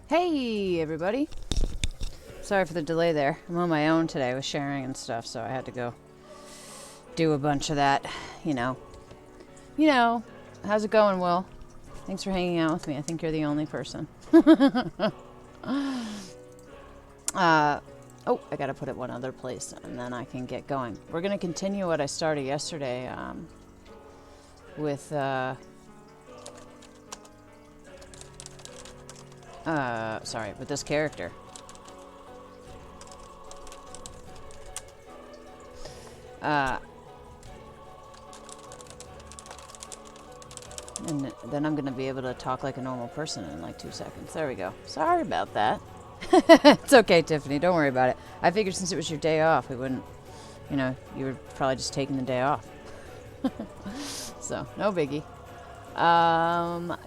Hey, everybody. Sorry for the delay there. I'm on my own today with sharing and stuff, so I had to go do a bunch of that. You know. You know. How's it going, Will? Thanks for hanging out with me. I think you're the only person. Oh, I gotta put it one other place, and then I can get with We're gonna continue what I started yesterday, with, sorry, with this character. And then I'm gonna be able to talk like a normal person in like 2 seconds. There we go. Sorry about that. It's okay, Tiffany. Don't worry about it. I figured since it was your day off, we wouldn't, you know, you were probably just taking the day off. So, no biggie.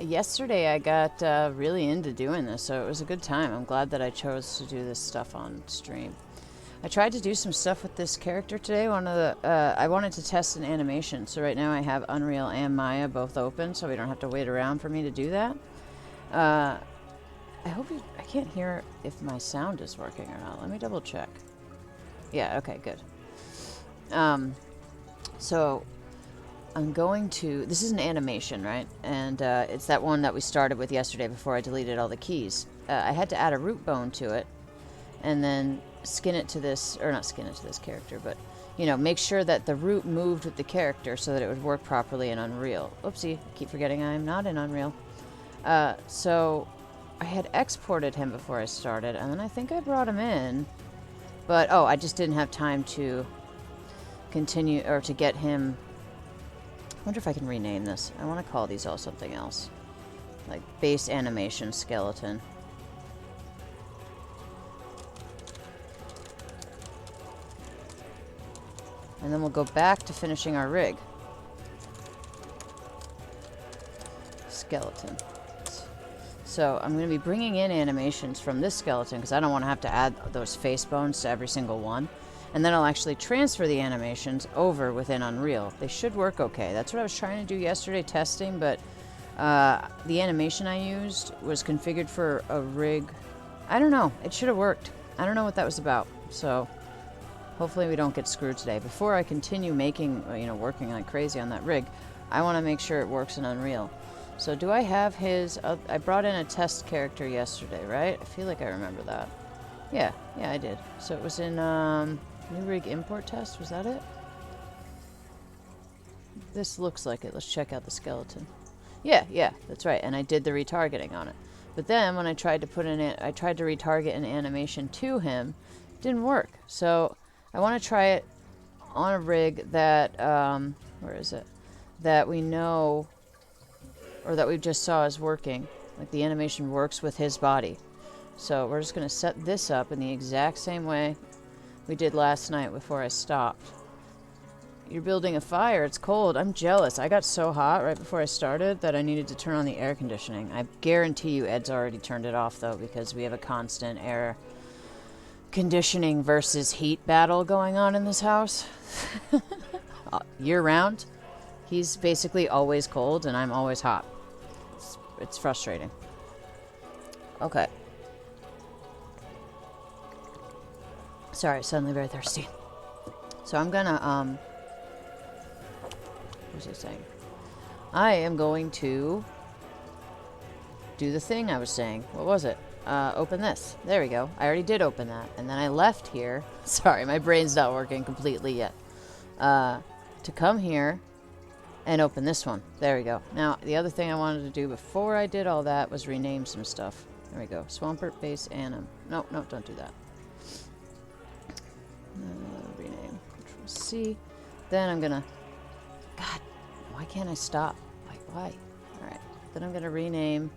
Yesterday I got really into doing this, so it was a good time. I'm glad that I chose to do this stuff on stream. I tried to do some stuff with this character today. I wanted to test an animation, so right now I have Unreal and Maya both open, so we don't have to wait around for me to do that. I hope I can't hear if my sound is working or not. Let me double check. Yeah, okay, good. So I'm going to, this is an animation, right? And it's that one that we started with yesterday before I deleted all the keys. I had to add a root bone to it and then skin it to this, or not skin it to this character, but, you know, make sure that the root moved with the character so that it would work properly in Unreal. Oopsie, I keep forgetting I'm not in Unreal. So I had exported him before I started, and then I think I brought him in, but, oh, I just didn't have time to continue, or to get him. I wonder if I can rename this. I want to call these all something else. Like base animation skeleton. And then we'll go back to finishing our rig. Skeleton. So I'm going to be bringing in animations from this skeleton because I don't want to have to add those face bones to every single one. And then I'll actually transfer the animations over within Unreal. They should work okay. That's what I was trying to do yesterday testing, but the animation I used was configured for a rig. I don't know. It should have worked. I don't know what that was about. So hopefully we don't get screwed today. Before I continue making, you know, working like crazy on that rig, I want to make sure it works in Unreal. So do I have his... I brought in a test character yesterday, right? I feel like I remember that. Yeah, I did. So it was in new rig import test. Was that it? This looks like it. Let's check out the skeleton. Yeah, that's right. And I did the retargeting on it. But then when I tried to retarget an animation to him, it didn't work. So I want to try it on a rig that, where is it? That we know, or that we just saw is working. Like the animation works with his body. So we're just going to set this up in the exact same way we did last night before I stopped. You're building a fire. It's cold. I'm jealous. I got so hot right before I started that I needed to turn on the air conditioning. I guarantee you Ed's already turned it off, though, because we have a constant air conditioning versus heat battle going on in this house. Year-round. He's basically always cold, and I'm always hot. It's frustrating. Okay. Sorry, suddenly very thirsty. So I'm gonna, what was I saying? I am going to do the thing I was saying. What was it? Open this. There we go. I already did open that. And then I left here. Sorry, my brain's not working completely yet. To come here and open this one. There we go. Now, the other thing I wanted to do before I did all that was rename some stuff. There we go. Swampert base Anim. No, don't do that. Rename. Control C. Then I'm gonna... God, why can't I stop? Why? Alright. Then I'm gonna rename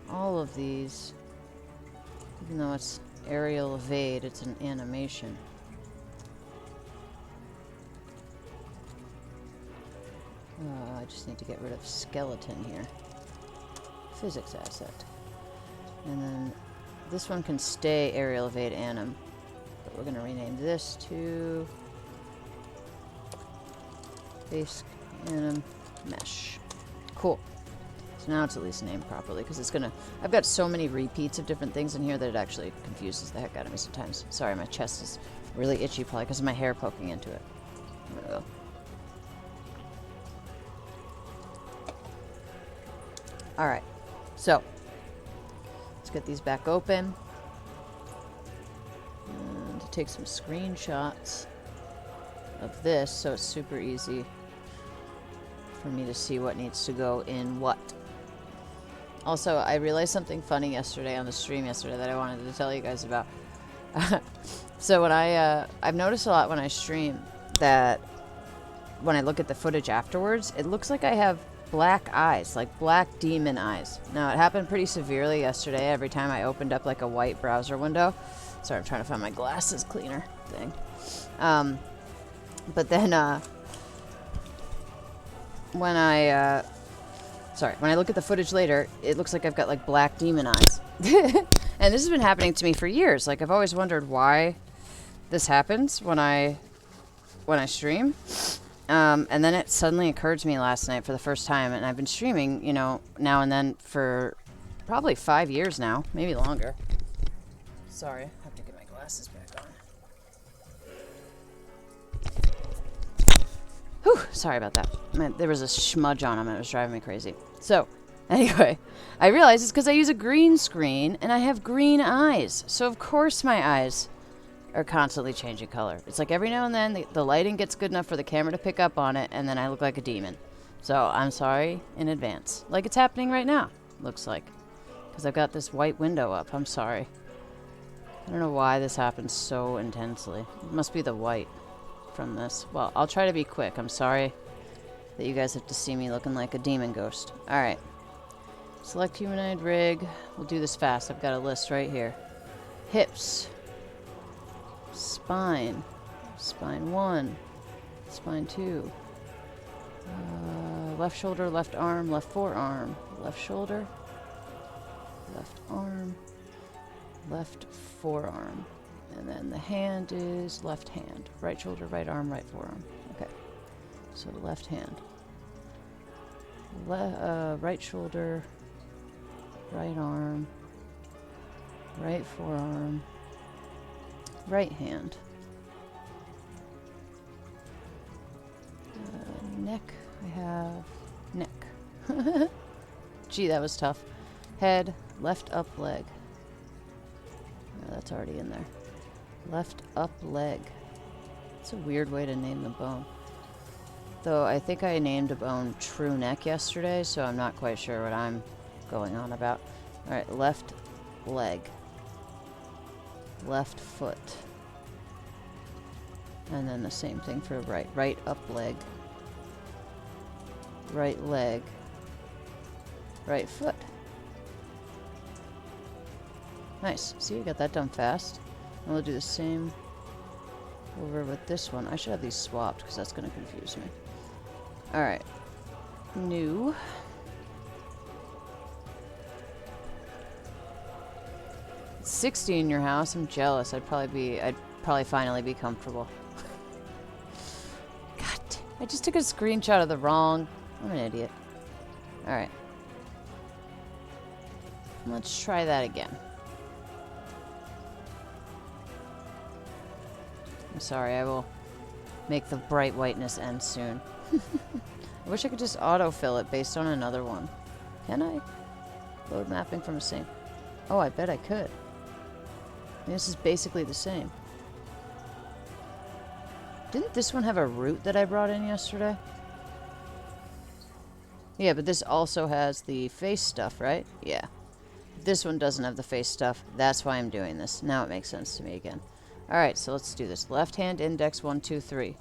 all of these. Even though it's aerial evade, it's an animation. I just need to get rid of skeleton here. Physics asset. And then this one can stay aerial evade anim. But we're going to rename this to base anim mesh. Cool. So now it's at least named properly, because it's gonna... I've got so many repeats of different things in here that it actually confuses the heck out of me sometimes. Sorry, my chest is really itchy, probably because of my hair poking into it. There we go. Alright, so let's get these back open. And take some screenshots of this so it's super easy for me to see what needs to go in what. Also, I realized something funny yesterday on the stream yesterday that I wanted to tell you guys about. So when I've noticed a lot when I stream that when I look at the footage afterwards, it looks like I have black eyes, like black demon eyes. Now, it happened pretty severely yesterday every time I opened up like a white browser window. Sorry, I'm trying to find my glasses cleaner thing. But then when I look at the footage later, it looks like I've got like black demon eyes. And this has been happening to me for years. Like, I've always wondered why this happens when I stream. And then it suddenly occurred to me last night for the first time, and I've been streaming, you know, now and then for probably 5 years now, maybe longer. Sorry, I have to get my glasses back on. Whew, sorry about that. There was a smudge on them and it was driving me crazy. So, anyway, I realized it's because I use a green screen and I have green eyes. So, of course, my eyes are constantly changing color. It's like every now and then the lighting gets good enough for the camera to pick up on it, and then I look like a demon. So, I'm sorry in advance. Like it's happening right now, looks like. Because I've got this white window up. I'm sorry. I don't know why this happens so intensely. It must be the white from this. Well, I'll try to be quick. I'm sorry that you guys have to see me looking like a demon ghost. Alright. Select humanoid rig. We'll do this fast. I've got a list right here. Hips. Spine. Spine 1. Spine 2. Left shoulder, left arm, left forearm. Left shoulder. Left arm. Left forearm. And then the hand is left hand. Right shoulder, right arm, right forearm. Okay. So left hand. Right shoulder, right arm, right forearm, right hand. Neck. I have neck. Gee, that was tough. Head, left up leg. Oh, that's already in there. Left up leg. It's a weird way to name the bone. Though I think I named a bone true neck yesterday, so I'm not quite sure what I'm going on about. Alright, left leg. Left foot. And then the same thing for right. Right up leg. Right leg. Right foot. Nice. See, we got that done fast. And we'll do the same over with this one. I should have these swapped because that's going to confuse me. Alright. New. It's 60 in your house. I'm jealous. I'd probably finally be comfortable. God, I just took a screenshot of the wrong. I'm an idiot. Alright. Let's try that again. I'm sorry, I will make the bright whiteness end soon. I wish I could just autofill it based on another one. Can I? Load mapping from the same. Oh, I bet I could. This is basically the same. Didn't this one have a root that I brought in yesterday? Yeah, but this also has the face stuff, right? Yeah. This one doesn't have the face stuff. That's why I'm doing this. Now it makes sense to me again. Alright, so let's do this. Left hand index 1, 2, 3.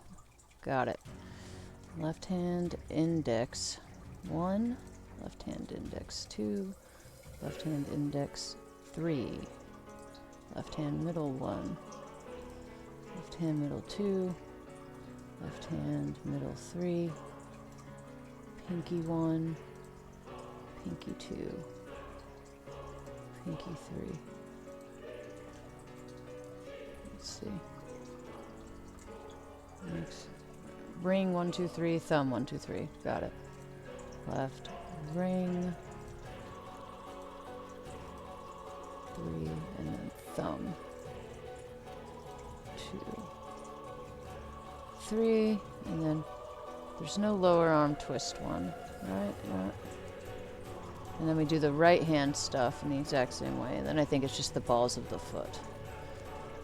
Got it. Left hand index 1. Left hand index 2. Left hand index 3. Left hand middle 1. Left hand middle 2. Left hand middle 3. Pinky 1. Pinky 2. Pinky 3. Let's see. Next. Ring 1, 2, 3. Thumb 1, 2, 3. Got it. Left ring. 3, and then thumb. 2, 3, and then there's no lower arm twist one, right? Yeah. And then we do the right hand stuff in the exact same way. And then I think it's just the balls of the foot.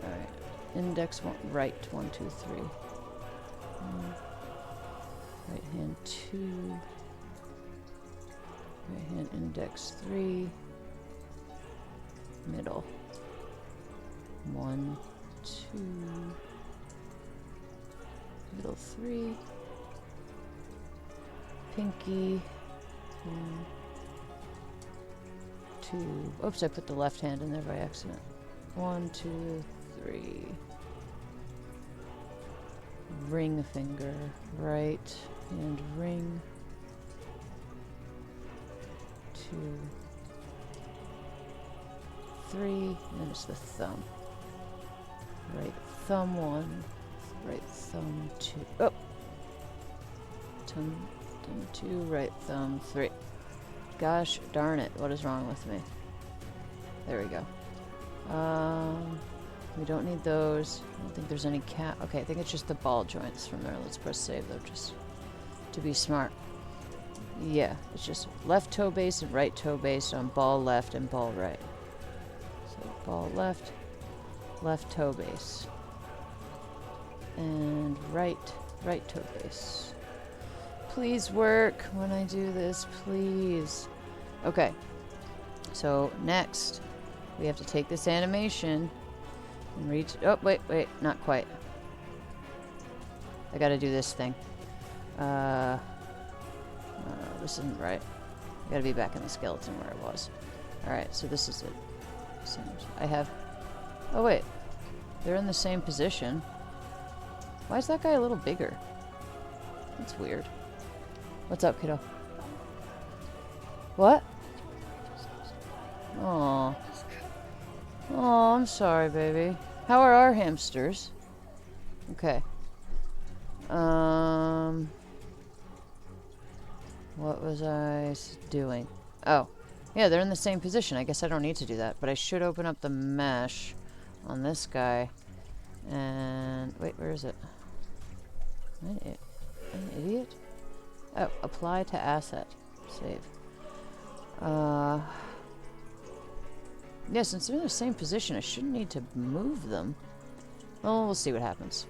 Alright. Index one, right, 1, 2, 3. Right hand 2. Right hand index 3. Middle. 1, 2. Middle 3. Pinky. 2. Oops, I put the left hand in there by accident. 1, 2, 3. Ring finger. Right hand ring. 2, 3. And then it's the thumb. Right thumb 1. Right thumb 2. Oh! Thumb 2. Right thumb 3. Gosh darn it, what is wrong with me? There we go. We don't need those. I don't think there's any okay, I think it's just the ball joints from there. Let's press save though, just to be smart. Yeah, it's just left toe base and right toe base on ball left and ball right. So ball left, left toe base. And right toe base. Please work when I do this, please. Okay, so next we have to take this animation and reach. Oh, wait, not quite. I gotta do this thing. This isn't right. I gotta be back in the skeleton where I was. Alright, so this is it. I have. Oh, wait. They're in the same position. Why is that guy a little bigger? That's weird. What's up, kiddo? What? Aw. Oh, I'm sorry, baby. How are our hamsters? Okay. What was I doing? Oh. Yeah, they're in the same position. I guess I don't need to do that. But I should open up the mesh on this guy. And... wait, where is it? Am I an idiot? Oh, apply to asset. Save. Yeah, since they're in the same position, I shouldn't need to move them. Well, we'll see what happens.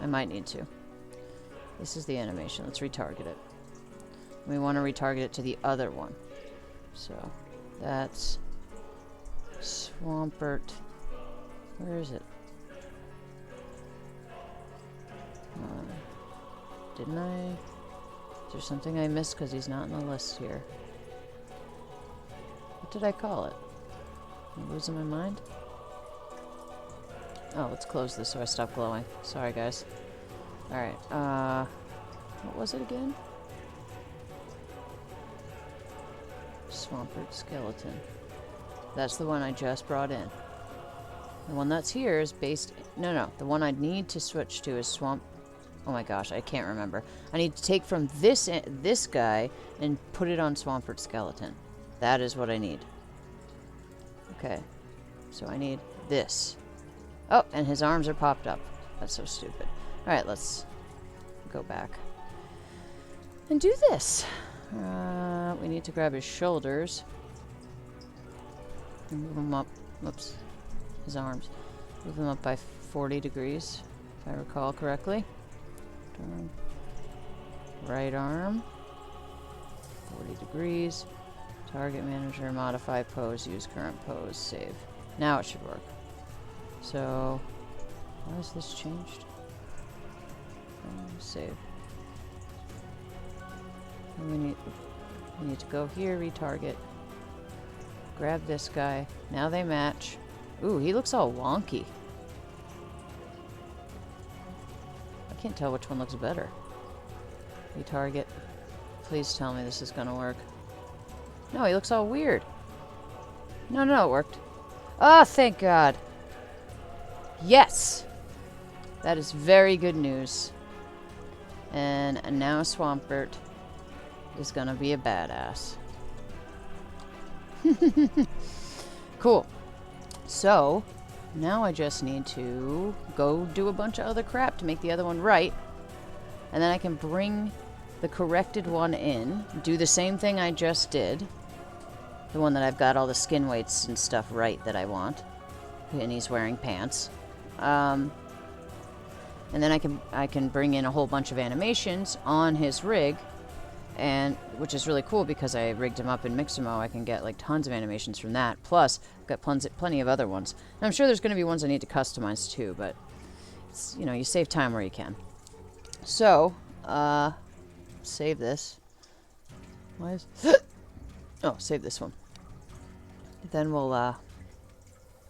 I might need to. This is the animation. Let's retarget it. We want to retarget it to the other one. So, that's Swampert. Where is it? Didn't I? Is there something I missed because he's not in the list here? What did I call it? Am I losing my mind? Oh, let's close this so I stop glowing. Sorry, guys. Alright, what was it again? Swampert skeleton. That's the one I just brought in. The one that's here is based... No. The one I need to switch to is Swamp... Oh my gosh, I can't remember. I need to take from this guy and put it on Swampert skeleton. That is what I need. Okay. So I need this. Oh, and his arms are popped up. That's so stupid. Alright, let's go back. And do this. We need to grab his shoulders. And move him up. Whoops. His arms. Move them up by 40 degrees, if I recall correctly. Right arm. 40 degrees. Target manager, modify pose, use current pose, save. Now it should work. So, why has this changed? Save. And we need to go here, retarget. Grab this guy. Now they match. Ooh, he looks all wonky. I can't tell which one looks better. Retarget. Please tell me this is gonna work. No, he looks all weird. No, it worked. Oh, thank God. Yes! That is very good news. And now Swampert is gonna be a badass. Cool. So, now I just need to go do a bunch of other crap to make the other one right. And then I can bring the corrected one in, do the same thing I just did. The one that I've got all the skin weights and stuff right that I want. And he's wearing pants. And then I can bring in a whole bunch of animations on his rig, and which is really cool because I rigged him up in Mixamo. I can get like tons of animations from that. Plus, I've got plenty of other ones. And I'm sure there's going to be ones I need to customize too, but it's, you know, you save time where you can. So, save this. Why is oh, save this one. Then we'll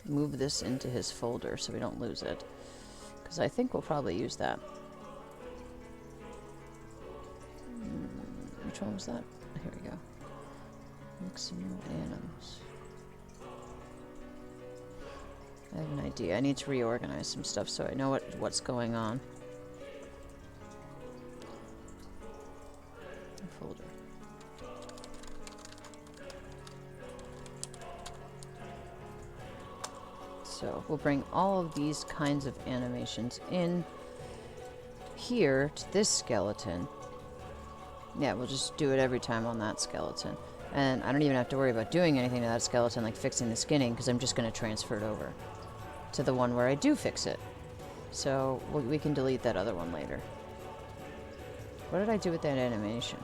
move this into his folder so we don't lose it. Because I think we'll probably use that. Which one was that? Here we go. Mixamo animals. I have an idea. I need to reorganize some stuff so I know what's going on. Folder. So we'll bring all of these kinds of animations in here to this skeleton. Yeah, we'll just do it every time on that skeleton. And I don't even have to worry about doing anything to that skeleton, like fixing the skinning, because I'm just going to transfer it over to the one where I do fix it. So we can delete that other one later. What did I do with that animation?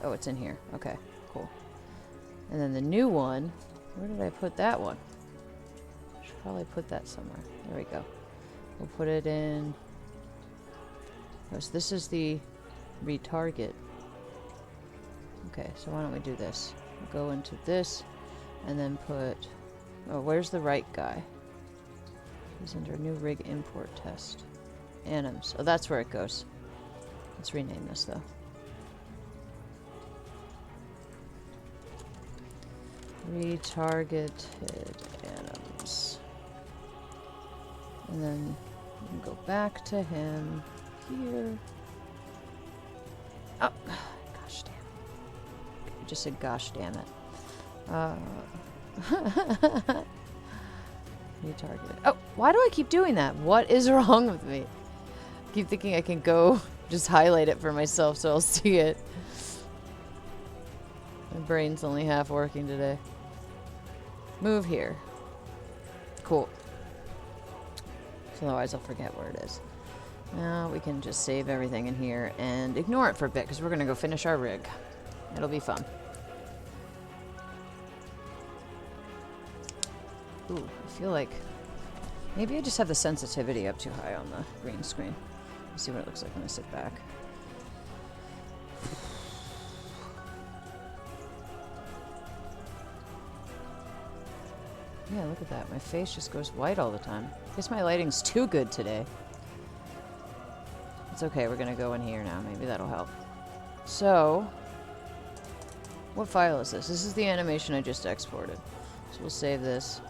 Oh, it's in here. Okay, cool. And then the new one, where did I put that one? I should probably put that somewhere. There we go. We'll put it in... Oh, so this is the retarget. Okay, so why don't we do this? We'll go into this, and then put... Oh, where's the right guy? He's under new rig import test. Anims. Oh, that's where it goes. Let's rename this, though. Retargeted anims. And then we can go back to him here. Oh, gosh damn it. I just said gosh damn it. Retargeted. Oh, why do I keep doing that? What is wrong with me? I keep thinking I can go just highlight it for myself so I'll see it. My brain's only half working today. Move here. Cool. So otherwise I'll forget where it is. Now we can just save everything in here and ignore it for a bit because we're going to go finish our rig. It'll be fun. Ooh, I feel like maybe I just have the sensitivity up too high on the green screen. Let's see what it looks like when I sit back. Yeah, look at that. My face just goes white all the time. I guess my lighting's too good today. It's okay, we're gonna go in here now. Maybe that'll help. So, what file is this? This is the animation I just exported. So we'll save this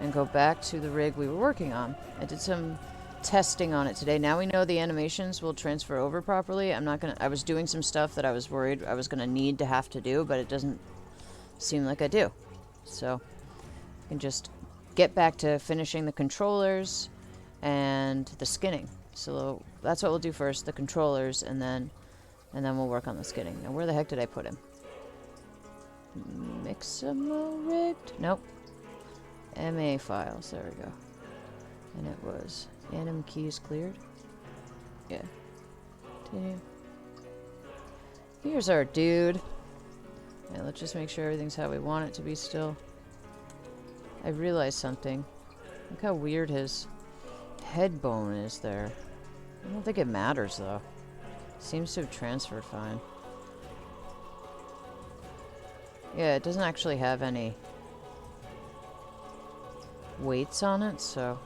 and go back to the rig we were working on. I did some testing on it today. Now we know the animations will transfer over properly. I was doing some stuff that I was worried I was gonna need to have to do, but it doesn't seem like I do. So, I can just get back to finishing the controllers and the skinning. So that's what we'll do first, the controllers, and then we'll work on the skinning. Now where the heck did I put him? Mixamo rigged? Nope. MA files, there we go. And it was anim keys cleared. Yeah. Continue. Here's our dude. Yeah, let's just make sure everything's how we want it to be still. I realized something. Look how weird his head bone is there. I don't think it matters though. Seems to have transferred fine. Yeah, it doesn't actually have any weights on it, so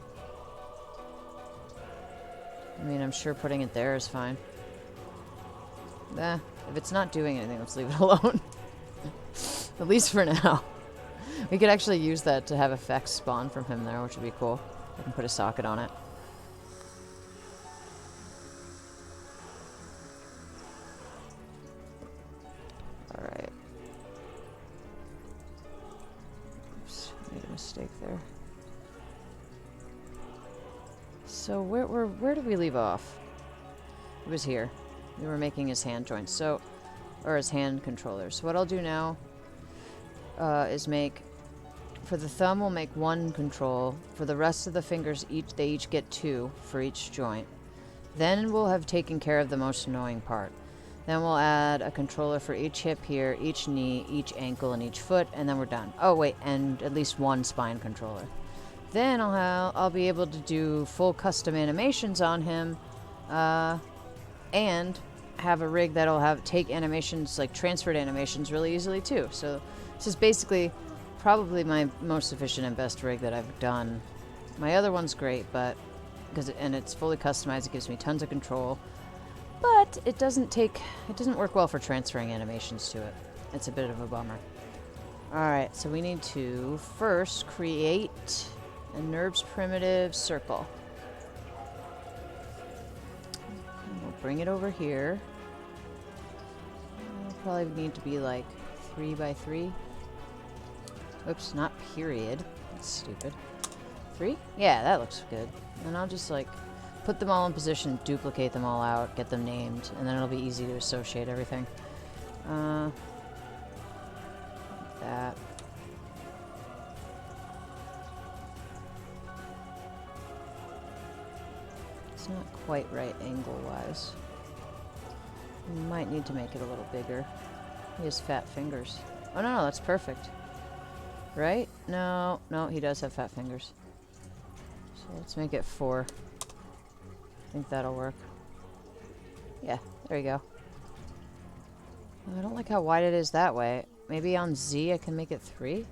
I mean, I'm sure putting it there is fine. If it's not doing anything, let's leave it alone. At least for now. We could actually use that to have effects spawn from him there, which would be cool. I can put a socket on it. Alright. mistake there. So where did we leave off? It was here. We were making his hand joints, so, or his hand controllers. So what I'll do now is make, for the thumb we'll make 1 control. For the rest of the fingers, they each get 2 for each joint. Then we'll have taken care of the most annoying part. Then we'll add a controller for each hip here, each knee, each ankle, and each foot, and then we're done. Oh wait, and at least 1 spine controller. Then I'll be able to do full custom animations on him, and have a rig that'll take animations, like transferred animations, really easily too. So this is basically probably my most efficient and best rig that I've done. My other one's great, but and it's fully customized, it gives me tons of control. But it doesn't work well for transferring animations to it. It's a bit of a bummer. Alright, so we need to first create a NURBS primitive circle. And we'll bring it over here. It'll probably need to be like 3 by 3. Oops, not period. That's stupid. 3? Yeah, that looks good. And I'll just like put them all in position, duplicate them all out, get them named, and then it'll be easy to associate everything. That. It's not quite right angle-wise. We might need to make it a little bigger. He has fat fingers. Oh no, that's perfect. Right? No, he does have fat fingers. So let's make it 4. I think that'll work. Yeah, there you go. I don't like how wide it is that way. Maybe on Z I can make it 3?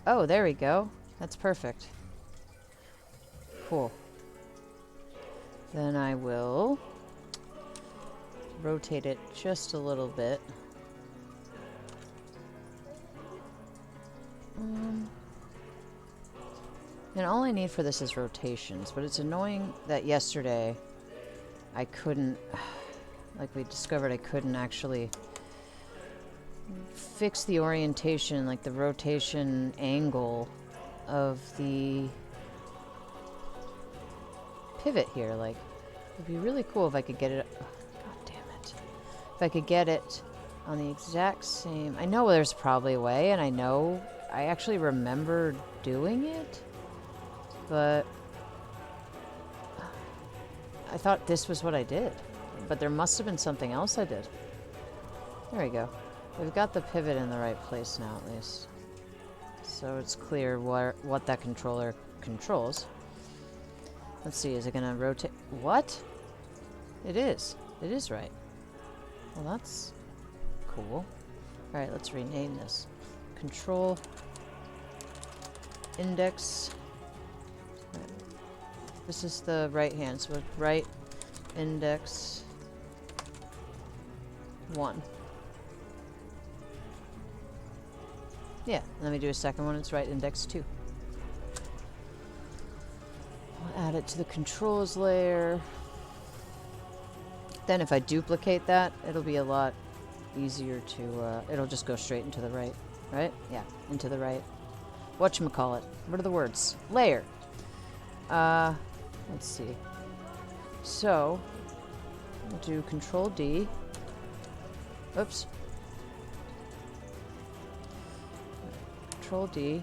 Oh, there we go. That's perfect. Cool. Then I will rotate it just a little bit. And all I need for this is rotations, but it's annoying that yesterday I couldn't, like we discovered, I couldn't actually fix the orientation, like the rotation angle of the pivot here. Like, it'd be really cool if I could get it, oh, god damn it. If I could get it on the exact same, I know there's probably a way, and I actually remember doing it. But I thought this was what I did. But there must have been something else I did. There we go. We've got the pivot in the right place now, at least. So it's clear what that controller controls. Let's see, is it going to rotate? What? It is. It is right. Well, that's cool. Alright, let's rename this. Control index. This is the right hand, so right index 1. Yeah, let me do a second one, it's right index 2. I'll add it to the controls layer. Then if I duplicate that, it'll be a lot easier to, it'll just go straight into the right. Right? Yeah, into the right. Whatchamacallit? What are the words? Layer. Let's see. So, we'll do Control D. Oops. Control D.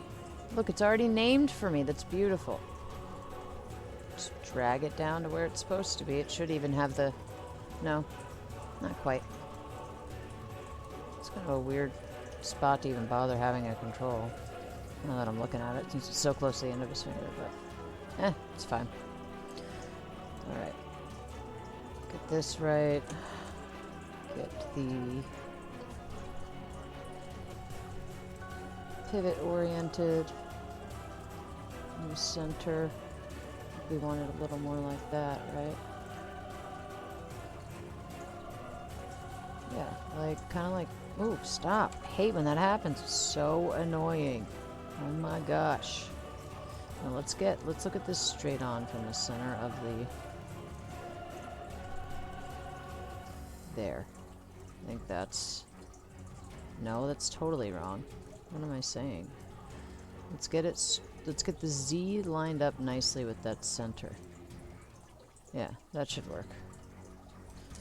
Look, it's already named for me. That's beautiful. Just drag it down to where it's supposed to be. It should even have the... No, not quite. It's kind of a weird spot to even bother having a control. Now that I'm looking at it, since it's so close to the end of his finger, but... it's fine. Alright. Get this right. Get the pivot oriented. In the center. We want it a little more like that, right? Yeah, like, kind of like... Ooh, stop. I hate when that happens. It's so annoying. Oh my gosh. Now let's look at this straight on from the center of the... There. I think that's... No, that's totally wrong. What am I saying? Let's get it. Let's get the Z lined up nicely with that center. Yeah, that should work.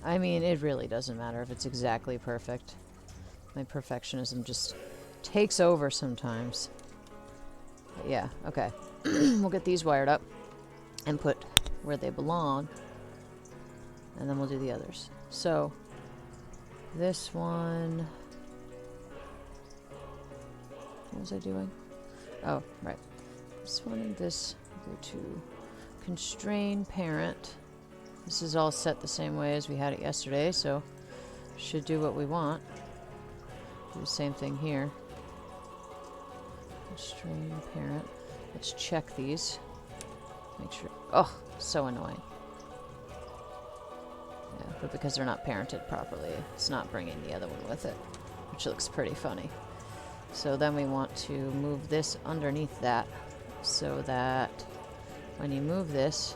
I mean, it really doesn't matter if it's exactly perfect. My perfectionism just takes over sometimes. But yeah, okay. We'll get these wired up and put where they belong. And then we'll do the others. So, this one... What was I doing? Oh, right. This one and this go to constrain parent. This is all set the same way as we had it yesterday, so should do what we want. Do the same thing here. Constrain parent. Let's check these. Make sure. Oh, so annoying. Yeah, but because they're not parented properly, it's not bringing the other one with it, which looks pretty funny. So then we want to move this underneath that so that when you move this...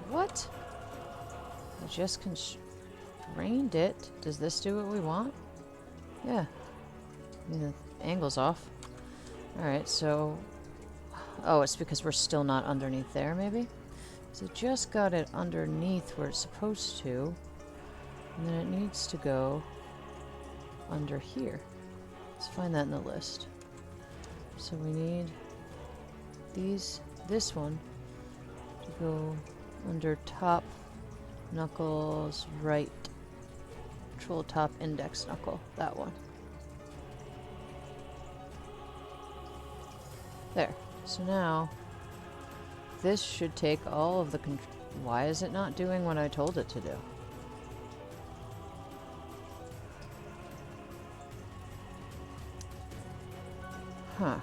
What? I just constrained it. Does this do what we want? Yeah. I mean, the angle's off. Alright, so... Oh, it's because we're still not underneath there, maybe? So just got it underneath where it's supposed to. And then it needs to go under here. Let's find that in the list. So we need this one to go under top knuckles, right. Control top index knuckle, that one. There. So now, this should take all of the why is it not doing what I told it to do? Huh.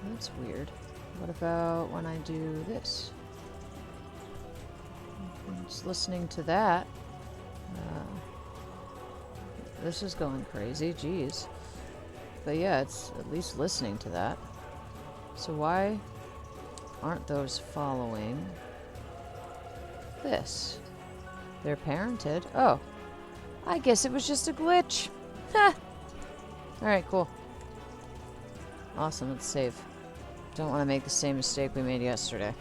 That's weird. What about when I do this? I'm just listening to that. This is going crazy, jeez. But yeah, it's at least listening to that. So why aren't those following this? They're parented. Oh, I guess it was just a glitch. Ha! Alright, cool. Awesome, let's save. Don't want to make the same mistake we made yesterday.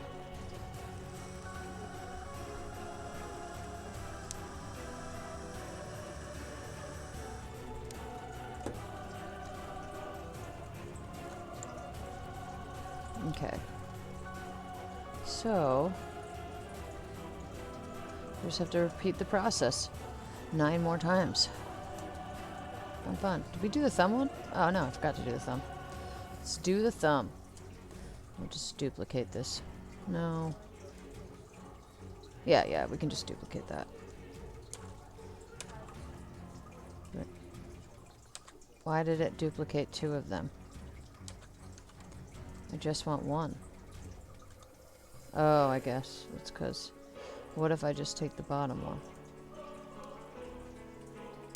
Okay. So, we just have to repeat the process 9 more times. Fun, fun. Did we do the thumb one? Oh no, I forgot to do the thumb. Let's do the thumb. We'll just duplicate this. No. Yeah, we can just duplicate that. Right. Why did it duplicate 2 of them? I just want 1. Oh, I guess it's because... What if I just take the bottom one?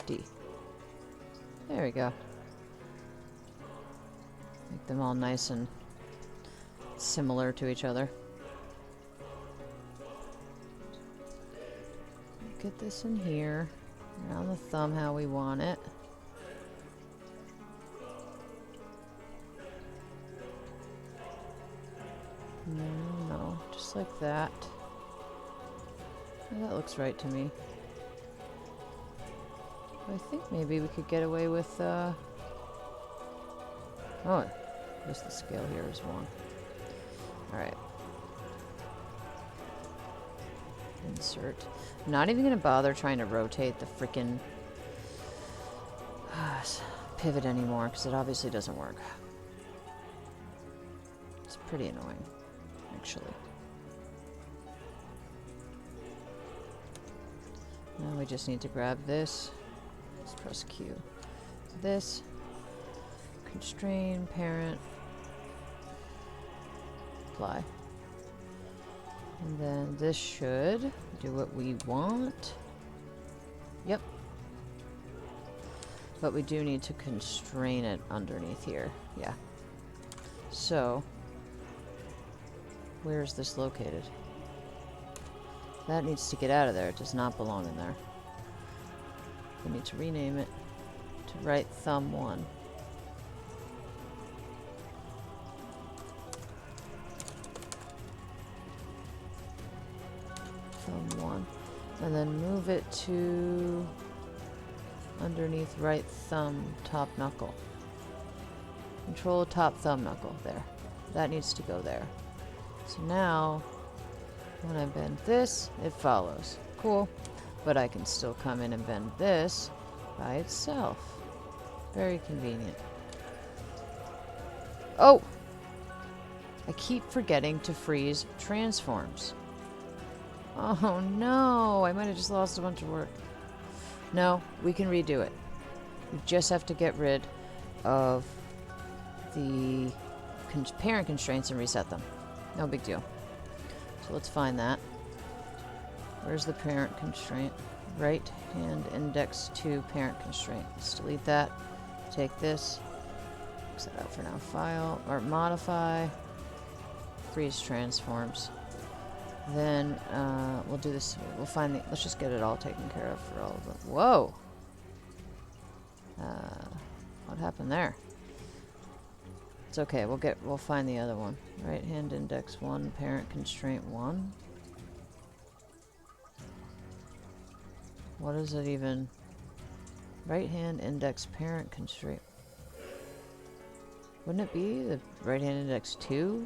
D. There we go. Make them all nice and similar to each other. Get this in here. Around the thumb how we want it. No, just like that. Oh, that looks right to me. I think maybe we could get away with, oh, I guess the scale here is 1. Alright. Insert. I'm not even going to bother trying to rotate the frickin' pivot anymore, because it obviously doesn't work. It's pretty annoying, actually. Now we just need to grab this. Let's press Q. This. Constrain, parent. Apply. And then this should do what we want. Yep. But we do need to constrain it underneath here. Yeah. So, where is this located? That needs to get out of there. It does not belong in there. We need to rename it to right thumb 1. And then move it to underneath right thumb, top knuckle. Control top thumb knuckle. There. That needs to go there. So now, when I bend this, it follows. Cool. But I can still come in and bend this by itself. Very convenient. Oh! I keep forgetting to freeze transforms. Oh no! I might have just lost a bunch of work. No, we can redo it. We just have to get rid of the parent constraints and reset them. No big deal. So let's find that. Where's the parent constraint? Right hand index 2 parent constraint. Let's delete that. Take this. X that out for now. File or modify. Freeze transforms. Then we'll do this. We'll find the. Let's just get it all taken care of for all of them. Whoa. What happened there? It's okay. We'll find the other one. Right hand index 1, parent constraint 1. What is it even? Right hand index parent constraint. Wouldn't it be the right hand index 2?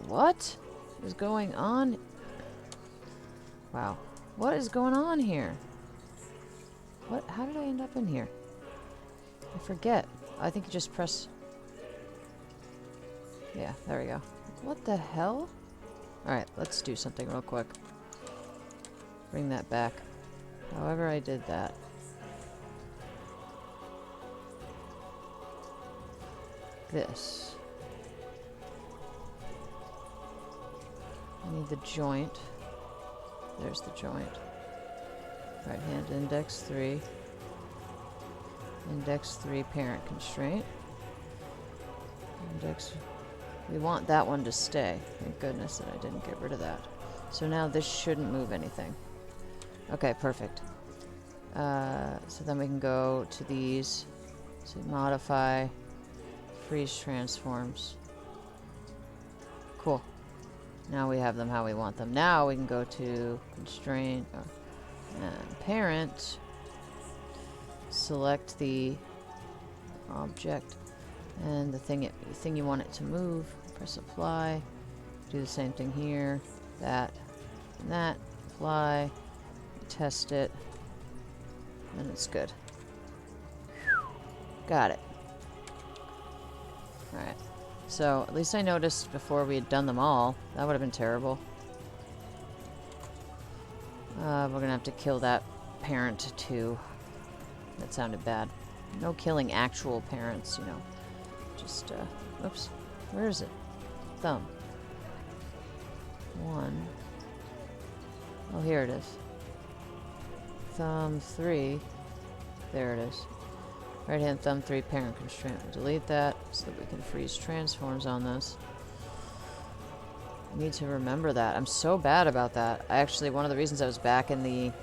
What is going on? Wow. What is going on here? What? How did I end up in here? I forget. I think you just press... Yeah, there we go. What the hell? Alright, let's do something real quick. Bring that back. However I did that. This. I need the joint. There's the joint. Right hand index 3. Index 3 parent constraint. Index... We want that one to stay. Thank goodness that I didn't get rid of that. So now this shouldn't move anything. Okay, perfect. So then we can go to these. So modify. Freeze transforms. Cool. Now we have them how we want them. Now we can go to constraint and parent. Select the object and the thing you want it to move. Press apply. Do the same thing here. That and that. Apply. Test it. And it's good. Got it. Alright. So, at least I noticed before we had done them all. That would have been terrible. We're gonna have to kill that parent too. That sounded bad. No killing actual parents, you know. Just, oops. Where is it? Thumb. 1. Oh, here it is. Thumb 3. There it is. Right hand thumb 3 parent constraint. We'll delete that so that we can freeze transforms on this. I need to remember that. I'm so bad about that. One of the reasons I was back in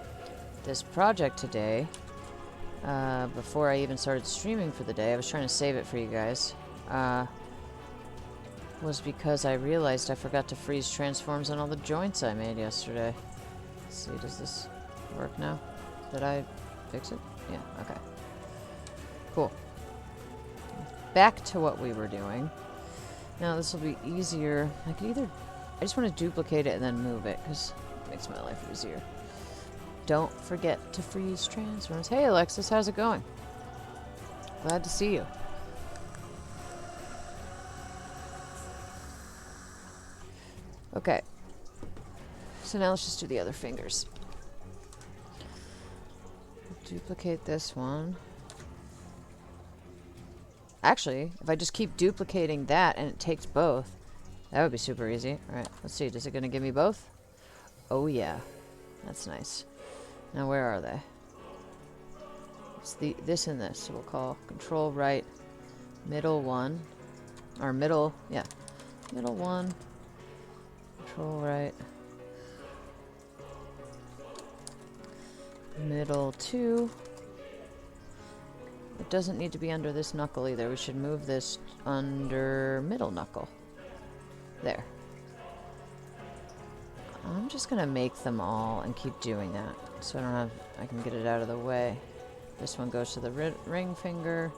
this project today, before I even started streaming for the day, I was trying to save it for you guys, was because I realized I forgot to freeze transforms on all the joints I made yesterday. Let's see, does this work now? Did I fix it? Yeah, okay. Cool. Back to what we were doing. Now this will be easier. I just want to duplicate it and then move it, because it makes my life easier. Don't forget to freeze transforms. Hey Alexis, how's it going? Glad to see you. Okay. So now let's just do the other fingers. Duplicate this one. Actually, if I just keep duplicating that and it takes both, that would be super easy. Alright, let's see. Is it going to give me both? Oh yeah. That's nice. Now where are they? It's this and this. So we'll call control right, middle 1. Or middle, yeah. Middle 1. Control right. Middle 2. It doesn't need to be under this knuckle either. We should move this under middle knuckle. There. I'm just gonna make them all and keep doing that, so I can get it out of the way. This one goes to the ring finger,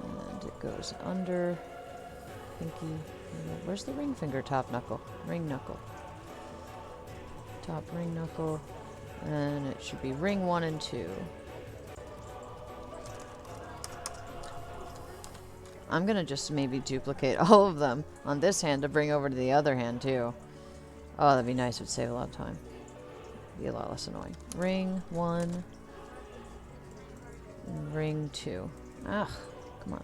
and it goes under pinky. Where's the ring finger? Top knuckle, ring knuckle, top ring knuckle, and it should be ring 1 and 2. I'm gonna just maybe duplicate all of them on this hand to bring over to the other hand too. Oh, that'd be nice. It would save a lot of time. Be a lot less annoying. Ring 1. And ring 2. Ugh, come on.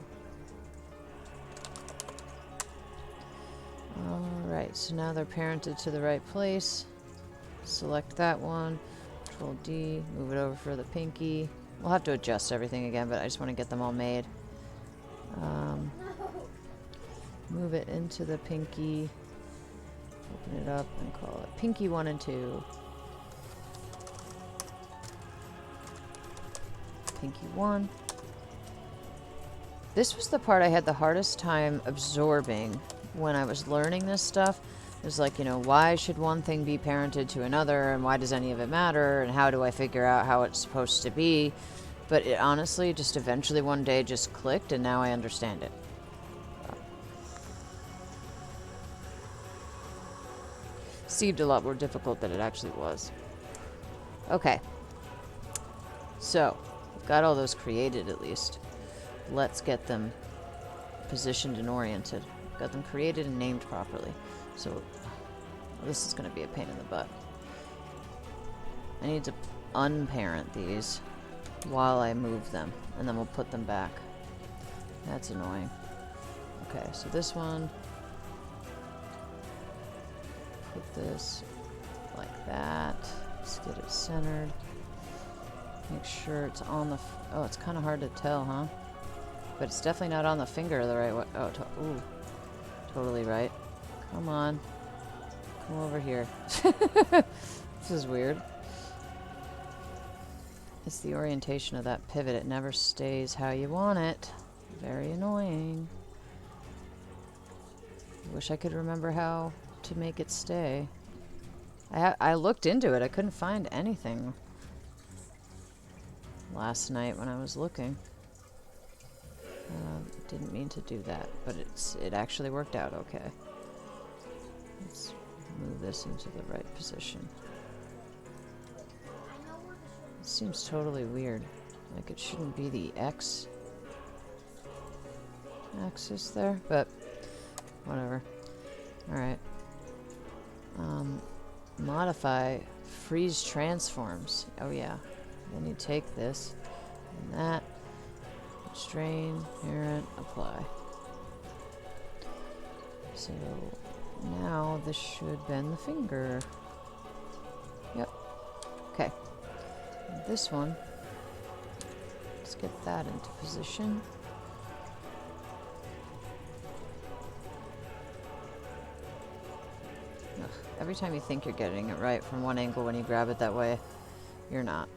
Alright, so now they're parented to the right place. Select that one. Control D. Move it over for the pinky. We'll have to adjust everything again, but I just want to get them all made. Move it into the pinky. Open it up and call it pinky 1 and 2. Pinky 1. This was the part I had the hardest time absorbing when I was learning this stuff. It was like, you know, why should one thing be parented to another, and why does any of it matter, and how do I figure out how it's supposed to be? But it honestly just eventually one day just clicked, and now I understand it. Seemed a lot more difficult than it actually was. Okay. So, we've got all those created at least. Let's get them positioned and oriented. Got them created and named properly. So, well, this is going to be a pain in the butt. I need to unparent these while I move them, and then we'll put them back. That's annoying. Okay, so this one, put this like that. Let's get it centered. Make sure it's on the... oh, it's kind of hard to tell, huh? But it's definitely not on the finger the right way. Oh, ooh. Totally right. Come on. Come over here. This is weird. It's the orientation of that pivot. It never stays how you want it. Very annoying. Wish I could remember how to make it stay. I looked into it. I couldn't find anything last night when I was looking. Didn't mean to do that, but it actually worked out okay. Let's move this into the right position. It seems totally weird. Like it shouldn't be the X axis there, but whatever. Alright. Modify freeze transforms. Oh yeah. Then you take this and that. Strain, parent, apply. So now this should bend the finger. Yep. Okay. And this one, let's get that into position. Ugh. Every time you think you're getting it right from one angle when you grab it that way, you're not.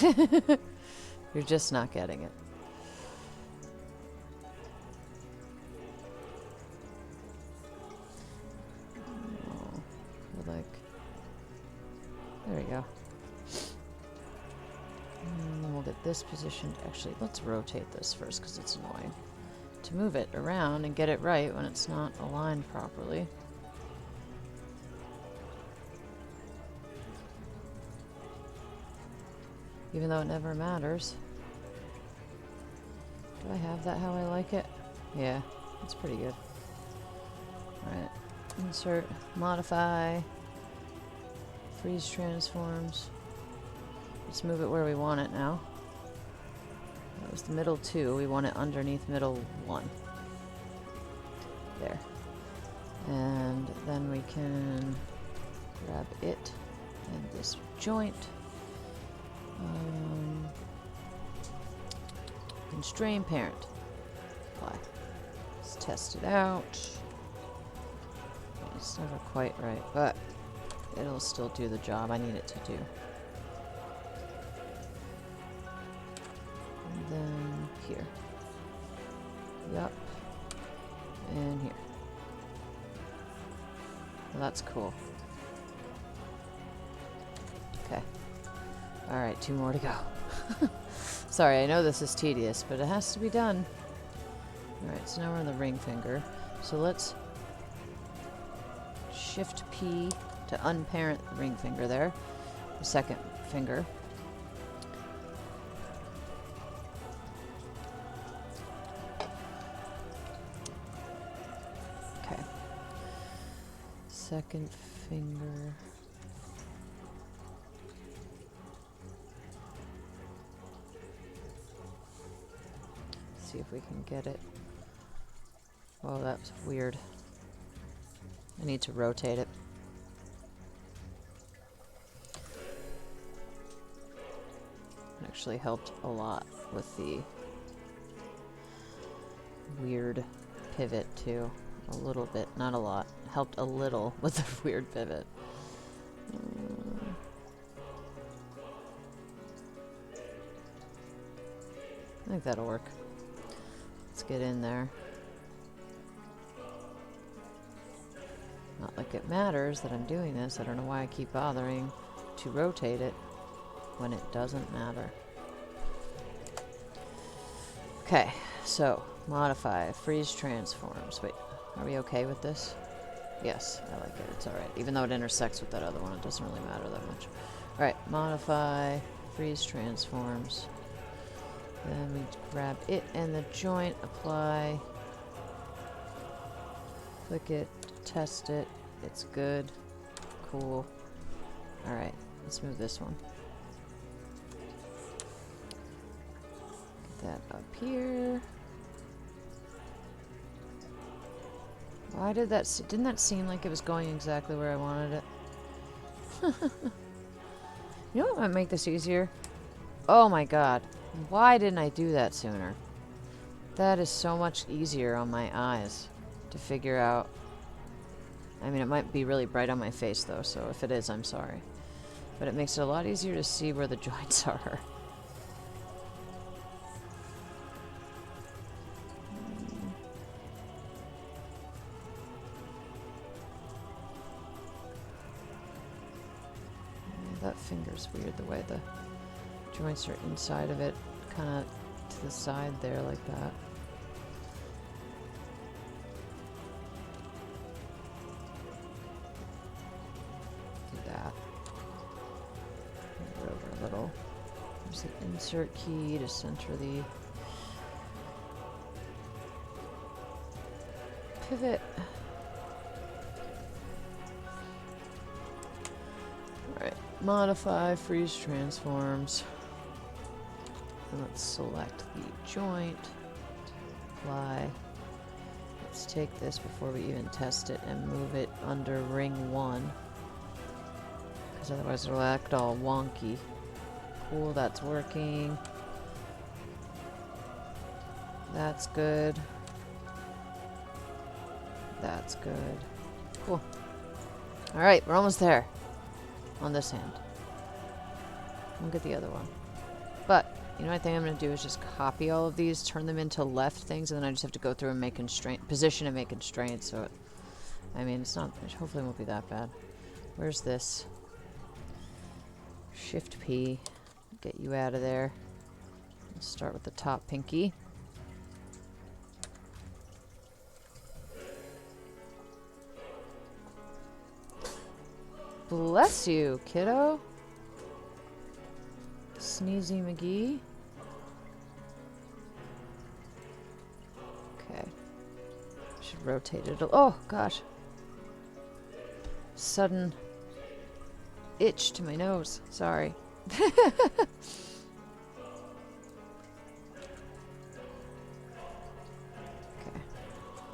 You're just not getting it. There we go. And then we'll get this positioned. Actually, let's rotate this first because it's annoying to move it around and get it right when it's not aligned properly. Even though it never matters. Do I have that how I like it? Yeah, it's pretty good. Alright, insert, modify. Freeze transforms. Let's move it where we want it now. That was the middle 2. We want it underneath middle 1. There. And then we can grab it and this joint. Constrain parent. Apply. Let's test it out. It's never quite right, but it'll still do the job I need it to do. And then here. Yup. And here. Well, that's cool. Okay. Alright, 2 more to go. Sorry, I know this is tedious, but it has to be done. Alright, so now we're on the ring finger. So let's Shift P to unparent the ring finger there. The second finger. Okay. Second finger. See if we can get it. Oh, that's weird. I need to rotate it. It actually helped a lot with the weird pivot too. A little bit, not a lot. Helped a little with the weird pivot. I think that'll work. Let's get in there. Not like it matters that I'm doing this. I don't know why I keep bothering to rotate it when it doesn't matter. Okay, so modify, freeze transforms. Wait, are we okay with this? Yes, I like it. It's alright. Even though it intersects with that other one, it doesn't really matter that much. Alright, modify, freeze transforms. Then we grab it and the joint, apply, click it, test it, it's good, cool. Alright, let's move this one. Get that up here. Why did that, didn't that seem like it was going exactly where I wanted it? You know what might make this easier? Oh my god. Why didn't I do that sooner? That is so much easier on my eyes to figure out. I mean, it might be really bright on my face though, so if it is, I'm sorry. But it makes it a lot easier to see where the joints are. That finger's weird, the way the joints are inside of it, kind of to the side there like that. Do that. Move it over a little. There's the insert key to center the pivot. Alright, modify, freeze transforms. And let's select the joint, apply. Let's take this before we even test it and move it under ring 1. Because otherwise it'll act all wonky. Cool, that's working. That's good. That's good. Cool. Alright, we're almost there. On this hand. We'll get the other one. But, you know what I think I'm going to do is just copy all of these, turn them into left things, and then I just have to go through and make position and make constraints, so it, I mean, it's not, hopefully it won't be that bad. Where's this? Shift P, get you out of there. Let's start with the top pinky. Bless you, kiddo. Sneezy McGee. Okay. Should rotate it. Oh, gosh. Sudden itch to my nose. Sorry. Okay.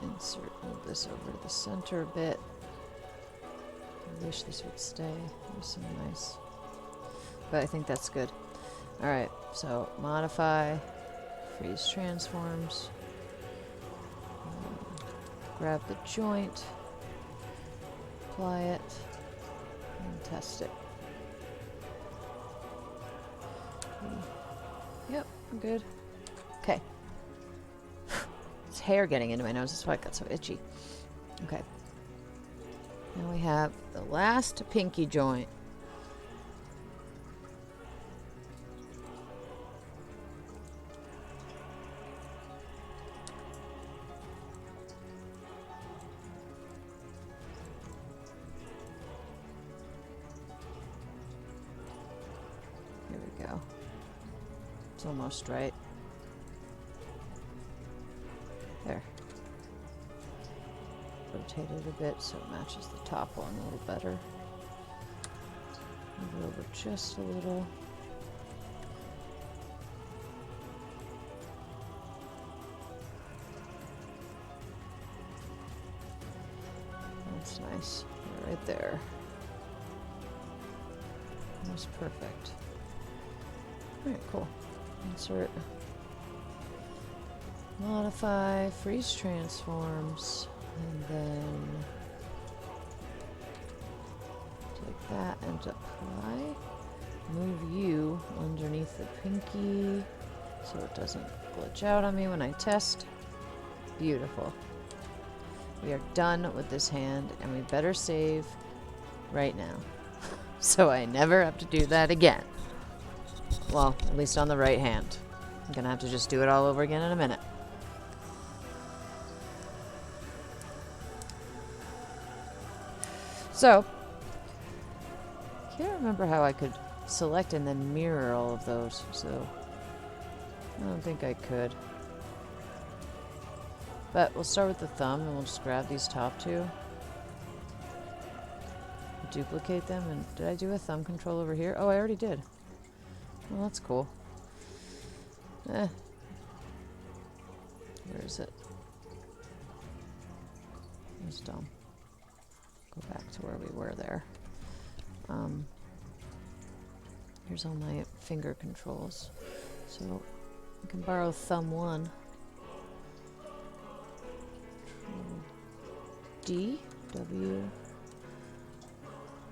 Insert, move this over to the center a bit. I wish this would stay. It was so nice. But I think that's good. Alright, so modify, freeze transforms, grab the joint, apply it, and test it. Yep, I'm good. Okay. It's hair getting into my nose, that's why it got so itchy. Okay. Now we have the last pinky joint. Here we go. It's almost right. There. Rotate it a bit so it matches the top one a little better. Move it over just a little. That's nice. Right there. That's perfect. Alright, cool. Insert. Modify, freeze transforms, and then take that and apply. Move you underneath the pinky so it doesn't glitch out on me when I test. Beautiful. We are done with this hand, and we better save right now so I never have to do that again. Well, at least on the right hand. I'm gonna have to just do it all over again in a minute. So, I can't remember how I could select and then mirror all of those, so I don't think I could. But we'll start with the thumb, and we'll just grab these top two. Duplicate them, and did I do a thumb control over here? Oh, I already did. Well, that's cool. Where is it? It's dumb. Go back to where we were there. Here's all my finger controls. So I can borrow thumb 1. D, W,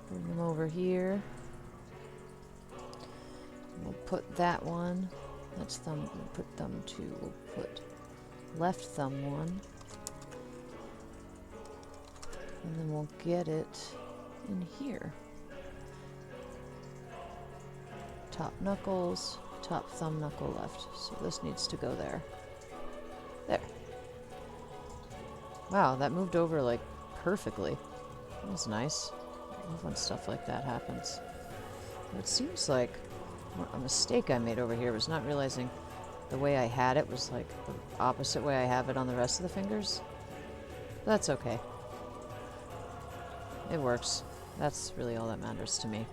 bring them over here. We'll put that one. That's thumb. We'll put thumb 2. We'll put left thumb 1. And then we'll get it in here. Top knuckles, top thumb knuckle left. So this needs to go there. There. Wow, that moved over like perfectly. That was nice. I love when stuff like that happens. But it seems like a mistake I made over here was not realizing the way I had it was like the opposite way I have it on the rest of the fingers. But that's okay. It works. That's really all that matters to me.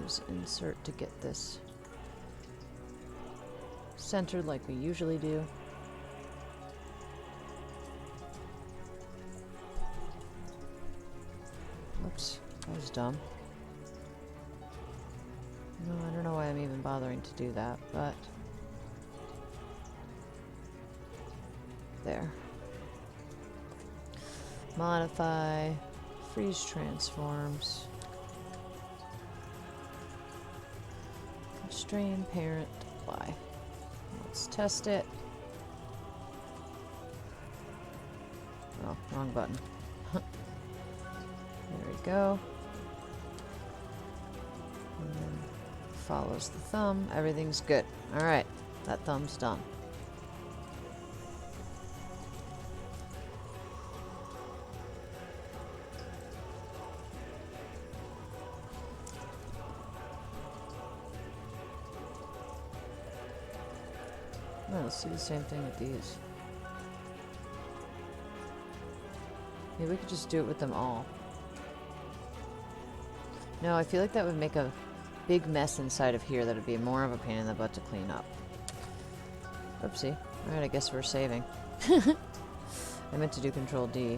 Use insert to get this centered like we usually do. Oops, that was dumb. No, I don't know why I'm even bothering to do that, but there. Modify, freeze transforms. Constrain, parent, apply. Let's test it. Oh, wrong button. There we go. And then follows the thumb. Everything's good. Alright, that thumb's done. Oh, let's do the same thing with these. Maybe we could just do it with them all. No, I feel like that would make a big mess inside of here that would be more of a pain in the butt to clean up. Oopsie. Alright, I guess we're saving. I meant to do Control D.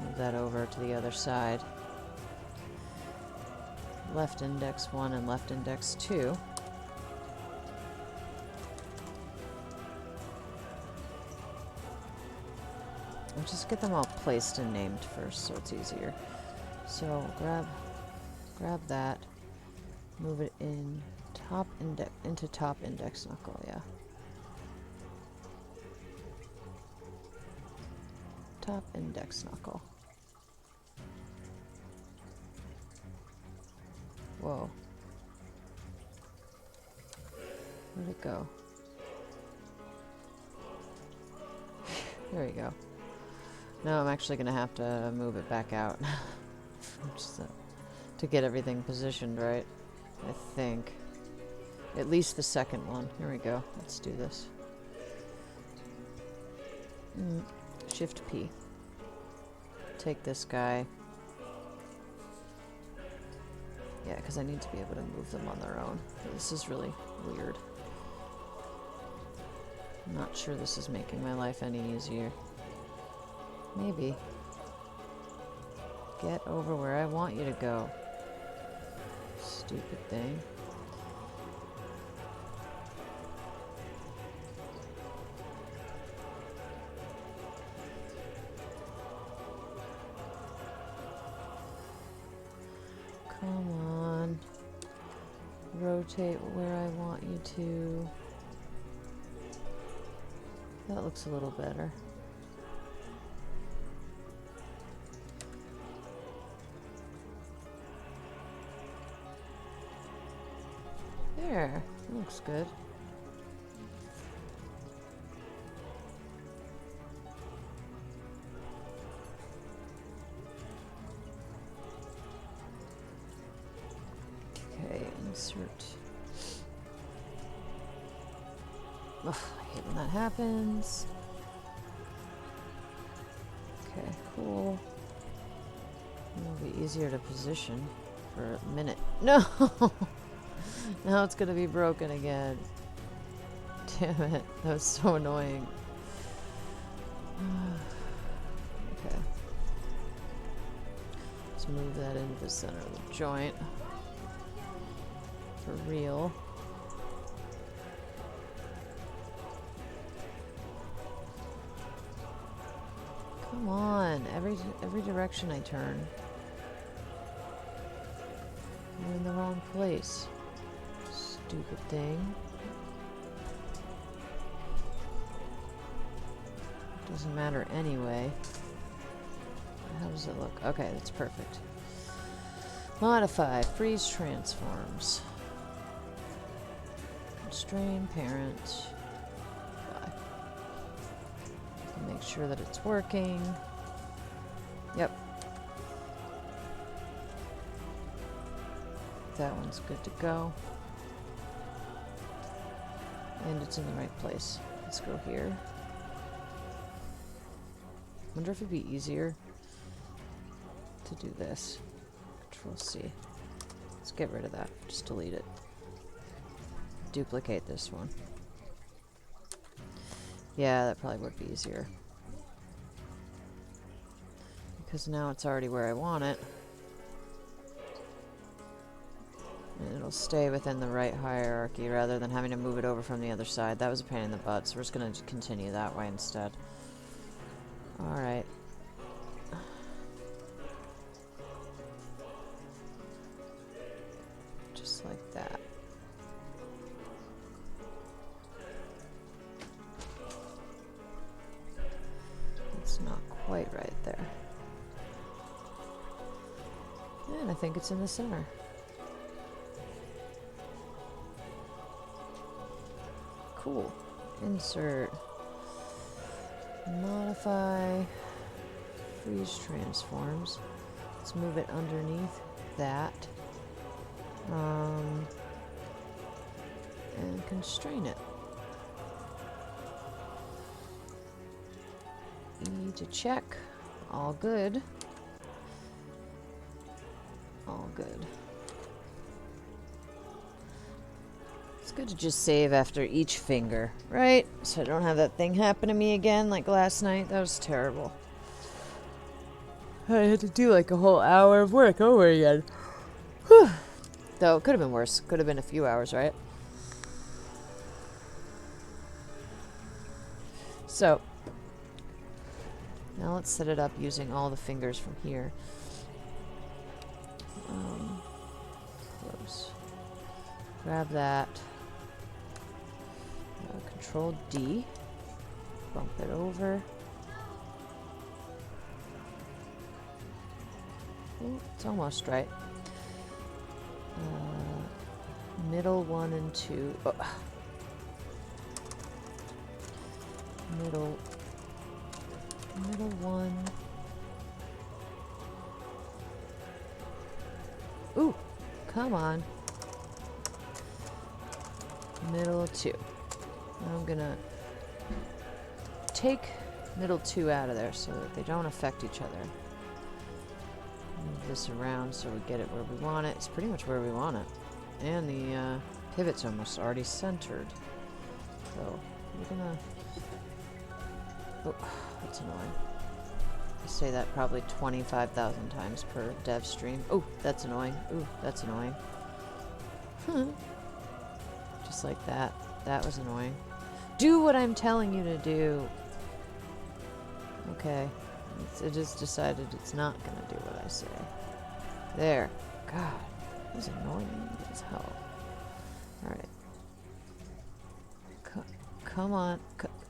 Move that over to the other side. Left index 1 and left index 2. I'll just get them all placed and named first so it's easier. So grab that, move it in Top index into top index knuckle, yeah. Top index knuckle. Whoa. Where'd it go? There we go. Now I'm actually gonna have to move it back out. Just, to get everything positioned right, I think. At least the second one. Here we go. Let's do this. Shift P. Take this guy. Yeah, because I need to be able to move them on their own. This is really weird. I'm not sure this is making my life any easier. Maybe. Get over where I want you to go. Stupid thing. Come on. Rotate where I want you to. That looks a little better. There. That looks good. Insert. Ugh, I hate when that happens. Okay, cool. It'll be easier to position for a minute. No! Now it's gonna be broken again. Damn it, that was so annoying. Okay. Let's move that into the center of the joint. For real. Come on, every direction I turn, I'm in the wrong place. Stupid thing. Doesn't matter anyway. How does it look? Okay, that's perfect. Modify, freeze transforms. Constrain parent. Make sure that it's working. Yep. That one's good to go. And it's in the right place. Let's go here. Wonder if it'd be easier to do this. Control C. Let's get rid of that. Just delete it. Duplicate this one. Yeah, that probably would be easier. Because now it's already where I want it. And it'll stay within the right hierarchy rather than having to move it over from the other side. That was a pain in the butt, so we're just going to continue that way instead. Alright. Just like that. It's not quite right there. And I think it's in the center. Cool. Insert. Modify. Freeze transforms. Let's move it underneath that. And constrain it. E to check. All good. All good. It's good to just save after each finger, right? So I don't have that thing happen to me again like last night. That was terrible. I had to do like a whole hour of work over again. Whew. Though it could have been worse. Could have been a few hours, right? So now let's set it up using all the fingers from here. Close. Grab that. Control D. Bump it over. Ooh, it's almost right. Middle 1 and 2. Oh. Middle 1. Ooh, come on. Middle 2. I'm gonna take middle 2 out of there so that they don't affect each other. Move this around so we get it where we want it. It's pretty much where we want it. And the pivot's almost already centered. So we're gonna... Oh, that's annoying. I say that probably 25,000 times per dev stream. Oh, that's annoying. Ooh, that's annoying. Just like that. That was annoying. Do what I'm telling you to do. Okay. It just decided it's not gonna do what I say. There. God. That was annoying as hell. Alright. Come on.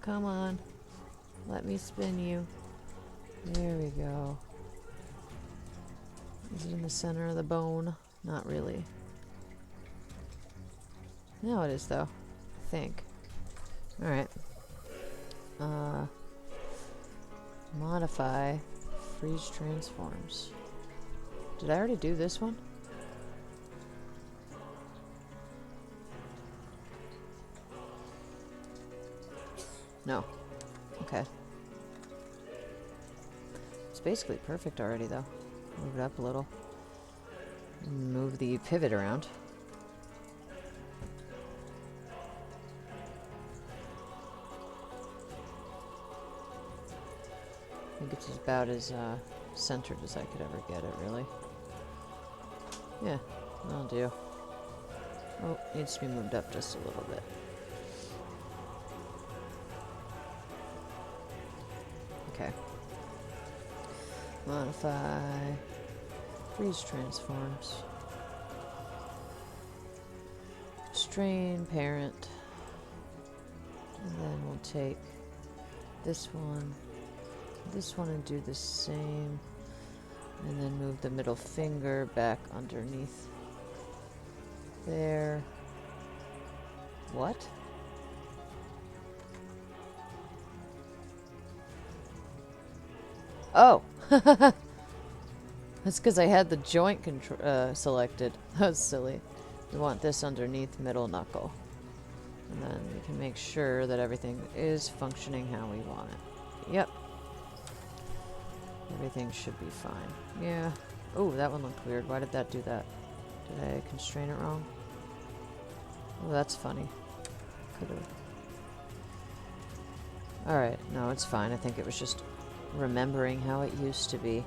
Come on. Let me spin you. There we go. Is it in the center of the bone? Not really. No, it is though. I think. Alright. Modify. Freeze transforms. Did I already do this one? No. Okay. It's basically perfect already though. Move it up a little. Move the pivot around. I think it's about as centered as I could ever get it, really. Yeah, that'll do. Oh, needs to be moved up just a little bit. Okay. Modify. Freeze transforms. Strain parent. And then we'll take this one, and do the same. And then move the middle finger back underneath there. What? Oh! That's because I had the joint selected. That was silly. We want this underneath middle knuckle. And then we can make sure that everything is functioning how we want it. Yep. Everything should be fine. Yeah. Oh, that one looked weird. Why did that do that? Did I constrain it wrong? Oh, that's funny. Could've... Alright, no, it's fine. I think it was just remembering how it used to be.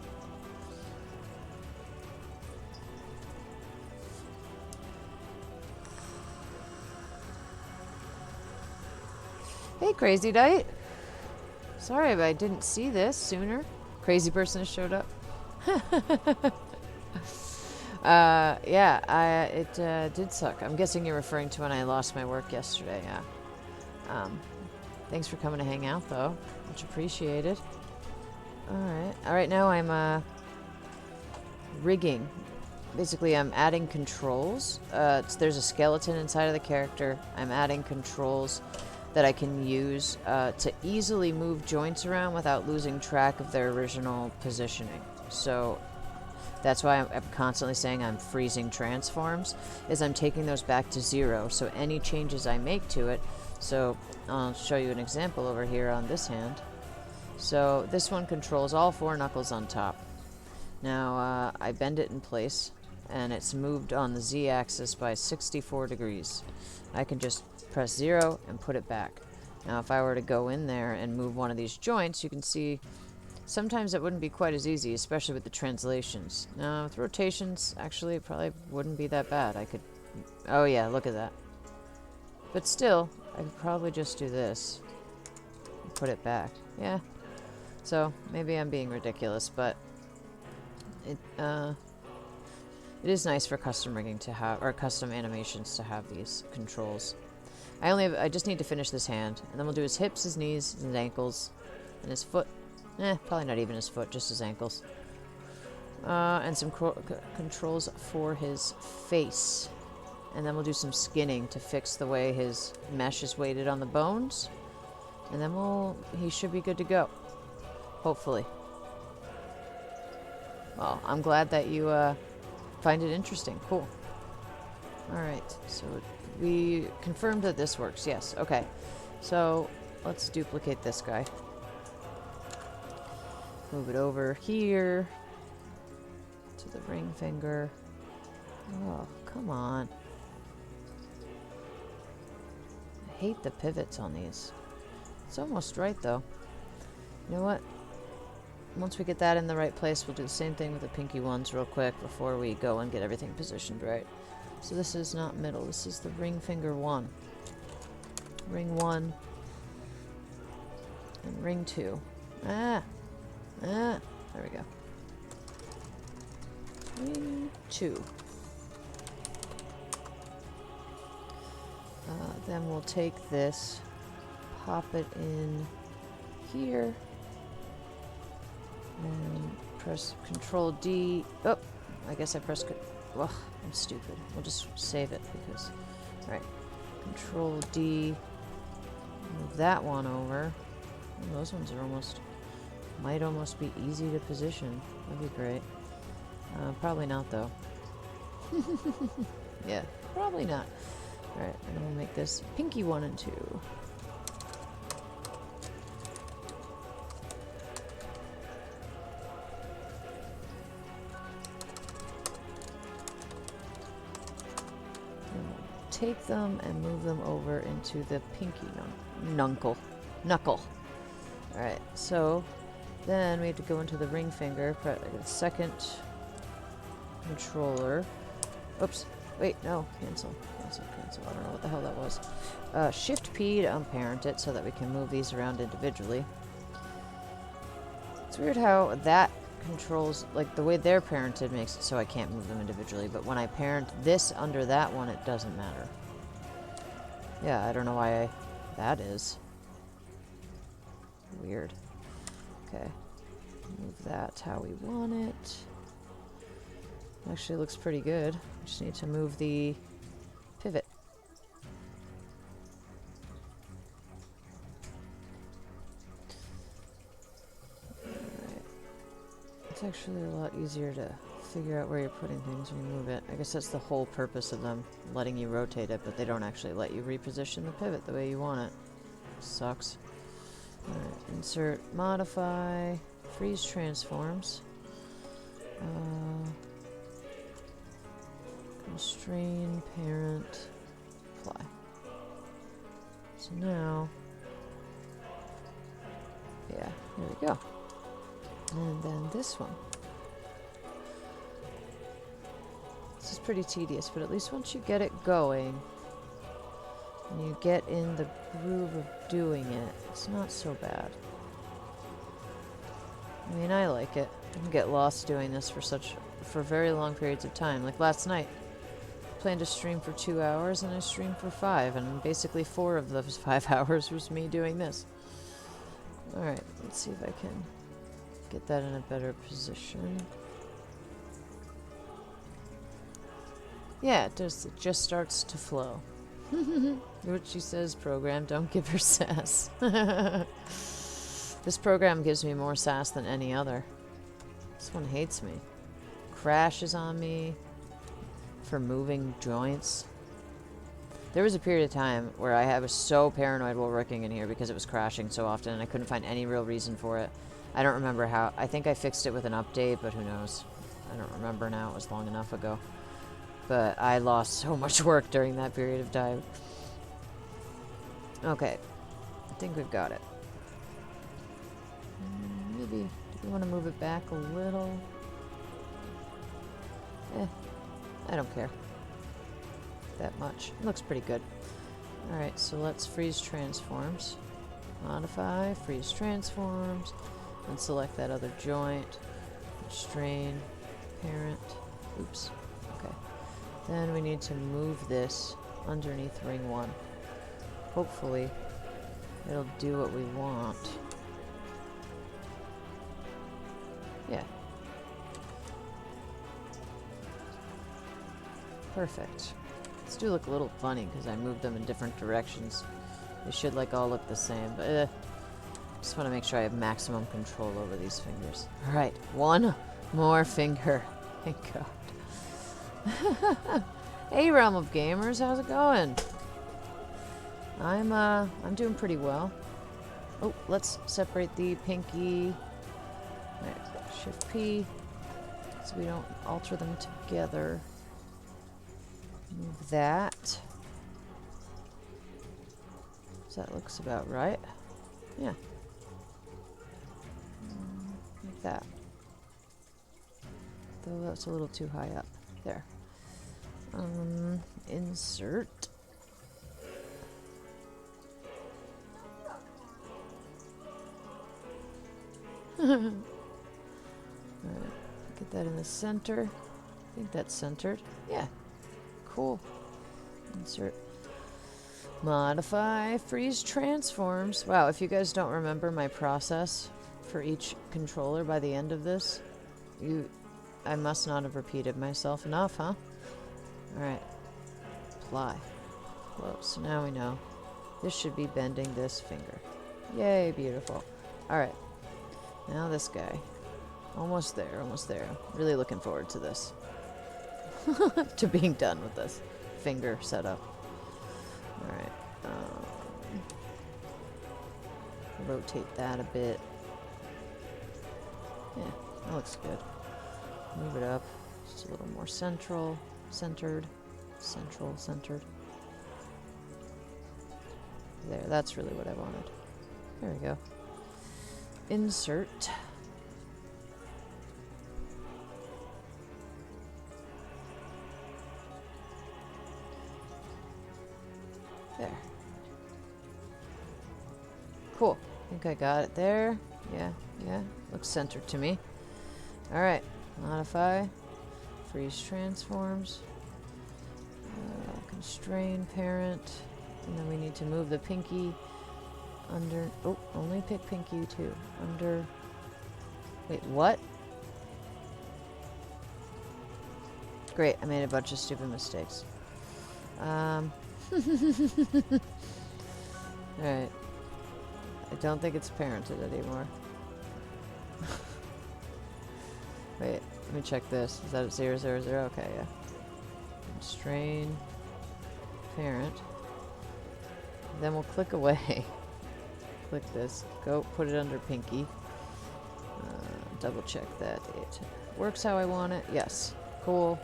Hey, Crazy Diet. Sorry if I didn't see this sooner. Crazy person has showed up. Yeah, it did suck. I'm guessing you're referring to when I lost my work yesterday, yeah. Thanks for coming to hang out, though. Much appreciated. Alright, now I'm, rigging. Basically, I'm adding controls. There's a skeleton inside of the character. I'm adding controls that I can use to easily move joints around without losing track of their original positioning. So that's why I'm constantly saying I'm freezing transforms, is I'm taking those back to 0. So any changes I make to it, so I'll show you an example over here on this hand. So this one controls all 4 knuckles on top. Now I bend it in place and it's moved on the Z-axis by 64 degrees. I can just press 0 and put it back. Now if I were to go in there and move one of these joints, you can see sometimes it wouldn't be quite as easy, especially with the translations. Now with rotations, actually it probably wouldn't be that bad. I could... Oh yeah, look at that. But still, I could probably just do this and put it back. Yeah. So maybe I'm being ridiculous, but it It is nice for custom rigging to have, or custom animations to have these controls. I just need to finish this hand, and then we'll do his hips, his knees, his ankles, and his foot. Probably not even his foot, just his ankles. And some controls for his face. And then we'll do some skinning to fix the way his mesh is weighted on the bones. And then he should be good to go. Hopefully. Well, I'm glad that you find it interesting. Cool. Alright, so we confirmed that this works. Yes, okay. So, let's duplicate this guy. Move it over here to the ring finger. Oh, come on. I hate the pivots on these. It's almost right, though. You know what? Once we get that in the right place, we'll do the same thing with the pinky ones real quick before we go and get everything positioned right. So this is not middle. This is the ring finger 1. Ring 1. And ring 2. There we go. Ring 2. Then we'll take this, pop it in here, and press Control D. Oh, I guess I pressed. Ugh, I'm stupid. We'll just save it because. All right, Control D. Move that one over. Oh, those ones are might almost be easy to position. That'd be great. Probably not though. Yeah, probably not. Alright, and we'll make this pinky 1 and 2. And we'll take them and move them over into the pinky knuckle. Alright, so then we have to go into the ring finger, second controller. Oops. Wait, no. Cancel. I don't know what the hell that was. Shift P to unparent it so that we can move these around individually. It's weird how that controls, like the way they're parented makes it so I can't move them individually, but when I parent this under that one, it doesn't matter. Yeah, I don't know why that is. Weird. Okay. Move that how we want it. Actually looks pretty good. Just need to move the pivot. Alright. It's actually a lot easier to figure out where you're putting things when you move it. I guess that's the whole purpose of them, letting you rotate it, but they don't actually let you reposition the pivot the way you want it. Sucks. Alright, insert, modify, freeze transforms. Constrain, parent, apply. So now, yeah, there we go. And then this one. This is pretty tedious, but at least once you get it going, and you get in the groove of doing it, it's not so bad. I mean, I like it. I can get lost doing this for very long periods of time. Like last night, I planned to stream for 2 hours, and I streamed for 5, and basically 4 of those 5 hours was me doing this. Alright, let's see if I can get that in a better position. Yeah, it does. It just starts to flow. What she says, program, don't give her sass. This program gives me more sass than any other. This one hates me. Crashes on me for moving joints. There was a period of time where I was so paranoid while working in here because it was crashing so often and I couldn't find any real reason for it. I don't remember how. I think I fixed it with an update, but who knows. I don't remember now. It was long enough ago. But I lost so much work during that period of time. Okay. I think we've got it. Maybe, do we want to move it back a little? I don't care that much. It looks pretty good. Alright, so let's freeze transforms. Modify, freeze transforms, and select that other joint. Strain, parent, oops, Okay. Then we need to move this underneath ring 1. Hopefully, it'll do what we want. Yeah. Perfect. These do look a little funny because I moved them in different directions. They should like all look the same, but just want to make sure I have maximum control over these fingers. Alright, one more finger. Thank God. Hey, Realm of Gamers, how's it going? I'm doing pretty well. Oh, let's separate the pinky. Right, Shift P, so we don't alter them together. Move that. So that looks about right. Yeah. Like that. Though that's a little too high up. There. Insert. Alright, get that in the center. I think that's centered. Yeah. Cool. Insert. Modify, freeze transforms. Wow, if you guys don't remember my process for each controller by the end of this, I must not have repeated myself enough, huh? Alright. Apply. Close. Now we know. This should be bending this finger. Yay, beautiful. Alright. Now this guy. Almost there, almost there. Really looking forward to this. To being done with this finger setup. Alright. Rotate that a bit. Yeah, that looks good. Move it up. Just a little more central. Centered. Central, centered. There, that's really what I wanted. There we go. Insert. There. Cool. I think I got it there. Yeah, yeah. Looks centered to me. Alright. Modify. Freeze transforms. Constrain parent. And then we need to move the pinky under. Oh, only pick pinky too. Under. Wait, what? Great. I made a bunch of stupid mistakes. Alright. I don't think it's parented anymore. Wait, let me check this. Is that 0, 0, 0? Okay, yeah. Constrain parent. Then we'll click away. Click this. Go put it under pinky. Double check that it works how I want it. Yes. Cool.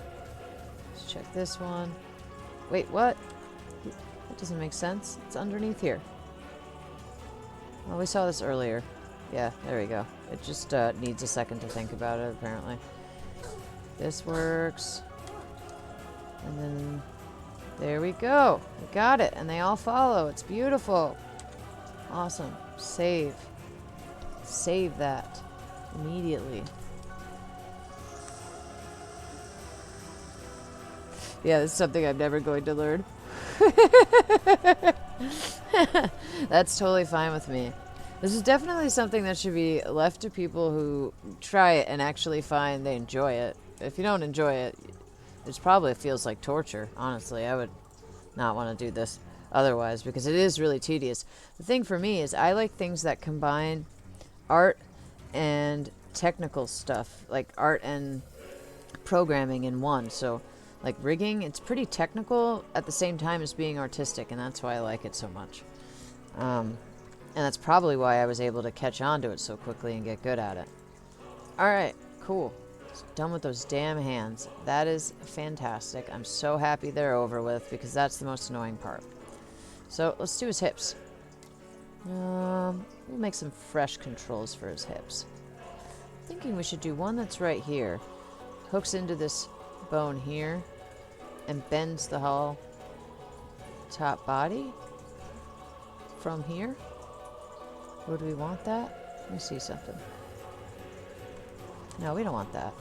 Let's check this one. Wait, what? That doesn't make sense. It's underneath here. Well, we saw this earlier. Yeah, there we go. It just needs a second to think about it, apparently. This works. And then there we go. We got it. And they all follow. It's beautiful. Awesome. Save. Save that immediately. Yeah, this is something I'm never going to learn. That's totally fine with me. This is definitely something that should be left to people who try it and actually find they enjoy it. If you don't enjoy it, it probably feels like torture, honestly. I would not want to do this otherwise because it is really tedious. The thing for me is I like things that combine art and technical stuff, like art and programming in one. So like rigging, it's pretty technical at the same time as being artistic, and that's why I like it so much. And that's probably why I was able to catch on to it so quickly and get good at it. Alright, cool. Done with those damn hands. That is fantastic. I'm so happy they're over with because that's the most annoying part. So let's do his hips. We'll make some fresh controls for his hips. Thinking we should do one that's right here. Hooks into this bone here and bends the whole top body from here. Or do we want that? Let me see something. No, we don't want that.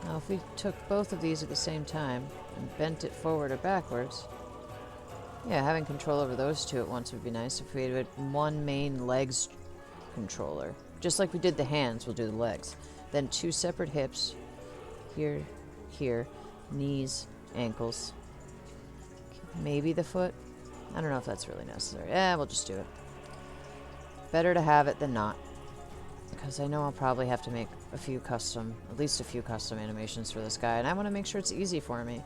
Now, if we took both of these at the same time and bent it forward or backwards, yeah, having control over those two at once would be nice. If we had one main legs controller, just like we did the hands, we'll do the legs. Then 2 separate hips, here, here, knees, ankles, maybe the foot. I don't know if that's really necessary. We'll just do it. Better to have it than not. Because I know I'll probably have to make at least a few custom animations for this guy, and I want to make sure it's easy for me.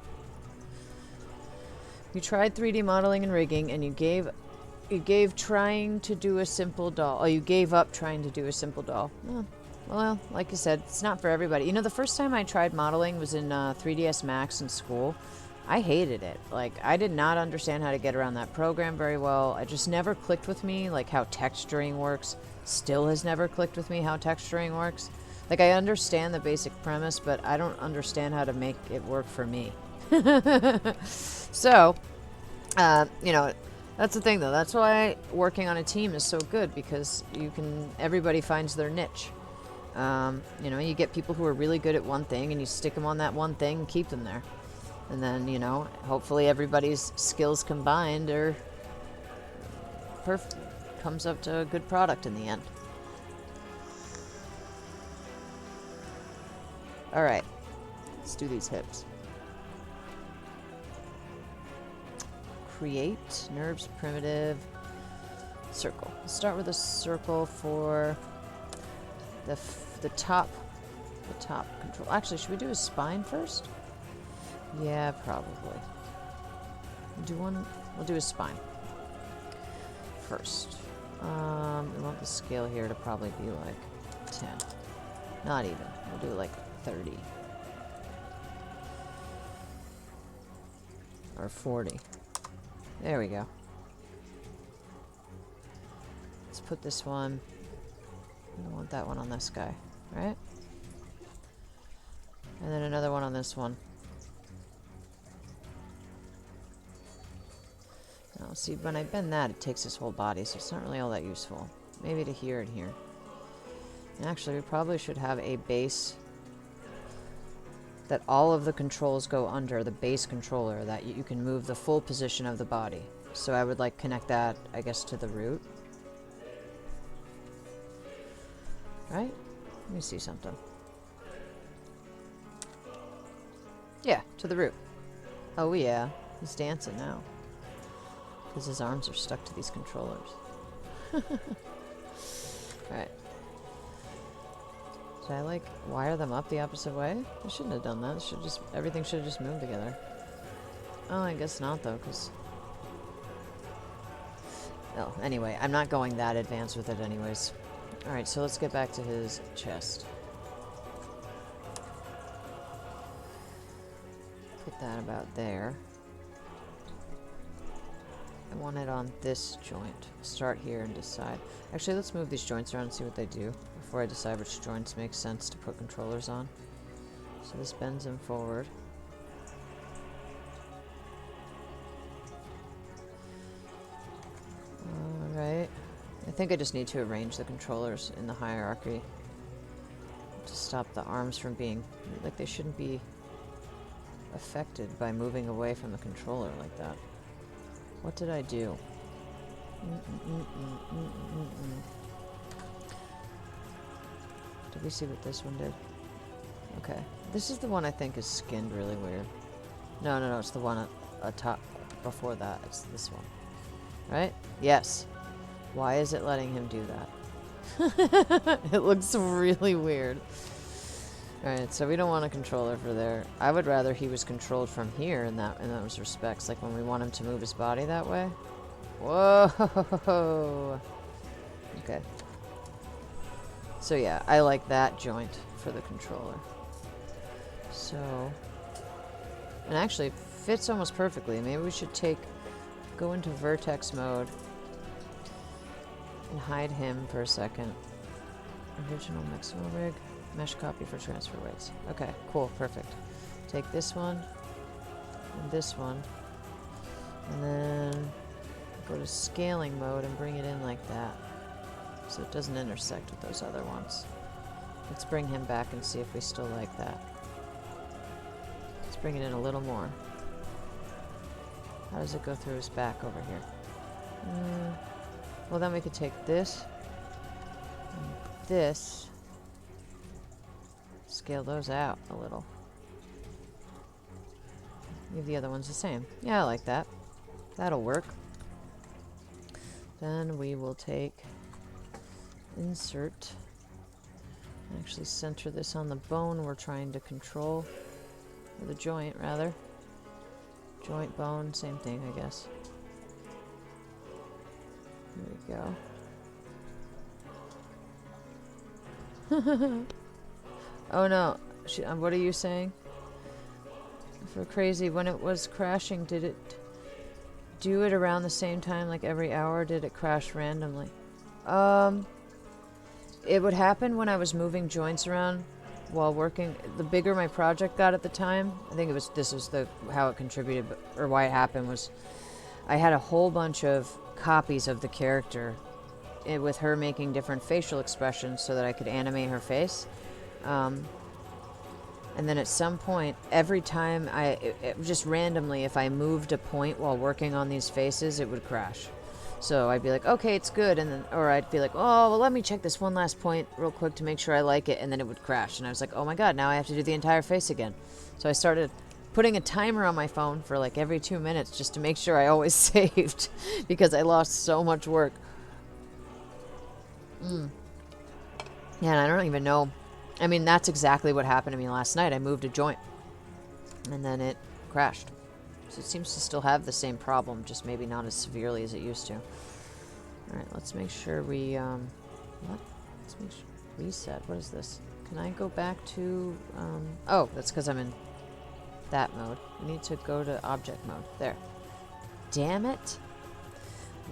You tried 3D modeling and rigging, and you gave trying to do a simple doll. Oh, you gave up trying to do a simple doll. Well, like you said, it's not for everybody. You know, the first time I tried modeling was in 3ds Max in school. I hated it. Like, I did not understand how to get around that program very well. It just never clicked with me, like how texturing works. Still has never clicked with me how texturing works. Like, I understand the basic premise, but I don't understand how to make it work for me. So, you know, that's the thing, though. That's why working on a team is so good, because everybody finds their niche. You know, you get people who are really good at one thing, and you stick them on that one thing and keep them there. And then, you know, hopefully everybody's skills combined are perfect. Comes up to a good product in the end. Alright. Let's do these hips. Create. Nerves primitive. Circle. Let's start with a circle for the top control. Actually, should we do his spine first? Yeah, probably. We'll do his spine first. We want the scale here to probably be like 10. Not even. We'll do like 30. Or 40. There we go. Let's put this one. I don't want that one on this guy, right? And then another one on this one. Now, see, when I bend that, it takes his whole body, so it's not really all that useful. Maybe to here and here. And actually, we probably should have a base that all of the controls go under, the base controller, that you can move the full position of the body. So I would like connect that, I guess, to the root. Right? Let me see something. Yeah, to the root. Oh yeah, he's dancing now. Because his arms are stuck to these controllers. Alright. Should I, like, wire them up the opposite way? I shouldn't have done that. Everything should have just moved together. Oh, I guess not, though, because... Oh, anyway, I'm not going that advanced with it anyways. Alright, so let's get back to his chest. Put that about there. I want it on this joint. Start here and decide. Actually, let's move these joints around and see what they do before I decide which joints make sense to put controllers on. So this bends him forward. Alright. I think I just need to arrange the controllers in the hierarchy to stop the arms from being... like, they shouldn't be affected by moving away from the controller like that. What did I do? Did we see what this one did? Okay. This is the one I think is skinned really weird. No, it's the one at top before that. It's this one. Right? Yes. Why is it letting him do that? It looks really weird. Alright, so we don't want a controller for there. I would rather he was controlled from here in those respects, like when we want him to move his body that way. Whoa! Okay. So yeah, I like that joint for the controller. So... and actually, it fits almost perfectly. Maybe we should go into vertex mode and hide him for a second. Original Maximal Rig. Mesh copy for transfer weights. Okay, cool, perfect. Take this one, and this one, and then go to scaling mode and bring it in like that, so it doesn't intersect with those other ones. Let's bring him back and see if we still like that. bring it in a little more. How does it go through his back over here? Well, then we could take this and this. Scale those out a little. Leave the other ones the same. Yeah, I like that. That'll work. Then we will take insert. Actually center this on the bone we're trying to control. Or the joint, rather. Joint, bone, same thing, I guess. There we go. Oh no. What are you saying? For crazy, when it was crashing, did it do it around the same time, like every hour? Did it crash randomly? It would happen when I was moving joints around while working. The bigger my project got at the time, I think this was how it contributed, or why it happened, was I had a whole bunch of copies of the character with her making different facial expressions so that I could animate her face. And then at some point, every time just randomly, if I moved a point while working on these faces, it would crash. So I'd be like, okay, it's good. And then, or I'd be like, oh, well, let me check this one last point real quick to make sure I like it. And then it would crash. And I was like, oh my God, now I have to do the entire face again. So I started putting a timer on my phone for like every 2 minutes just to make sure I always saved because I lost so much work. Yeah, and I don't even know. I mean, that's exactly what happened to me last night. I moved a joint and then it crashed. So it seems to still have the same problem, just maybe not as severely as it used to. Alright, let's make sure we, what? Let's make sure, reset. What is this? Can I go back to, oh, that's because I'm in that mode. We need to go to object mode. There. Damn it.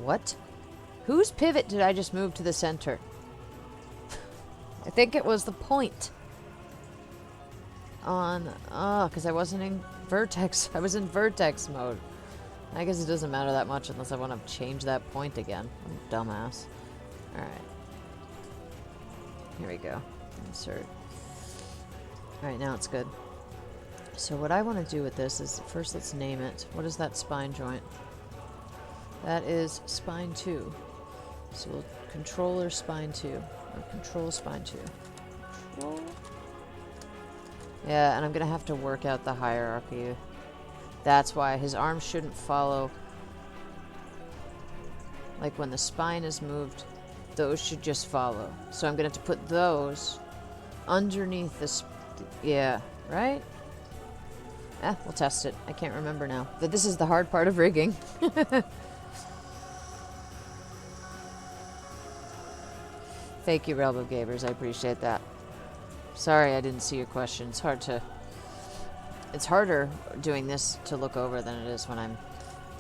What? Whose pivot did I just move to the center? I think it was the point. Because I wasn't in vertex. I was in vertex mode. I guess it doesn't matter that much unless I want to change that point again. I'm a dumbass. Alright. Here we go. Insert. Alright, now it's good. So what I want to do with this is, first let's name it. What is that spine joint? That is spine 2. So we'll controller spine 2. Or control spine 2. Control. Yeah, and I'm going to have to work out the hierarchy. That's why his arms shouldn't follow. Like when the spine is moved, those should just follow. So I'm going to have to put those underneath this. Yeah, right? We'll test it. I can't remember now. But this is the hard part of rigging. Thank you, Railroad Gamers. I appreciate that. Sorry I didn't see your question. It's harder doing this to look over than it is when I'm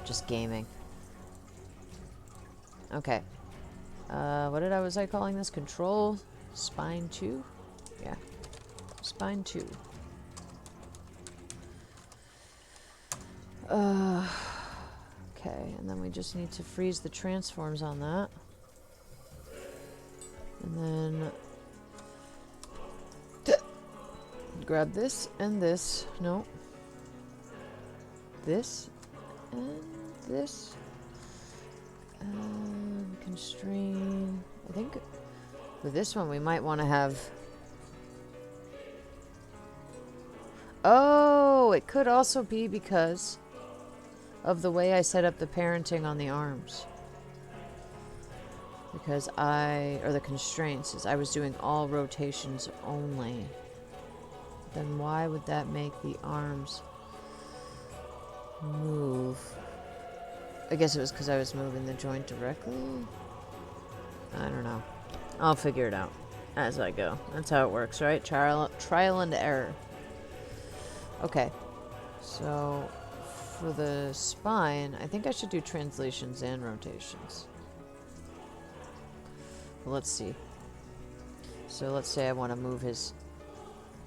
just gaming. Okay. What was I calling this? Control spine 2? Yeah. Spine 2. Okay, and then we just need to freeze the transforms on that. And then grab this and this. No. This and this. And constrain. I think with this one we might want to have... Oh, it could also be because of the way I set up the parenting on the arms. Because or the constraints is I was doing all rotations only. Then why would that make the arms move? I guess it was because I was moving the joint directly? I don't know. I'll figure it out as I go. That's how it works, right? Trial and error. Okay. So, for the spine, I think I should do translations and rotations. Well, let's see. So let's say I want to move his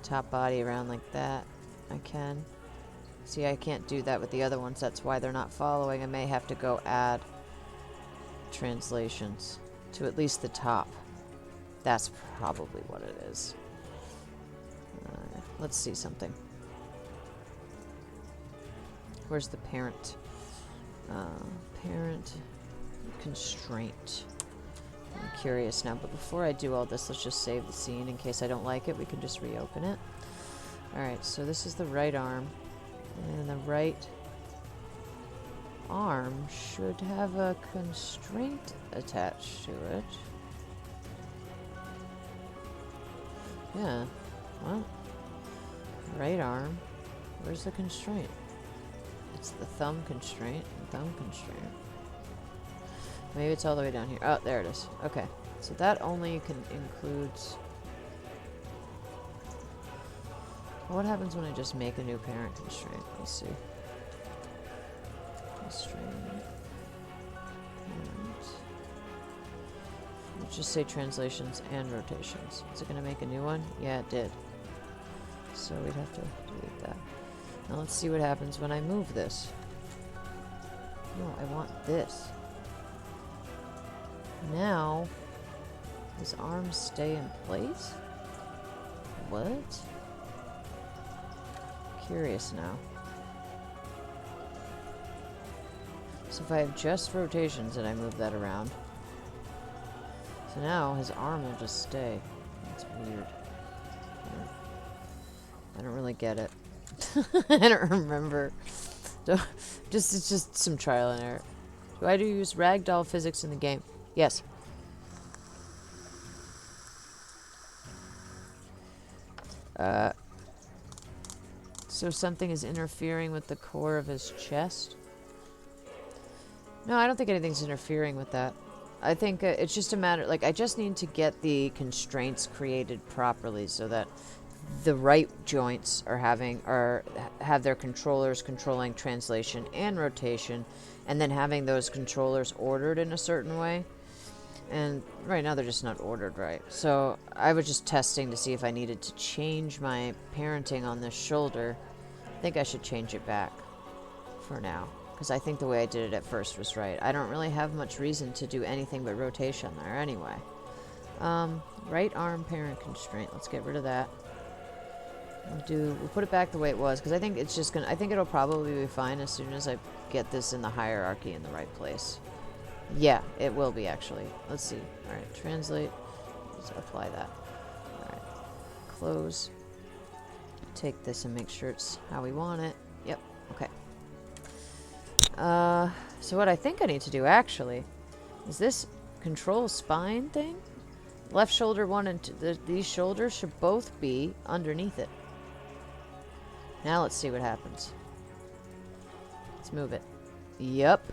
top body around like that. I can. See, I can't do that with the other ones. That's why they're not following. I may have to go add translations to at least the top. That's probably what it is. Let's see something. Where's the parent? Parent constraint. I'm curious now, but before I do all this, let's just save the scene in case I don't like it. We can just reopen it. Alright, so this is the right arm. And the right arm should have a constraint attached to it. Yeah, well, right arm. Where's the constraint? It's the thumb constraint. Thumb constraint. Maybe it's all the way down here. Oh, there it is. Okay. So that only includes... What happens when I just make a new parent constraint? Let's see. Constraint. Parent. Let's just say translations and rotations. Is it going to make a new one? Yeah, it did. So we'd have to delete that. Now let's see what happens when I move this. No, I want this. Now, his arms stay in place? What? Curious now. So if I have just rotations and I move that around. So now his arm will just stay. That's weird. I don't really get it. I don't remember. It's just some trial and error. Do I use ragdoll physics in the game? Yes. So something is interfering with the core of his chest? No, I don't think anything's interfering with that. I think it's just a matter... Like, I just need to get the constraints created properly so that the right joints have their controllers controlling translation and rotation, and then having those controllers ordered in a certain way. And right now they're just not ordered right. So I was just testing to see if I needed to change my parenting on this shoulder. I think I should change it back for now, because I think the way I did it at first was right. I don't really have much reason to do anything but rotation there anyway. Right arm parent constraint. Let's get rid of that. We'll put it back the way it was, because I think it's just gonna... I think it'll probably be fine as soon as I get this in the hierarchy in the right place. Yeah, it will be, actually. Let's see. Alright, translate. Let's apply that. Alright. Close. Take this and make sure it's how we want it. Yep, okay. So what I think I need to do, actually, is this control spine thing. Left shoulder 1 and 2, these shoulders should both be underneath it. Now let's see what happens. Let's move it. Yep.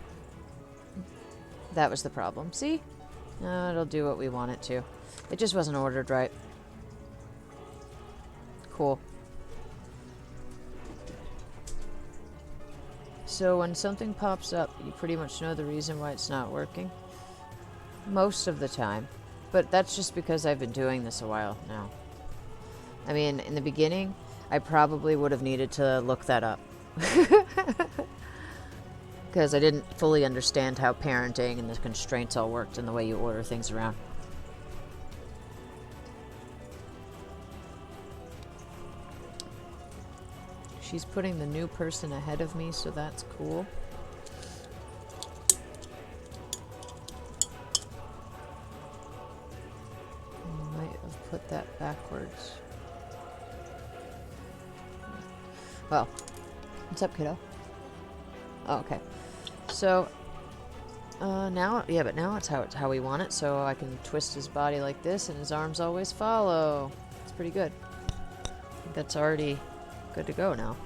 That was the problem. See? No, it'll do what we want it to. It just wasn't ordered right. Cool. So when something pops up, you pretty much know the reason why it's not working. Most of the time. But that's just because I've been doing this a while now. I mean, in the beginning, I probably would have needed to look that up. Because I didn't fully understand how parenting and the constraints all worked and the way you order things around. She's putting the new person ahead of me, so that's cool. I might have put that backwards. Well, what's up, kiddo? Oh, okay. So, now, yeah, but now it's how we want it, so I can twist his body like this, and his arms always follow. It's pretty good. I think that's already good to go now.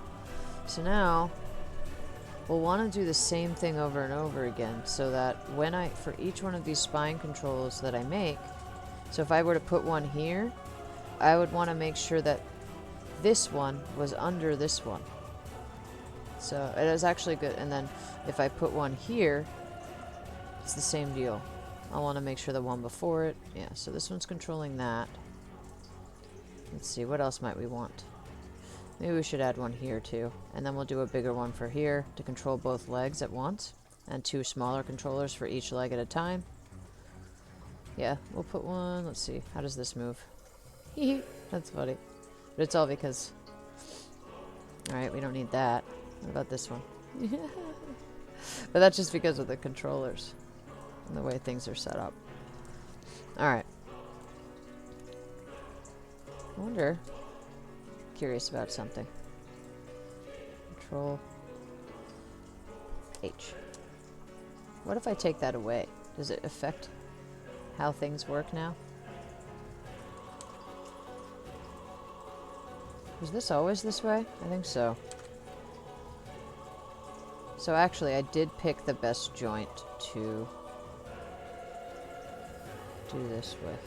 So now, we'll want to do the same thing over and over again, so that when for each one of these spine controls that I make, so if I were to put one here, I would want to make sure that this one was under this one. So it is actually good. And then if I put one here, it's the same deal. I want to make sure the one before it. Yeah, so this one's controlling that. Let's see, what else might we want? Maybe we should add one here too. And then we'll do a bigger one for here to control both legs at once. And 2 smaller controllers for each leg at a time. Yeah, we'll put one. Let's see, how does this move? That's funny. But it's all because... Alright, we don't need that. What about this one? But that's just because of the controllers and the way things are set up. Alright. I wonder. Curious about something. Control H. What if I take that away? Does it affect how things work now? Was this always this way? I think so. So actually, I did pick the best joint to do this with.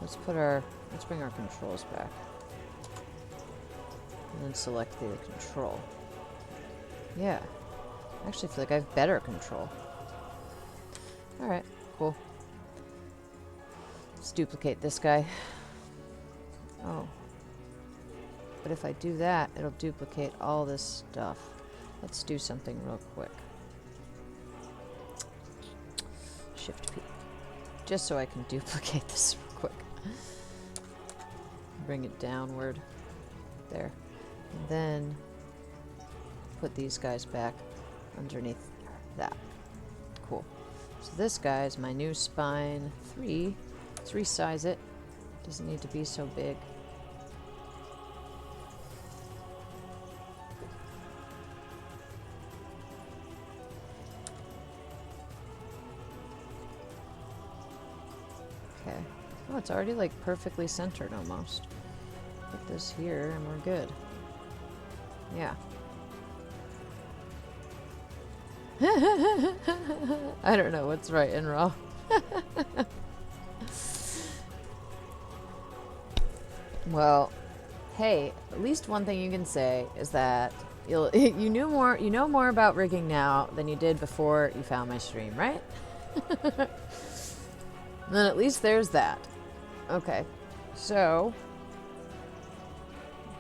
Let's bring our controls back. And then select the control. Yeah. I actually feel like I have better control. Alright, cool. Let's duplicate this guy. Oh. But if I do that, it'll duplicate all this stuff. Let's do something real quick. Shift P. Just so I can duplicate this real quick. Bring it downward. There. And then put these guys back underneath that. Cool. So this guy is my new spine 3. Let's resize it. Doesn't need to be so big. Okay. Oh, it's already like perfectly centered almost. Put this here and we're good. Yeah. I don't know what's right and wrong. Well, hey, at least one thing you can say is that you know more about rigging now than you did before you found my stream, right? Then at least there's that. Okay, so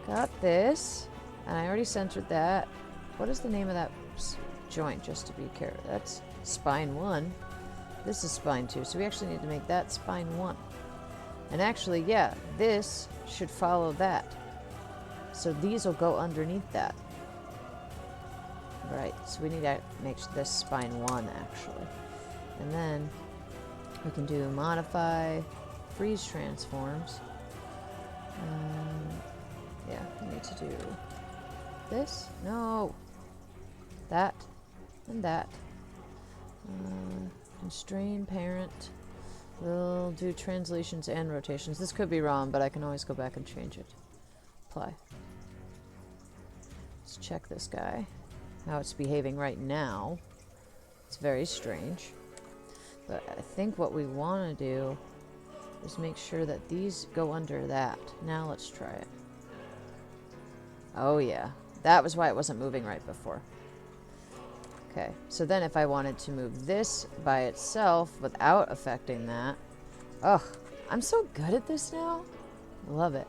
got this, and I already centered that. What is the name of that joint, just to be careful? That's spine 1. This is spine 2, so we actually need to make that spine 1. And actually, yeah, this should follow that. So these will go underneath that. Right, so we need to make this spine 1, actually. And then we can do modify, freeze transforms. Yeah, we need to do this. No. That. And that. Constrain parent. We'll do translations and rotations. This could be wrong, but I can always go back and change it. Apply. Let's check this guy. How it's behaving right now. It's very strange. But I think what we want to do is make sure that these go under that. Now let's try it. Oh yeah. That was why it wasn't moving right before. Okay, so then if I wanted to move this by itself without affecting that... Ugh, I'm so good at this now. Love it.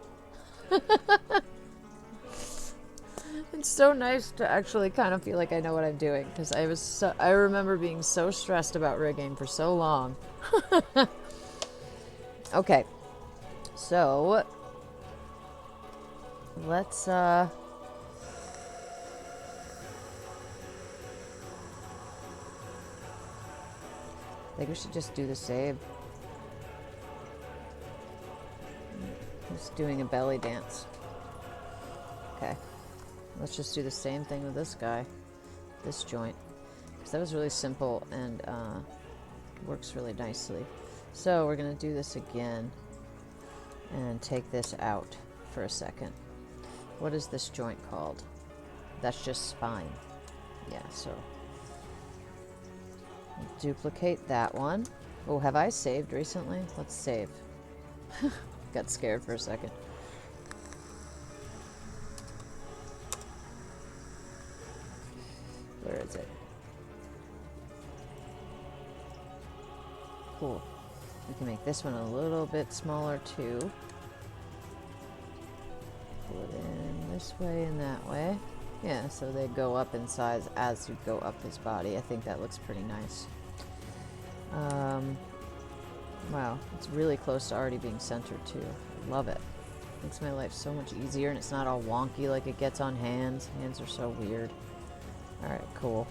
It's so nice to actually kind of feel like I know what I'm doing, because I remember being so stressed about rigging for so long. Okay, so let's I think we should just do the save. Just doing a belly dance. Okay. Let's just do the same thing with this guy. This joint. Because that was really simple and works really nicely. So we're going to do this again. And take this out for a second. What is this joint called? That's just spine. Yeah, so... duplicate that one. Oh, have I saved recently? Let's save. Got scared for a second. Where is it? Cool. We can make this one a little bit smaller too. Pull it in this way and that way. Yeah, so they go up in size as you go up his body. I think that looks pretty nice. Wow, it's really close to already being centered too. I love it. Makes my life so much easier, and it's not all wonky like it gets on hands. Hands are so weird. Alright, cool.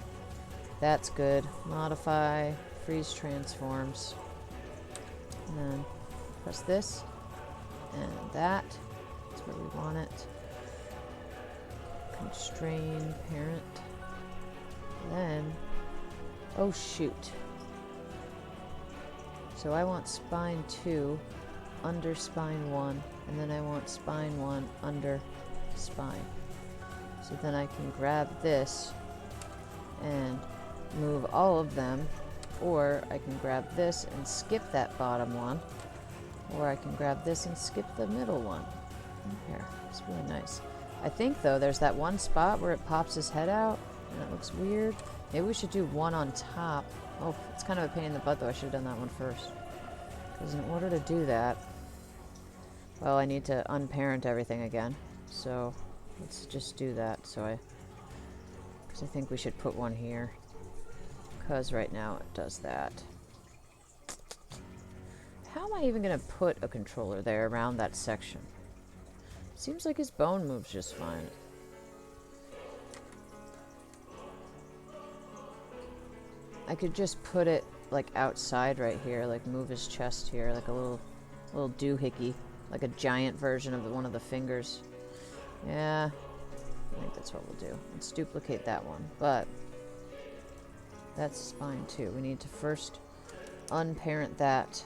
That's good. Modify, freeze transforms. And then press this. And that. That's where we want it. Constrain parent. Then, oh shoot. So I want spine 2 under spine 1, and then I want spine 1 under spine. So then I can grab this and move all of them, or I can grab this and skip that bottom one, or I can grab this and skip the middle one. Here, it's really nice. I think though there's that one spot where it pops his head out and it looks weird. Maybe we should do one on top. Oh, it's kind of a pain in the butt though. I should have done that one first. Because in order to do that, well, I need to unparent everything again. So let's just do that. Because I think we should put one here. Because right now it does that. How am I even going to put a controller there around that section? Seems like his bone moves just fine. I could just put it like outside right here, like move his chest here, like a little doohickey, like a giant version of one of the fingers. Yeah, I think that's what we'll do. Let's duplicate that one, but that's spine 2. We need to first unparent that,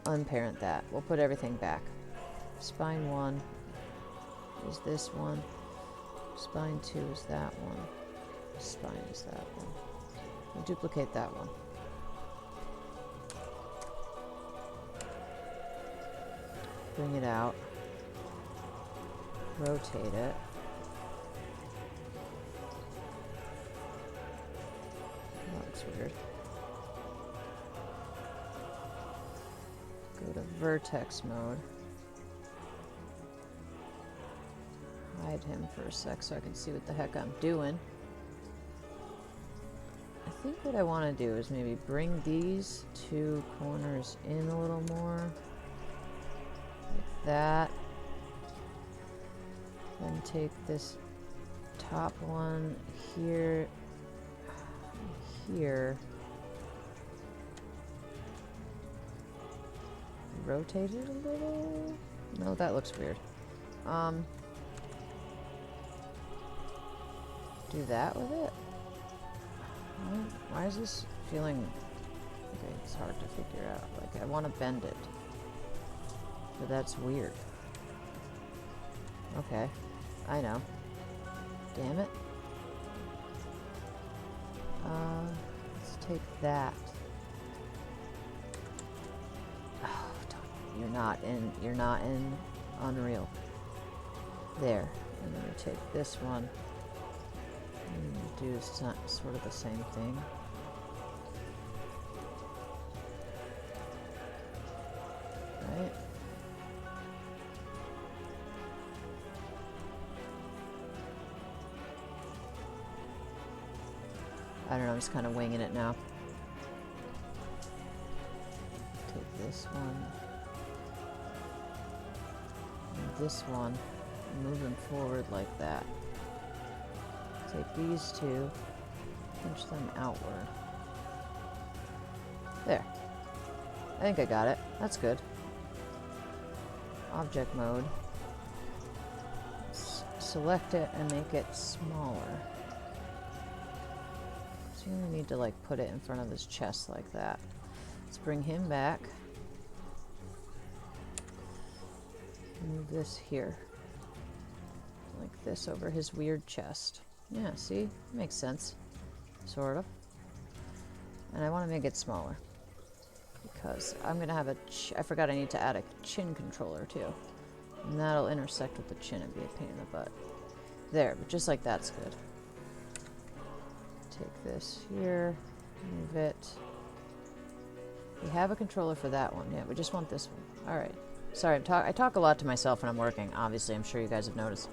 unparent that. We'll put everything back. Spine 1 is this one. Spine 2 is that one. Spine is that one. We'll duplicate that one. Bring it out. Rotate it. That looks weird. Go to vertex mode. Hide him for a sec so I can see what the heck I'm doing. I think what I want to do is maybe bring these two corners in a little more. Like that. Then take this top one here, here. Rotate it a little? No, that looks weird. Do that with it? Why is this feeling... Okay, it's hard to figure out. Like, I want to bend it. But that's weird. Okay. I know. Damn it. Let's take that. Oh, you're not in Unreal. There. And then we take this one. And do sort of the same thing. Right? I don't know, I'm just kind of winging it now. Take this one. And this one. Move them forward like that. Take these two, pinch them outward. There. I think I got it. That's good. Object mode. Select it and make it smaller. So you only need to like put it in front of his chest like that. Let's bring him back. Move this here. Like this over his weird chest. Yeah, see? Makes sense. Sort of. And I want to make it smaller. Because I'm going to have a... I forgot I need to add a chin controller, too. And that'll intersect with the chin and be a pain in the butt. There, but just like that's good. Take this here. Move it. We have a controller for that one. Yeah, we just want this one. Alright. Sorry, I talk a lot to myself when I'm working. Obviously, I'm sure you guys have noticed.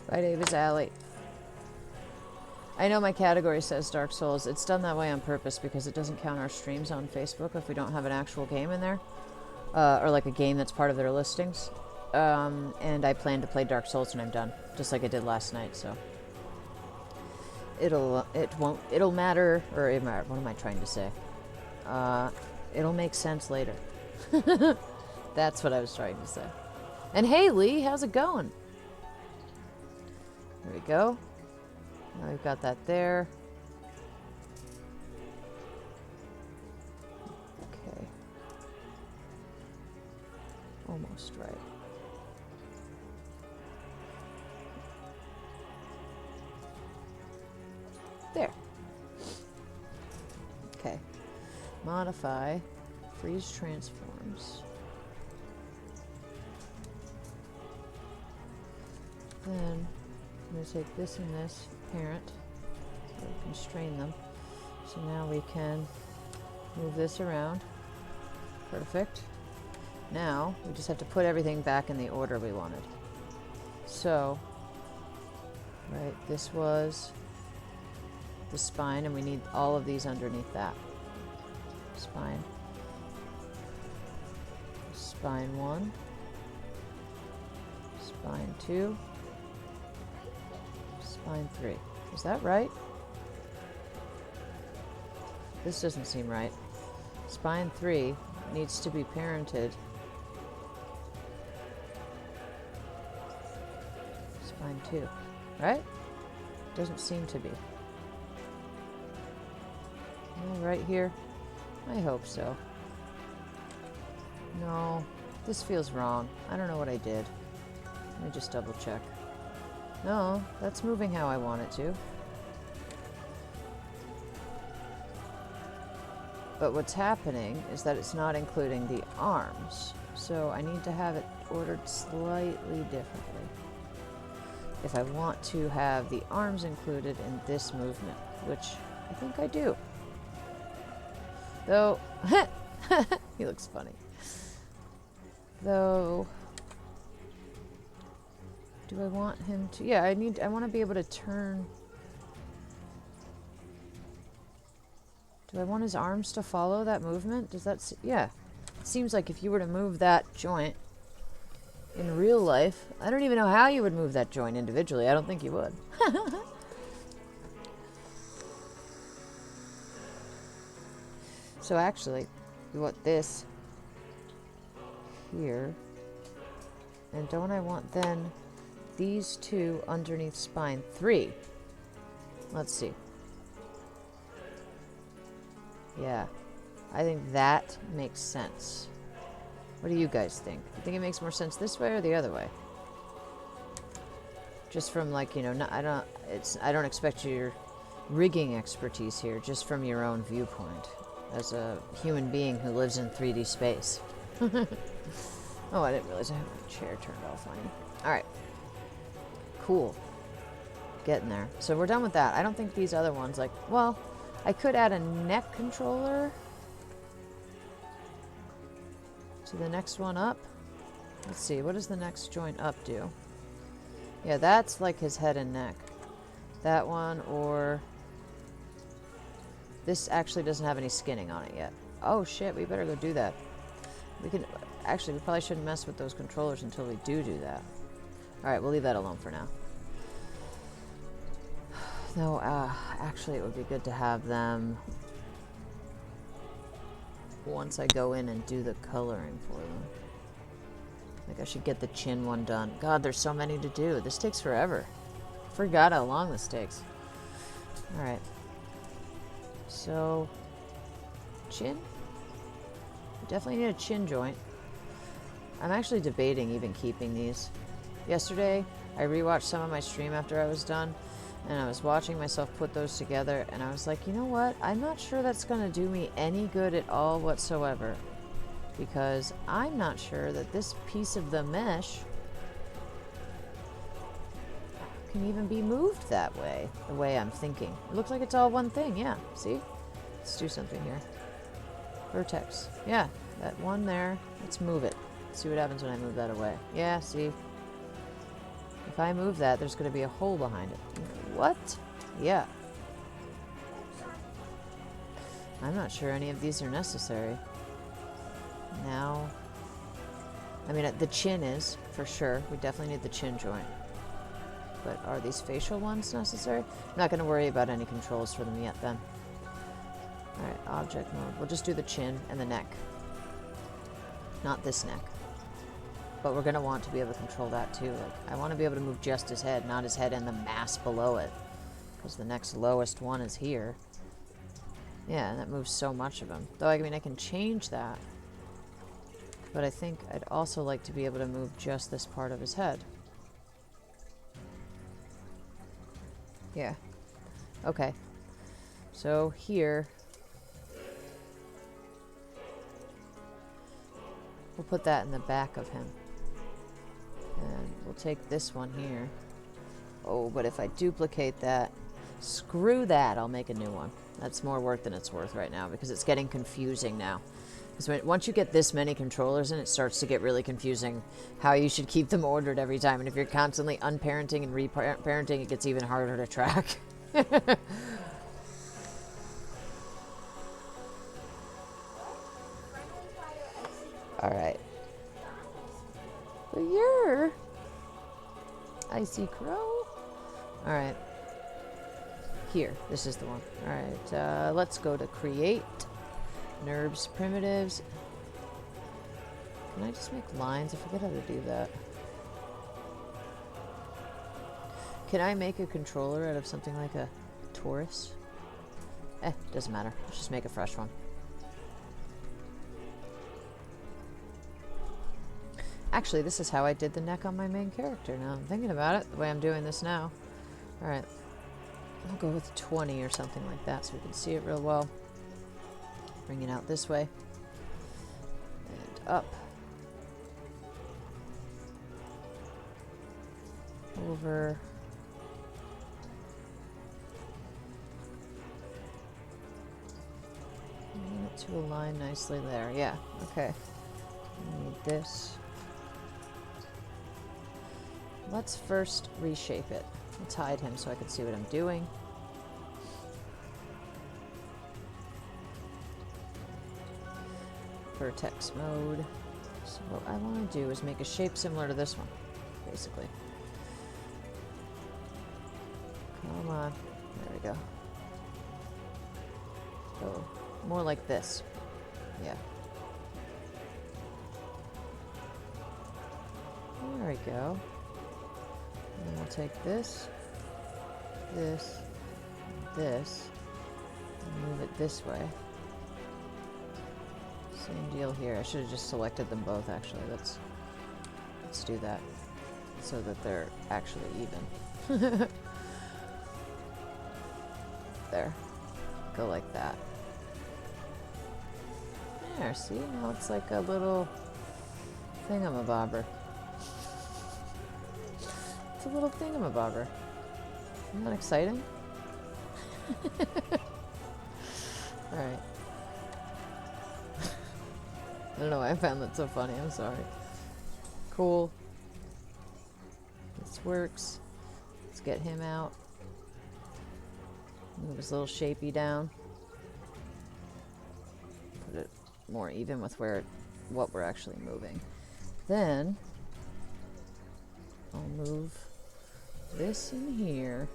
By David's Allie. I know my category says Dark Souls. It's done that way on purpose because it doesn't count our streams on Facebook if we don't have an actual game in there. Or like a game that's part of their listings. And I plan to play Dark Souls when I'm done, just like I did last night, so it'll matter, or what am I trying to say? It'll make sense later. That's what I was trying to say. And hey, Lee, how's it going? There we go. Now we've got that there. Okay. Almost right. There. Okay. Modify. Freeze transforms. Then I'm going to take this and this parent, so we constrain them. So now we can move this around. Perfect. Now we just have to put everything back in the order we wanted. So, right, this was the spine, and we need all of these underneath that. Spine. Spine 1. Spine 2. Spine 3. Is that right? This doesn't seem right. Spine 3 needs to be parented. Spine 2. Right? Doesn't seem to be. Am I right here? I hope so. No, this feels wrong. I don't know what I did. Let me just double check. No, that's moving how I want it to. But what's happening is that it's not including the arms. So I need to have it ordered slightly differently if I want to have the arms included in this movement, which I think I do. Though, he looks funny. Though, do I want him to? Yeah, I want to be able to turn. Do I want his arms to follow that movement? Does that, yeah. It seems like if you were to move that joint in real life, I don't even know how you would move that joint individually. I don't think you would. So actually, you want this here. And don't I want then these two underneath spine 3? Let's see. Yeah, I think that makes sense. What do you guys think? Do you think it makes more sense this way or the other way? Just from, like, you know, I don't expect your rigging expertise here, just from your own viewpoint as a human being who lives in 3D space. Oh, I didn't realize I had my chair turned off on you. All right. Cool. Getting there. So we're done with that. I don't think these other ones, like, well, I could add a neck controller to the next one up. Let's see, what does the next joint up do? Yeah, that's like his head and neck. That one, or this actually doesn't have any skinning on it yet. Oh shit, we better go do that. We can, actually, we probably shouldn't mess with those controllers until we do that. Alright, we'll leave that alone for now. No, actually it would be good to have them once I go in and do the coloring for them. Like, I should get the chin one done. God, there's so many to do. This takes forever. Forgot how long this takes. Alright. So, chin? We definitely need a chin joint. I'm actually debating even keeping these. Yesterday, I rewatched some of my stream after I was done, and I was watching myself put those together, and I was like, you know what? I'm not sure that's going to do me any good at all whatsoever, because I'm not sure that this piece of the mesh can even be moved that way, the way I'm thinking. It looks like it's all one thing, yeah. See? Let's do something here. Vertex. Yeah, that one there. Let's move it. See what happens when I move that away. Yeah, see? If I move that, there's going to be a hole behind it. What? Yeah. I'm not sure any of these are necessary. Now, I mean, the chin is, for sure. We definitely need the chin joint. But are these facial ones necessary? I'm not going to worry about any controls for them yet then. Alright, object mode. We'll just do the chin and the neck. Not this neck. But we're going to want to be able to control that too. Like, I want to be able to move just his head, not his head and the mass below it. Because the next lowest one is here. Yeah, and that moves so much of him. Though, I mean, I can change that. But I think I'd also like to be able to move just this part of his head. Yeah. Okay. So here, we'll put that in the back of him. And we'll take this one here. Oh, but if I duplicate that, screw that, I'll make a new one. That's more work than it's worth right now because it's getting confusing now. Because once you get this many controllers in, it starts to get really confusing how you should keep them ordered every time. And if you're constantly unparenting and reparenting, it gets even harder to track. Alright. Well, you're Icy Crow? Alright. Here. This is the one. Alright. Let's go to Create. Nerves, primitives. Can I just make lines? I forget how to do that. Can I make a controller out of something like a Taurus? Doesn't matter. Let's just make a fresh one. Actually, this is how I did the neck on my main character. Now I'm thinking about it, the way I'm doing this now. Alright. I'll go with 20 or something like that so we can see it real well. Bring it out this way. And up. Over. Bring it to align nicely there. Yeah, okay. I need this. Let's first reshape it. Let's hide him so I can see what I'm doing. Vertex mode. So what I want to do is make a shape similar to this one, basically. Come on. There we go. So, more like this. Yeah. There we go. And then we'll take this, this, and this, and move it this way. Same deal here. I should have just selected them both, actually. Let's do that so that they're actually even. There. Go like that. There, see? Now it's like a little thingamabobber. It's a little thingamabobber. Isn't that exciting? Alright. I don't know why I found that so funny, I'm sorry. Cool. This works. Let's get him out. Move his little shapey down. Put it more even with what we're actually moving. Then I'll move this in here.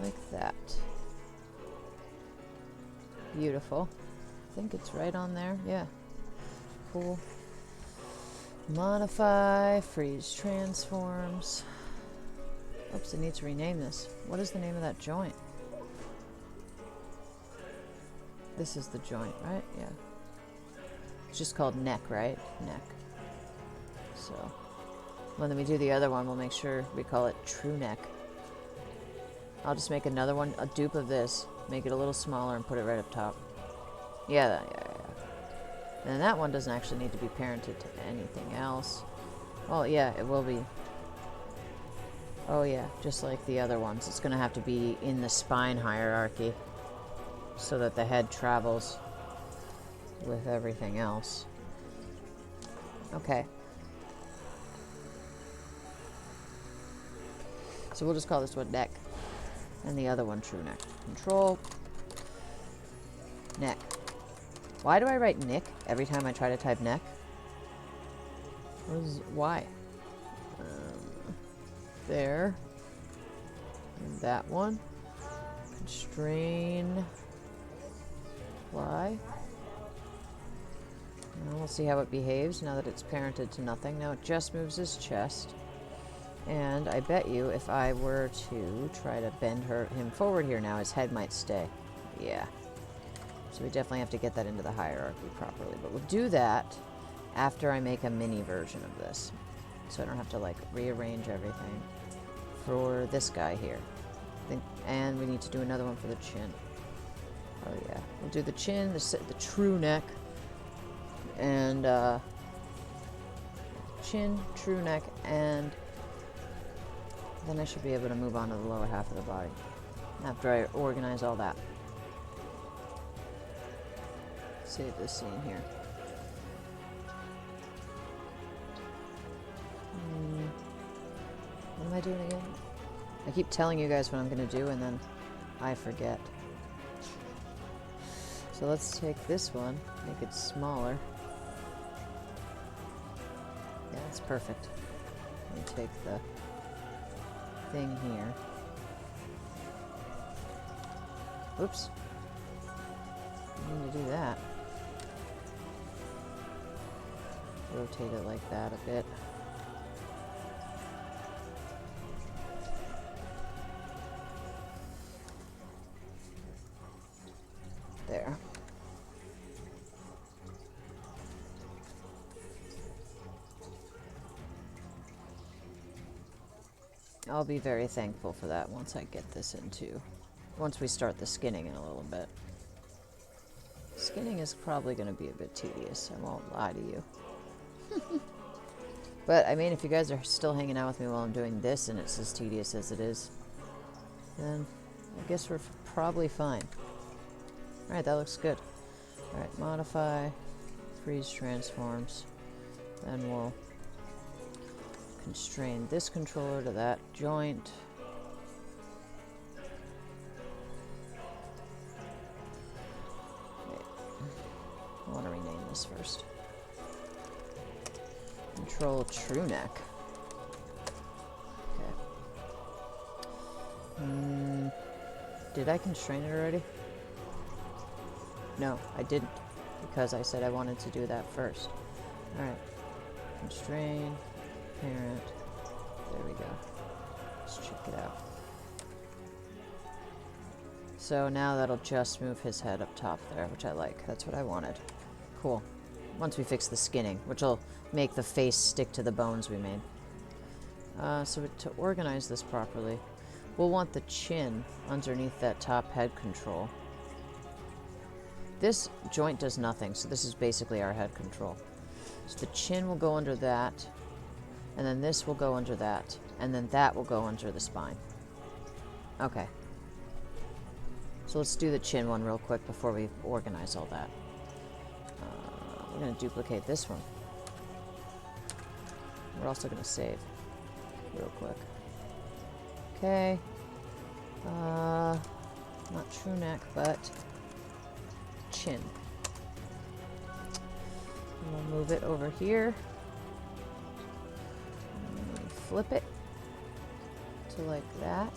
Like that. Beautiful. I think it's right on there. Yeah. Cool. Modify, freeze transforms. Oops, I need to rename this. What is the name of that joint? This is the joint, right? Yeah. It's just called neck, right? Neck. So, when we do the other one, we'll make sure we call it true neck. I'll just make another one, a dupe of this, make it a little smaller and put it right up top. Yeah. And that one doesn't actually need to be parented to anything else. Well, yeah, it will be. Oh yeah, just like the other ones. It's going to have to be in the spine hierarchy so that the head travels with everything else. Okay. So we'll just call this one neck. And the other one true neck. Control. Neck. Why do I write Nick every time I try to type neck? Why? There. And that one. Constrain. Apply. And we'll see how it behaves now that it's parented to nothing. Now it just moves his chest. And I bet you if I were to try to bend him forward here now, his head might stay. Yeah. So we definitely have to get that into the hierarchy properly. But we'll do that after I make a mini version of this. So I don't have to, like, rearrange everything for this guy here. And we need to do another one for the chin. Oh, yeah. We'll do the chin, the true neck, and chin, true neck, and then I should be able to move on to the lower half of the body after I organize all that. Save this scene here. What am I doing again? I keep telling you guys what I'm going to do, and then I forget. So let's take this one, make it smaller. Yeah, that's perfect. Let me take the thing here. Oops. I need to do that. Rotate it like that a bit. There. I'll be very thankful for that once I get this into... Once we start the skinning in a little bit. Skinning is probably going to be a bit tedious, I won't lie to you. But, I mean, if you guys are still hanging out with me while I'm doing this and it's as tedious as it is, then I guess we're probably fine. Alright, that looks good. Alright, modify, freeze transforms, then we'll constrain this controller to that joint. Wait. I want to rename this first. Control true neck. Okay. Did I constrain it already? No, I didn't, because I said I wanted to do that first. Alright. Constrain, parent. There we go. Let's check it out. So now that'll just move his head up top there, which I like. That's what I wanted. Cool. Once we fix the skinning, which will make the face stick to the bones we made. So to organize this properly, we'll want the chin underneath that top head control. This joint does nothing, so this is basically our head control. So the chin will go under that, and then this will go under that, and then that will go under the spine. Okay. So let's do the chin one real quick before we organize all that. We're going to duplicate this one. We're also going to save real quick. Okay. Not true neck, but chin. And we'll move it over here. And flip it to like that.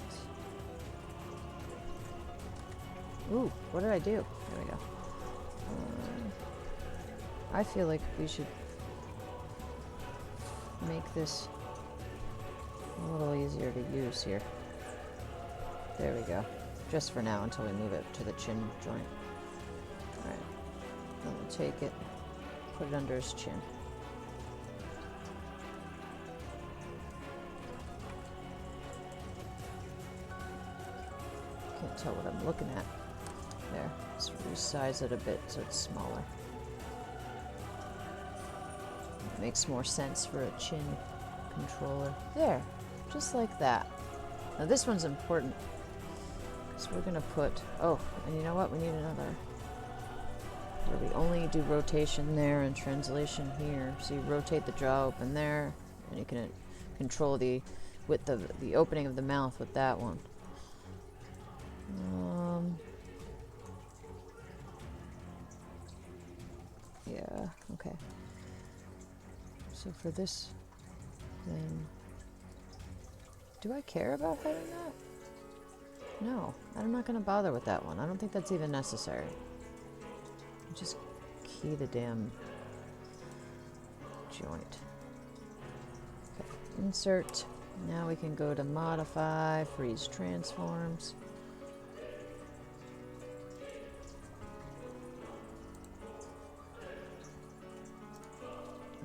Ooh, what did I do? There we go. I feel like we should make this a little easier to use here. There we go. Just for now, until we move it to the chin joint. Alright. Then we'll take it, put it under his chin. Can't tell what I'm looking at. There. Let's resize it a bit so it's smaller. Makes more sense for a chin controller. There, just like that. Now this one's important, so we're gonna put, oh, and you know what, we need another, where we only do rotation there and translation here. So you rotate the jaw open there, and you can control the width of the opening of the mouth with that one. Yeah, okay. So for this, then... Do I care about heading that? No, I'm not going to bother with that one. I don't think that's even necessary. Just key the damn joint. Okay, insert. Now we can go to modify, freeze transforms.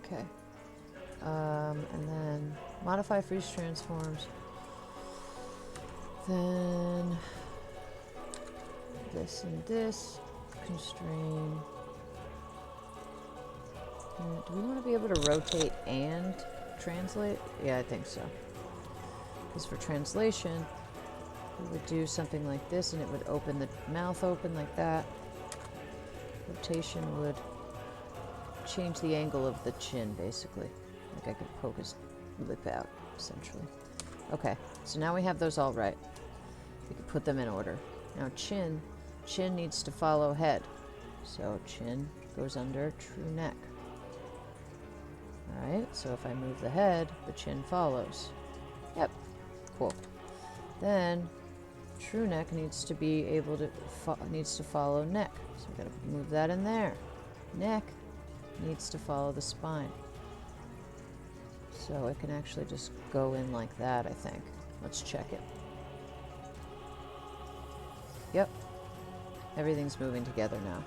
Okay. And then modify, freeze transforms. Then this and this. Constrain. Do we want to be able to rotate and translate? Yeah, I think so. Because for translation, we would do something like this and it would open the mouth open like that. Rotation would change the angle of the chin, basically. Like I could poke his lip out, essentially. Okay, so now we have those all right. We can put them in order. Now chin needs to follow head. So chin goes under true neck. Alright, so if I move the head, the chin follows. Yep, cool. Then true neck needs to be able to follow neck. So we gotta move that in there. Neck needs to follow the spine. So it can actually just go in like that, I think. Let's check it. Yep. Everything's moving together now.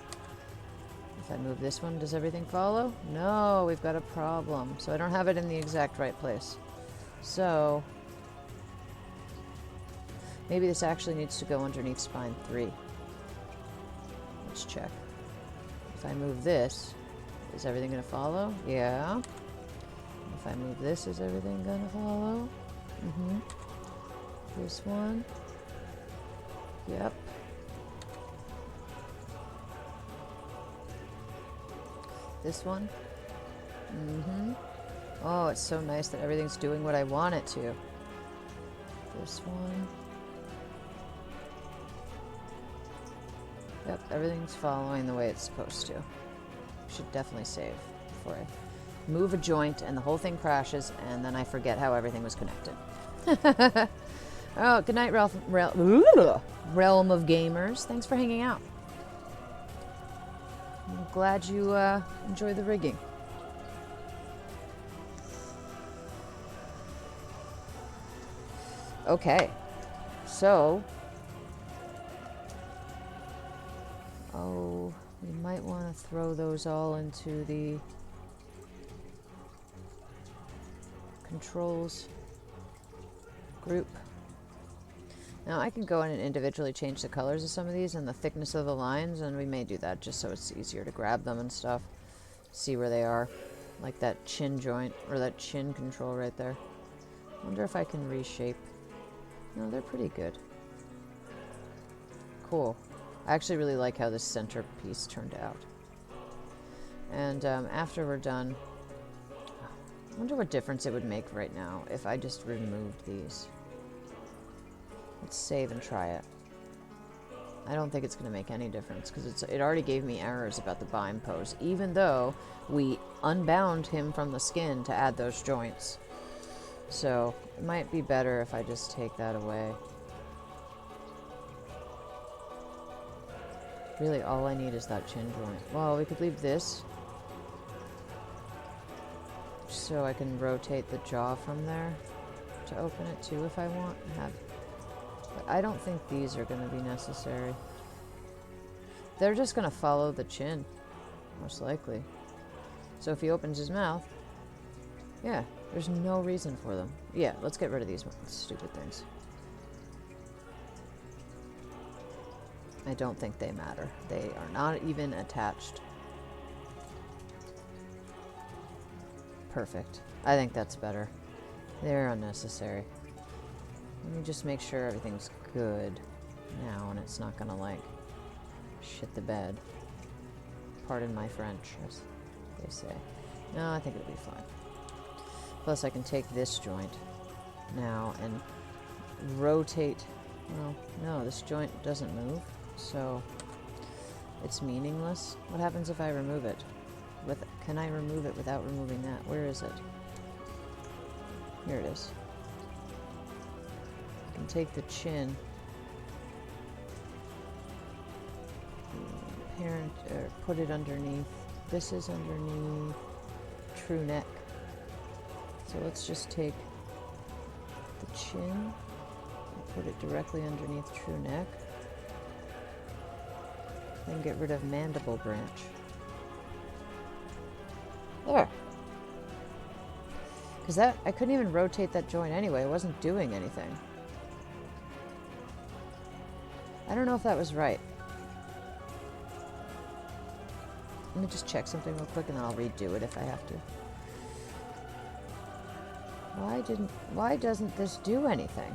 If I move this one, does everything follow? No, we've got a problem. So I don't have it in the exact right place. So maybe this actually needs to go underneath spine 3. Let's check. If I move this, is everything going to follow? Yeah. If I move this, is everything going to follow? This one. Yep. This one. Oh, it's so nice that everything's doing what I want it to. This one. Yep, everything's following the way it's supposed to. Should definitely save before I move a joint and the whole thing crashes and then I forget how everything was connected. Oh, good night, Realm of Gamers. Thanks for hanging out. I'm glad you enjoy the rigging. Okay, so... Oh, we might want to throw those all into the controls group. Now I can go in and individually change the colors of some of these and the thickness of the lines, and we may do that just so it's easier to grab them and stuff. See where they are. Like that chin joint, or that chin control right there. Wonder if I can reshape. No, they're pretty good. Cool. I actually really like how this center piece turned out. And after we're done, I wonder what difference it would make right now if I just removed these. Let's save and try it. I don't think it's going to make any difference because it already gave me errors about the bind pose, even though we unbound him from the skin to add those joints. So it might be better if I just take that away. Really, all I need is that chin joint. Well, we could leave this so I can rotate the jaw from there to open it too if I want. But I don't think these are going to be necessary. They're just going to follow the chin, most likely. So if he opens his mouth, yeah, there's no reason for them. Yeah, let's get rid of these stupid things. I don't think they matter. They are not even attached. Perfect. I think that's better. They're unnecessary. Let me just make sure everything's good now and it's not gonna like shit the bed. Pardon my French, as they say. No, I think it'll be fine. Plus I can take this joint now and rotate. Well, no, this joint doesn't move, so it's meaningless. What happens if I remove it? can I remove it without removing that? Where is it? Here it is. I can take the chin. Parent, or put it underneath. This is underneath true neck. So let's just take the chin and put it directly underneath true neck. Then get rid of mandible branch. There. Because that, I couldn't even rotate that joint anyway. It wasn't doing anything. I don't know if that was right. Let me just check something real quick and then I'll redo it if I have to. Why doesn't this do anything?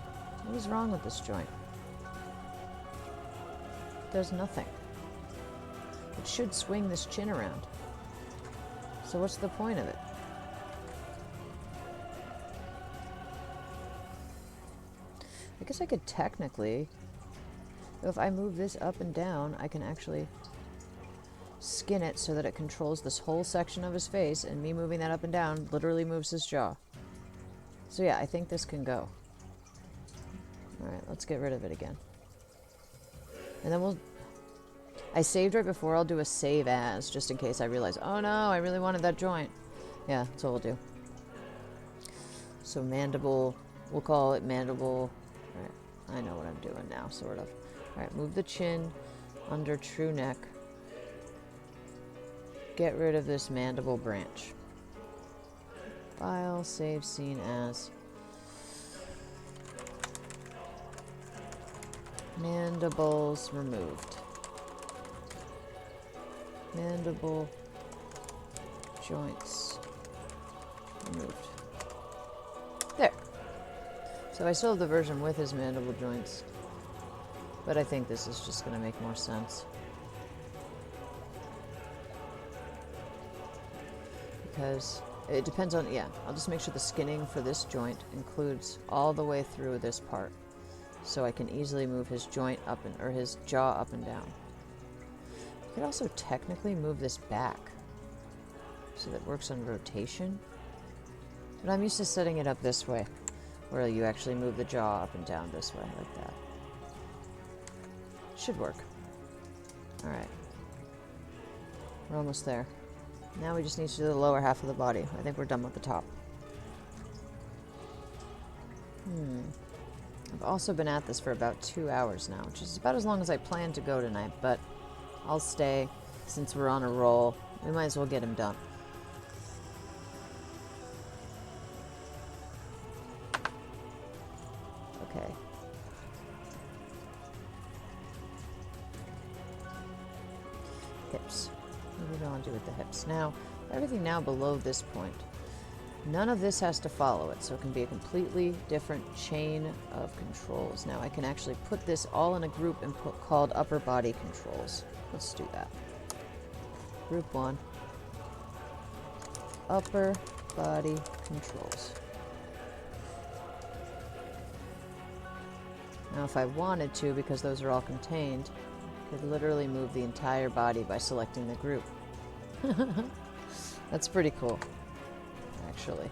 What is wrong with this joint? It does nothing. It should swing this chin around. So what's the point of it? I guess I could technically, if I move this up and down, I can actually skin it so that it controls this whole section of his face, and me moving that up and down literally moves his jaw. So yeah, I think this can go. Alright, let's get rid of it again. And then I saved right before. I'll do a save as, just in case I realize, oh no, I really wanted that joint. Yeah, that's what we'll do. So mandible, we'll call it mandible. Alright, I know what I'm doing now, sort of. Alright, move the chin under true neck. Get rid of this mandible branch. File, save scene as. Mandibles removed. Mandible joints removed. There. So I still have the version with his mandible joints, but I think this is just going to make more sense. Because it depends on, yeah, I'll just make sure the skinning for this joint includes all the way through this part. So I can easily move his joint up or his jaw up and down. I could also technically move this back so that it works on rotation. But I'm used to setting it up this way, where you actually move the jaw up and down this way, like that. Should work. Alright. We're almost there. Now we just need to do the lower half of the body. I think we're done with the top. I've also been at this for about 2 hours now, which is about as long as I planned to go tonight, but I'll stay since we're on a roll. We might as well get him done. Okay. Hips. What do we want to do with the hips? Now, everything now below this point. None of this has to follow it, so it can be a completely different chain of controls. Now, I can actually put this all in a group and called upper body controls. Let's do that. Group 1. Upper body controls. Now, if I wanted to, because those are all contained, I could literally move the entire body by selecting the group. That's pretty cool, actually.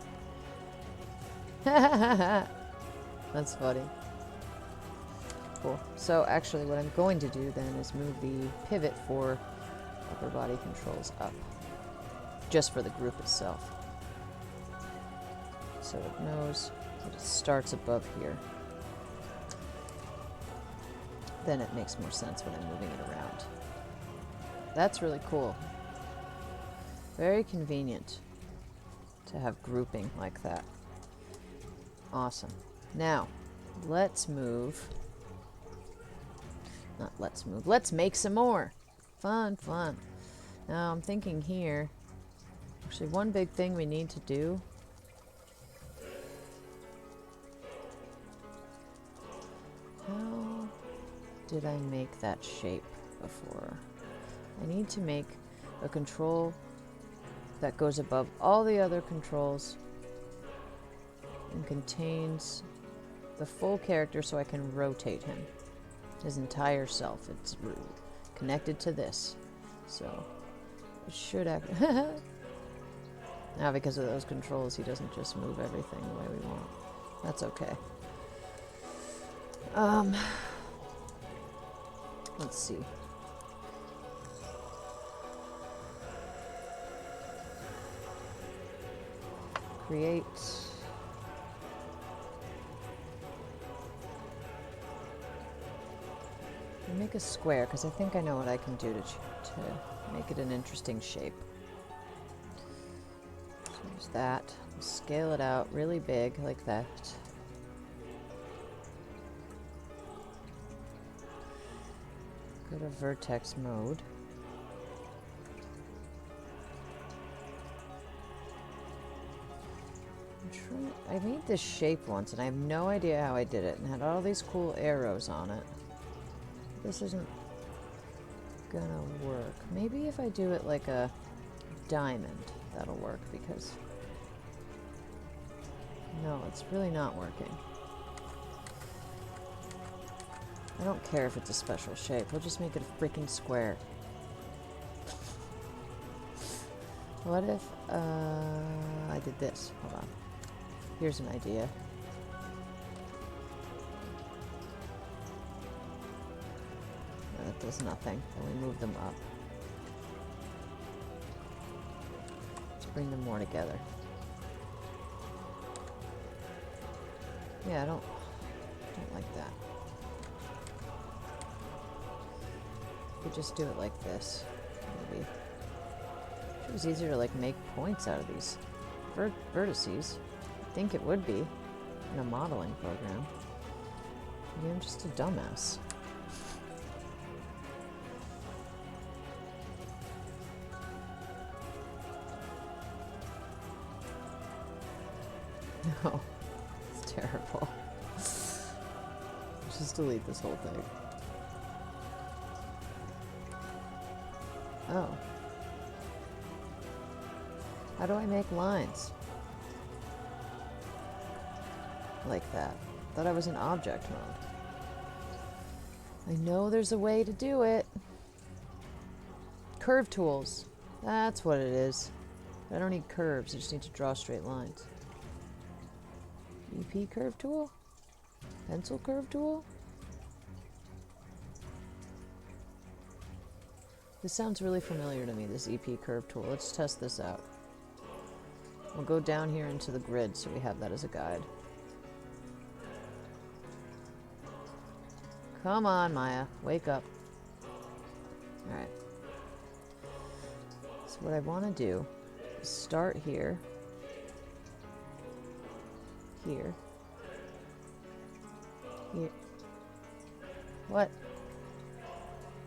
That's funny. Cool. So actually what I'm going to do then is move the pivot for upper body controls up. Just for the group itself. So it knows that it starts above here. Then it makes more sense when I'm moving it around. That's really cool. Very convenient to have grouping like that. Awesome. Now, let's move. Not let's move. Let's make some more. Fun, fun. Now, I'm thinking here. Actually, one big thing we need to do. How did I make that shape before? I need to make a control that goes above all the other controls and contains the full character so I can rotate him. His entire self. It's connected to this. So It should act. Now, because of those controls, he doesn't just move everything the way we want. That's okay. Let's see. Create. Make a square, because I think I know what I can do to make it an interesting shape. So use that. Scale it out really big, like that. Go to vertex mode. I made this shape once, and I have no idea how I did it, and had all these cool arrows on it. This isn't gonna work. Maybe if I do it like a diamond, that'll work, because... No, it's really not working. I don't care if it's a special shape. We'll just make it a freaking square. What if, I did this? Hold on. Here's an idea. That does nothing. Then we move them up. Let's bring them more together. Yeah, I don't like that. We just do it like this, maybe. It was easier to like make points out of these vertices. I think it would be in a modeling program. Maybe I'm just a dumbass. No, it's terrible. Just delete this whole thing. Oh. How do I make lines? Like that. Thought I was in object mode. I know there's a way to do it. Curve tools. That's what it is. I don't need curves, I just need to draw straight lines. EP curve tool? Pencil curve tool? This sounds really familiar to me, this EP curve tool. Let's test this out. We'll go down here into the grid so we have that as a guide. Come on, Maya. Wake up. Alright. So what I want to do is start here. Here. Here. What?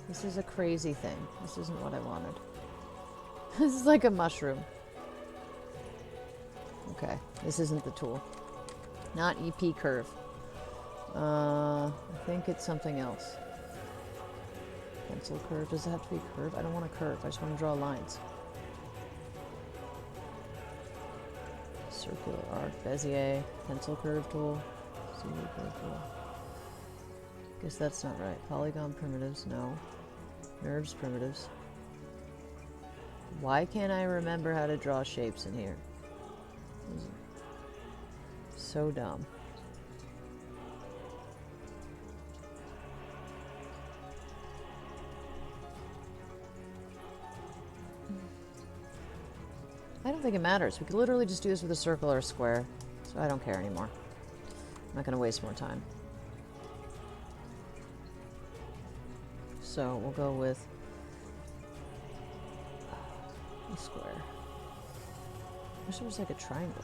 This is a crazy thing. This isn't what I wanted. This is like a mushroom. Okay, this isn't the tool. Not EP curve. I think it's something else. Pencil curve. Does it have to be curve? I don't want a curve. I just want to draw lines. Circular arc, Bezier, pencil curve tool, CD curve tool. Guess that's not right. Polygon primitives, no. Nerves primitives. Why can't I remember how to draw shapes in here? So dumb. I don't think it matters. We could literally just do this with a circle or a square. So I don't care anymore. I'm not going to waste more time. So we'll go with a square. I wish there was like a triangle.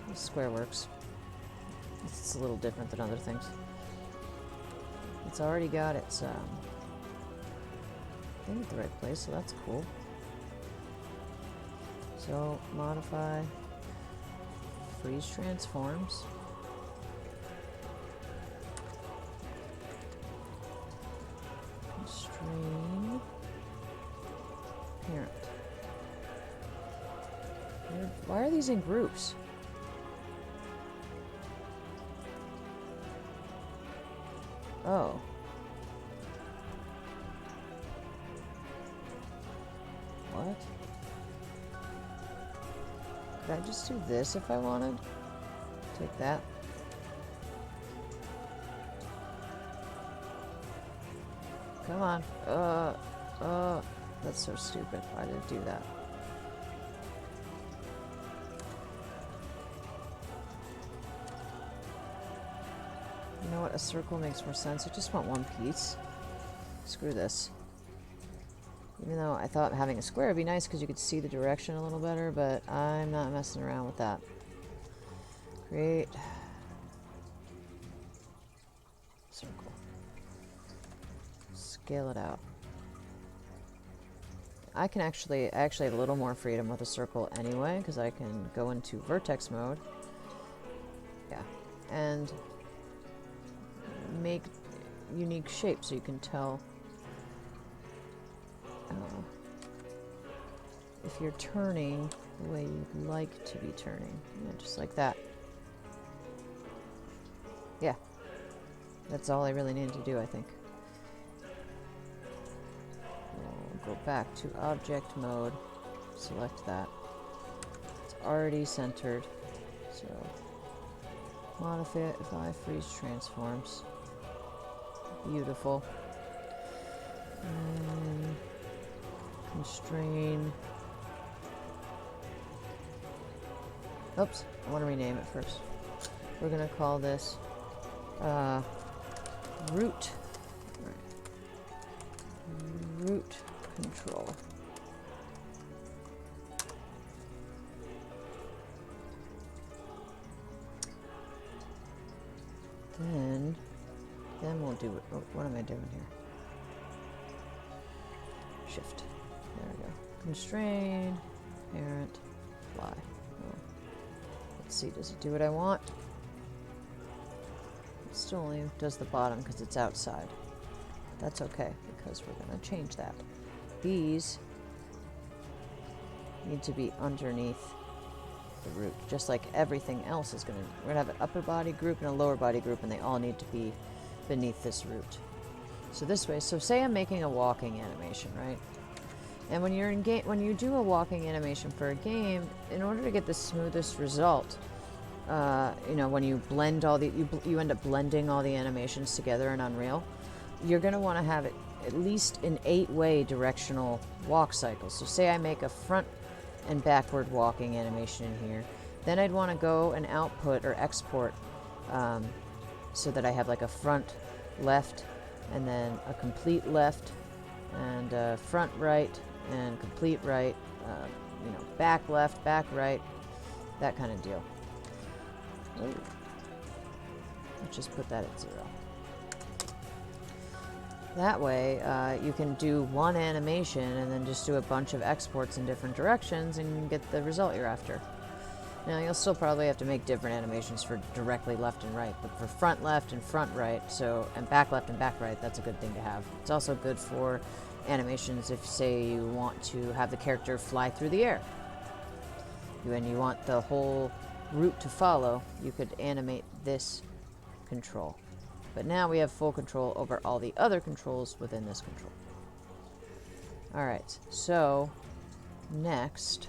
This square works. It's a little different than other things. It's already got its thing at the right place, so that's cool. So modify, freeze transforms. Constrain parent. Why are these in groups? Oh. What? Could I just do this if I wanted? Take that. Come on. That's so stupid. Why did it do that? You know what? A circle makes more sense. I just want one piece. Screw this. Even though I thought having a square would be nice because you could see the direction a little better, but I'm not messing around with that. Create circle. Scale it out. I actually have a little more freedom with a circle anyway, because I can go into vertex mode. Yeah. And make unique shapes so you can tell if you're turning the way you'd like to be turning. Yeah, just like that. Yeah. That's all I really needed to do, I think. We'll go back to object mode. Select that. It's already centered. So modify freeze transforms. Beautiful. And constrain. Oops, I want to rename it first. We're going to call this root. Root control. Then we'll do it. Oh, what am I doing here? Shift. There we go. Constrain, parent, fly. Oh. Let's see, does it do what I want? It still only does the bottom because it's outside. That's okay, because we're going to change that. These need to be underneath the root, just like everything else is going to. We're going to have an upper body group and a lower body group, and they all need to be beneath this root. So this way, so say I'm making a walking animation, right? And when you're in game, when you do a walking animation for a game, in order to get the smoothest result, you know, when you blend all the, you end up blending all the animations together in Unreal, you're going to want to have it at least an 8-way directional walk cycle. So say I make a front and backward walking animation in here, then I'd want to go and output or export so that I have like a front left and then a complete left and front right and complete right, you know, back left, back right, that kind of deal. Ooh. Let's just put that at 0. That way, you can do one animation and then just do a bunch of exports in different directions and get the result you're after. Now, you'll still probably have to make different animations for directly left and right, but for front left and front right, and back left and back right, that's a good thing to have. It's also good for animations if, say, you want to have the character fly through the air. And you want the whole route to follow, you could animate this control. But now we have full control over all the other controls within this control. Alright, so next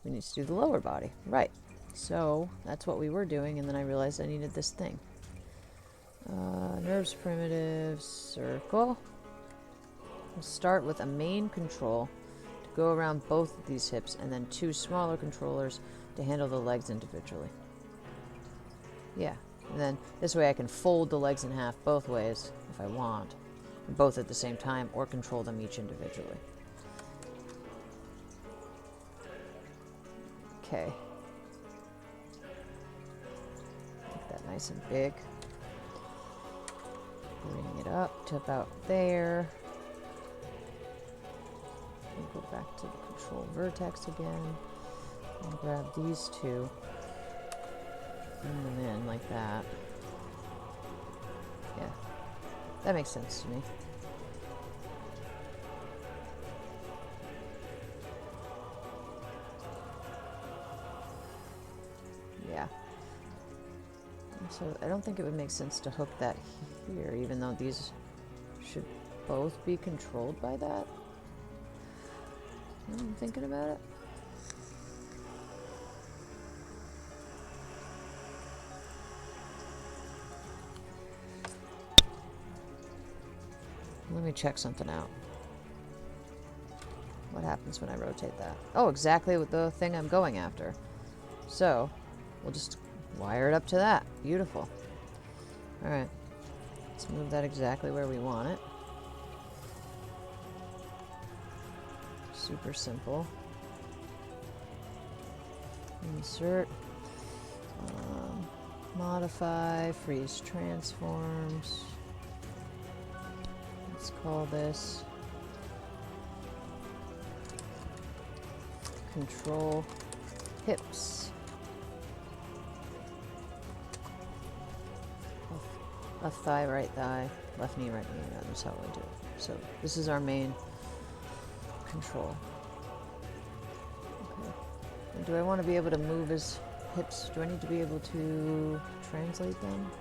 we need to do the lower body. Right, so that's what we were doing, and then I realized I needed this thing. Nerves primitive circle. We'll start with a main control to go around both of these hips, and then 2 smaller controllers to handle the legs individually. Yeah. And then this way I can fold the legs in half both ways if I want, both at the same time, or control them each individually. Okay. Make that nice and big. Bring it up to about there. And go back to the control vertex again. And grab these 2. Bring them in like that. Yeah, that makes sense to me. Yeah. So I don't think it would make sense to hook that here, even though these should both be controlled by that. I'm thinking about it. Let me check something out. What happens when I rotate that? Oh, exactly the thing I'm going after. So, we'll just wire it up to that. Beautiful. Alright. Let's move that exactly where we want it. Super simple. Insert. Modify. Freeze transforms. Let's call this control hips. Left thigh, right thigh, left knee, right knee. That's how we do it. So this is our main control. Okay. And do I want to be able to move his hips? Do I need to be able to translate them?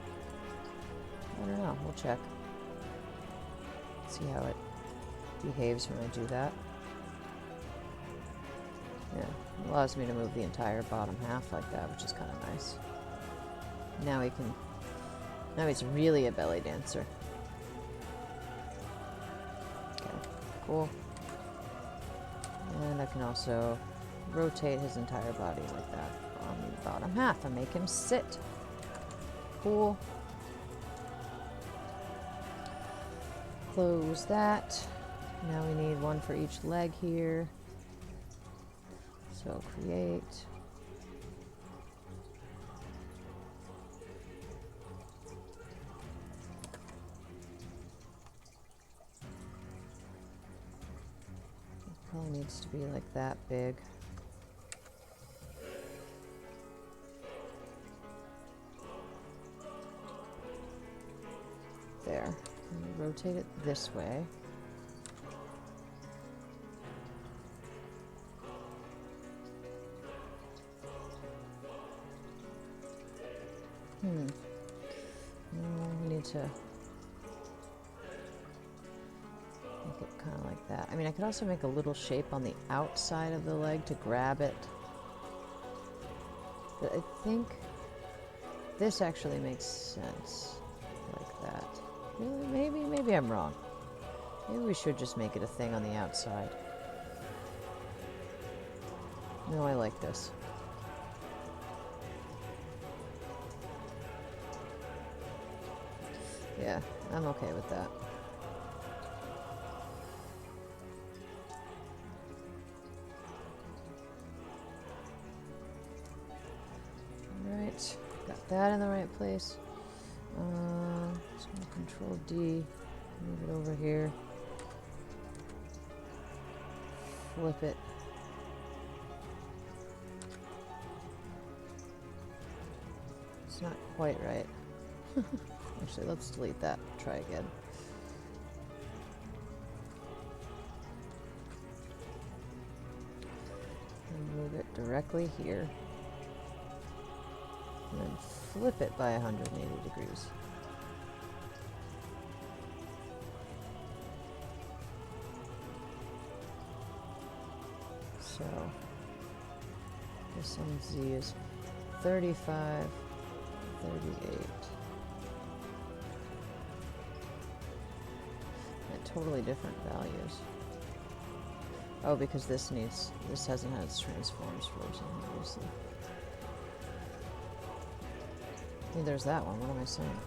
I don't know. We'll check. See how it behaves when I do that. Yeah, it allows me to move the entire bottom half like that, which is kind of nice. Now he can... Now he's really a belly dancer. Okay, cool. And I can also rotate his entire body like that on the bottom half and make him sit. Cool. Close that. Now we need one for each leg here. So create. It probably needs to be like that big. There. And rotate it this way. We need to make it kind of like that. I mean, I could also make a little shape on the outside of the leg to grab it. But I think this actually makes sense like that. Really? Maybe I'm wrong. Maybe we should just make it a thing on the outside. No, I like this. Yeah, I'm okay with that. Alright, got that in the right place. Just gonna Control D, move it over here. Flip it. It's not quite right. Actually, let's delete that. Try again. And move it directly here. And then flip it by 180 degrees. So, this on Z is 35, 38. Totally different values. Oh, because this hasn't had its transforms frozen, obviously. Hey, there's that one. What am I saying?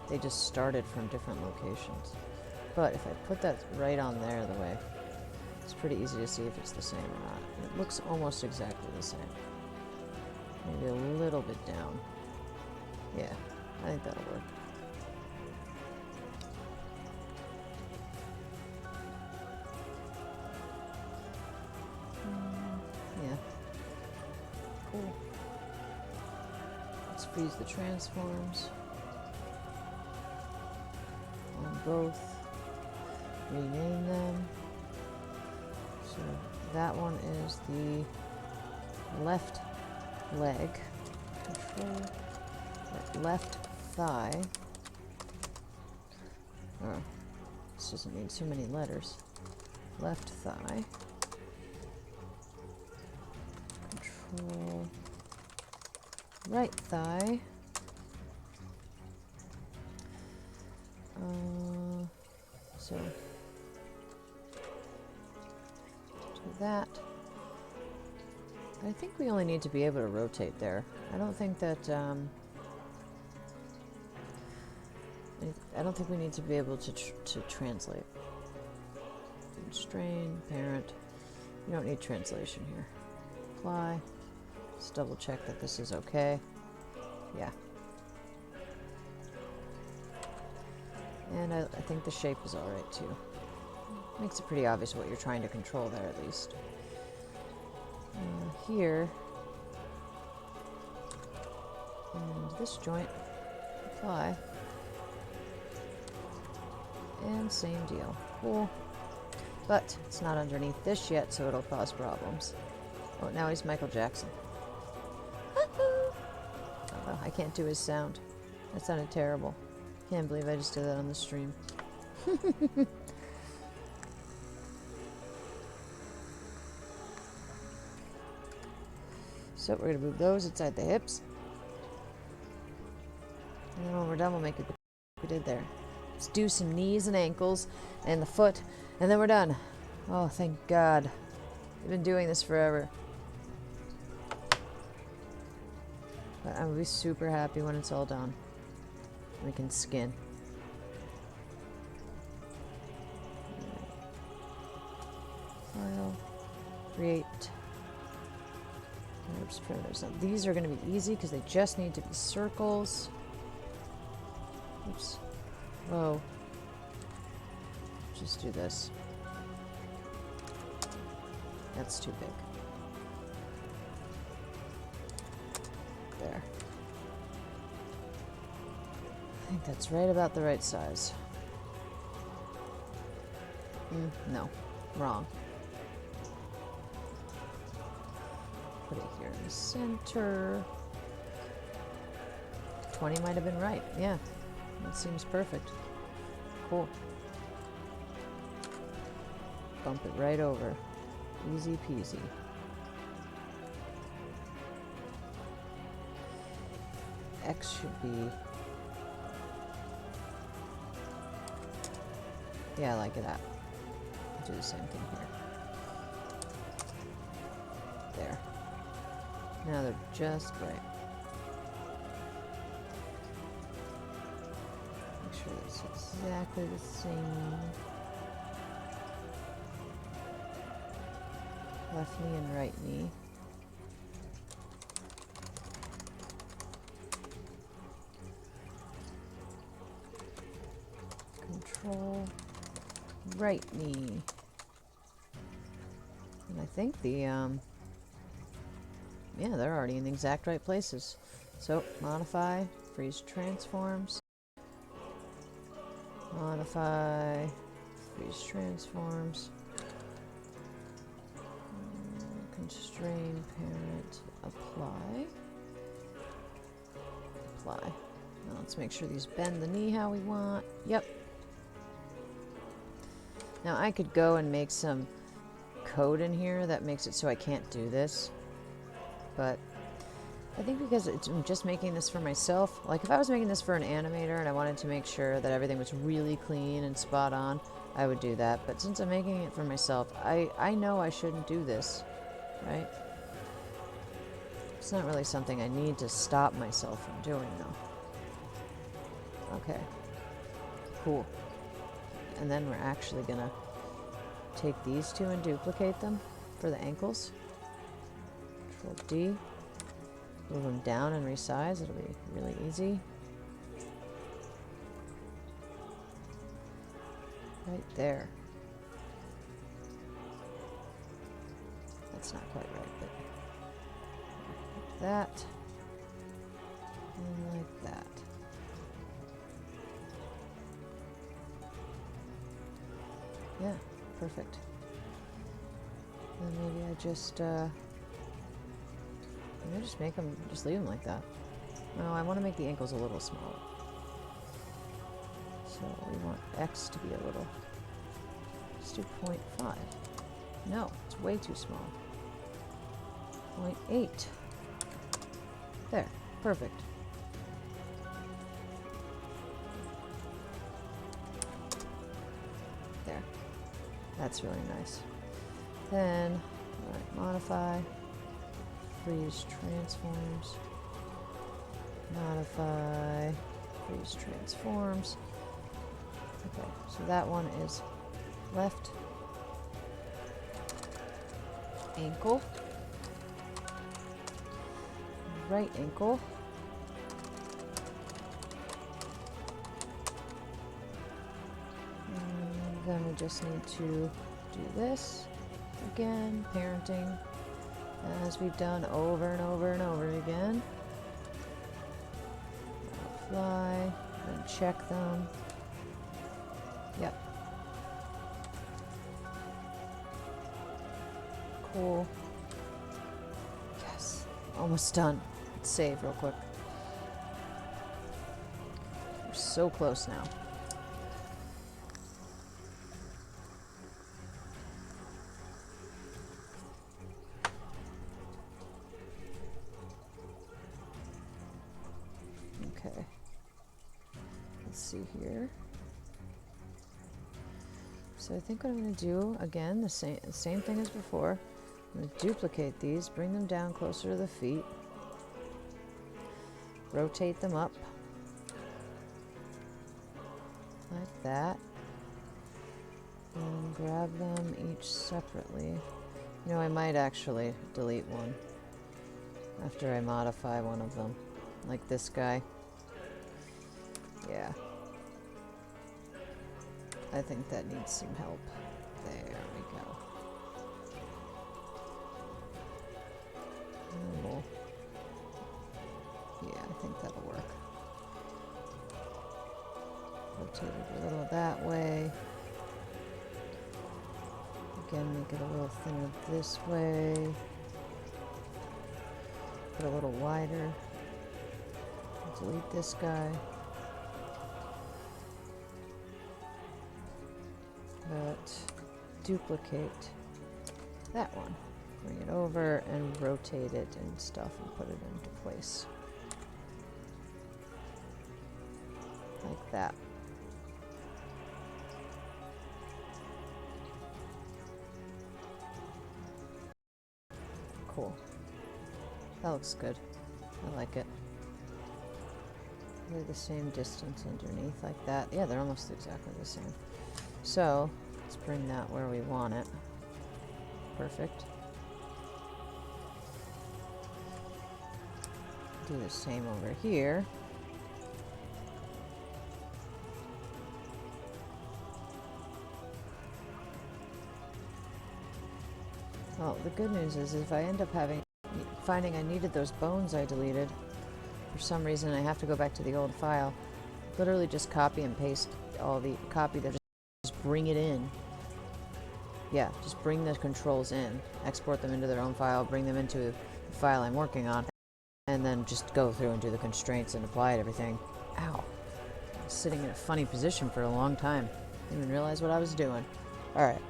They just started from different locations. But if I put that right on there the way, it's pretty easy to see if it's the same or not. It looks almost exactly the same. Maybe a little bit down. Yeah, I think that'll work. Cool. Let's freeze the transforms on both. Rename them. So that one is the left leg. Control That left thigh. Oh, this doesn't need too many letters. Left thigh. Control. Right thigh. So do that. I think we only need to be able to rotate there. I don't think that I don't think we need to be able to translate. Constrain, parent. You don't need translation here. Apply. Let's double check that this is okay. Yeah. And I think the shape is alright too. Makes it pretty obvious what you're trying to control there at least. Here. And this joint. Apply. And same deal. Cool. But it's not underneath this yet, so it'll cause problems. Oh, now he's Michael Jackson. Oh, I can't do his sound. That sounded terrible. Can't believe I just did that on the stream. So we're going to move those inside the hips. And then when we're done, we'll make it what we did there. Let's do some knees and ankles and the foot, and then we're done. Oh, thank God. We've been doing this forever. But I'm going to be super happy when it's all done. We can skin. File. Create. Oops, parameters. Now these are going to be easy because they just need to be circles. Oops. Whoa. Just do this. That's too big. There. I think that's right about the right size. No. Wrong. Put it here in the center. 20 might have been right. Yeah. That seems perfect. Cool. Bump it right over. Easy peasy. X should be... Yeah, I like that. Do the same thing here. There. Now they're just right. Make sure it's exactly the same. Left knee and right knee. Control right knee. And I think the, yeah, they're already in the exact right places. So, modify, freeze transforms. Modify, freeze transforms. Constrain, parent, apply. Apply. Now let's make sure these bend the knee how we want. Yep. Now I could go and make some code in here that makes it so I can't do this. But I think because I'm just making this for myself, like if I was making this for an animator and I wanted to make sure that everything was really clean and spot on, I would do that. But since I'm making it for myself, I know I shouldn't do this, right? It's not really something I need to stop myself from doing, though. Okay. Cool. And then we're actually gonna take these two and duplicate them for the ankles. Control D. Move them down and resize. It'll be really easy. Right there. That's not quite right, but like that. And like that. Yeah, perfect. And maybe I just make them, just leave them like that. No, I want to make the ankles a little smaller. So we want X to be a little. Let's do 0.5. No, it's way too small. 0.8. There, perfect. There. That's really nice. Then, alright, modify, freeze transforms, modify, freeze transforms. Okay, so that one is left ankle, right ankle, and then we just need to do this again, parenting, as we've done over and over and over again. Fly, then check them. Yep. Cool. Yes. Almost done. Let's save real quick. We're so close now. Okay. Let's see here. So I think what I'm going to do, again, the same thing as before. I'm going to duplicate these, bring them down closer to the feet, rotate them up, like that, and grab them each separately. You know, I might actually delete one after I modify one of them, like this guy. Yeah. I think that needs some help. There we go. Oh. Yeah, I think that'll work. Rotate it a little that way. Again, make it a little thinner this way. Put a little wider. Delete this guy. But duplicate that one. Bring it over and rotate it and stuff and put it into place. Like that. Cool. That looks good. I like it. They're the same distance underneath like that. Yeah, they're almost exactly the same. So, let's bring that where we want it. Perfect. Do the same over here. Well, the good news is if I end up finding I needed those bones I deleted, for some reason I have to go back to the old file, literally just copy and paste just bring it in. Yeah, just bring the controls in, export them into their own file, bring them into the file I'm working on, and then just go through and do the constraints and apply everything. Ow. I was sitting in a funny position for a long time. Didn't even realize what I was doing. Alright.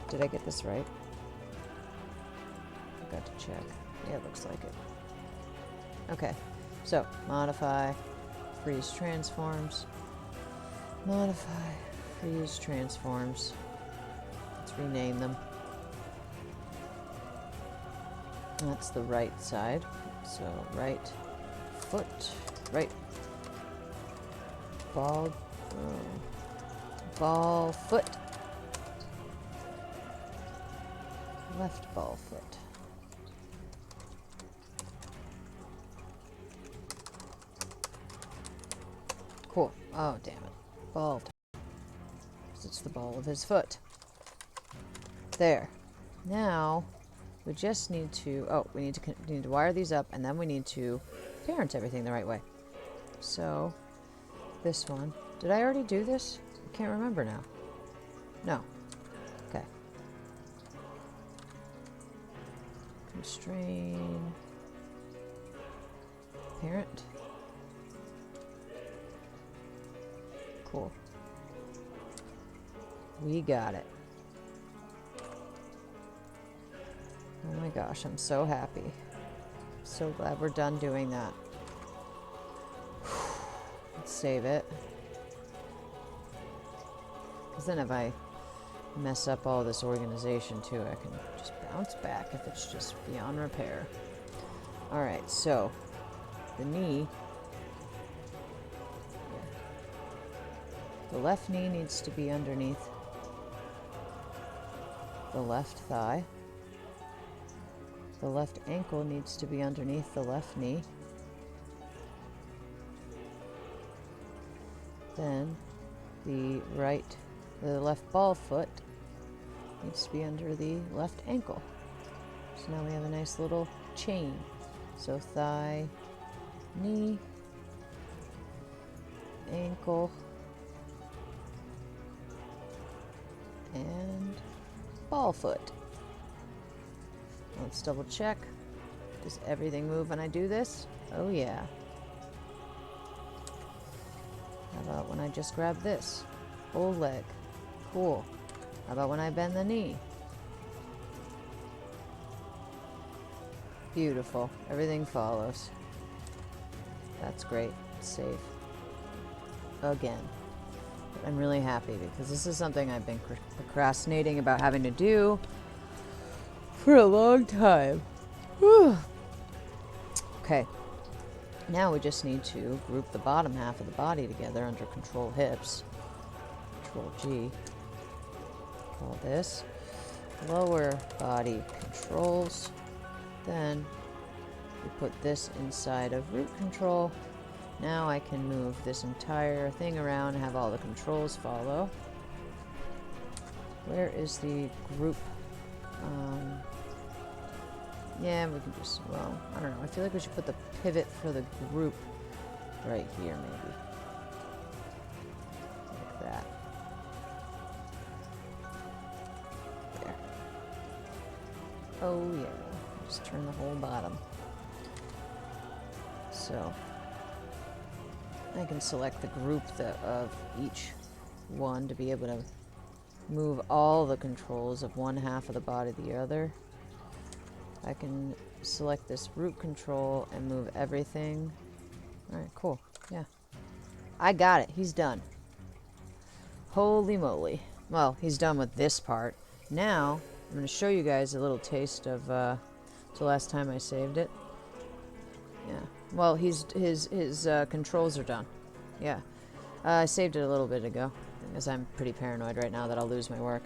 Did I get this right? I got to check. Yeah, it looks like it. Okay. So, modify, freeze transforms. Modify, freeze transforms. Let's rename them. That's the right side. So, right foot, right ball foot, left ball foot. Cool. Oh, damn it. Ball. It's the ball of his foot. There. Now, we just need to... Oh, we need to wire these up, and then we need to parent everything the right way. So, this one. Did I already do this? I can't remember now. No. Okay. Constrain. Parent. Cool. We got it. Oh my gosh, I'm so happy. So glad we're done doing that. Let's save it. Because then if I mess up all this organization too, I can just bounce back if it's just beyond repair. Alright, so the knee. The left knee needs to be underneath the left thigh. The left ankle needs to be underneath the left knee. Then the left ball foot needs to be under the left ankle. So now we have a nice little chain. So thigh, knee, ankle, and ball foot. Let's double check. Does everything move when I do this? Oh yeah. How about when I just grab this? Whole leg. Cool. How about when I bend the knee? Beautiful. Everything follows. That's great. Save. Again. But I'm really happy because this is something I've been procrastinating about having to do for a long time. Whew. Okay. Now we just need to group the bottom half of the body together under Control Hips. Control G. Call this lower body controls. Then we put this inside of root control. Now I can move this entire thing around and have all the controls follow. Where is the group? Yeah, we can just, well, I don't know. I feel like we should put the pivot for the group right here, maybe. Like that. There. Oh, yeah. Just turn the whole bottom. So I can select the group of each one to be able to move all the controls of one half of the body to the other. I can select this root control and move everything. Alright, cool. Yeah. I got it. He's done. Holy moly. Well, he's done with this part. Now, I'm going to show you guys a little taste of the last time I saved it. Yeah. Well, his controls are done. Yeah. I saved it a little bit ago, because I'm pretty paranoid right now that I'll lose my work.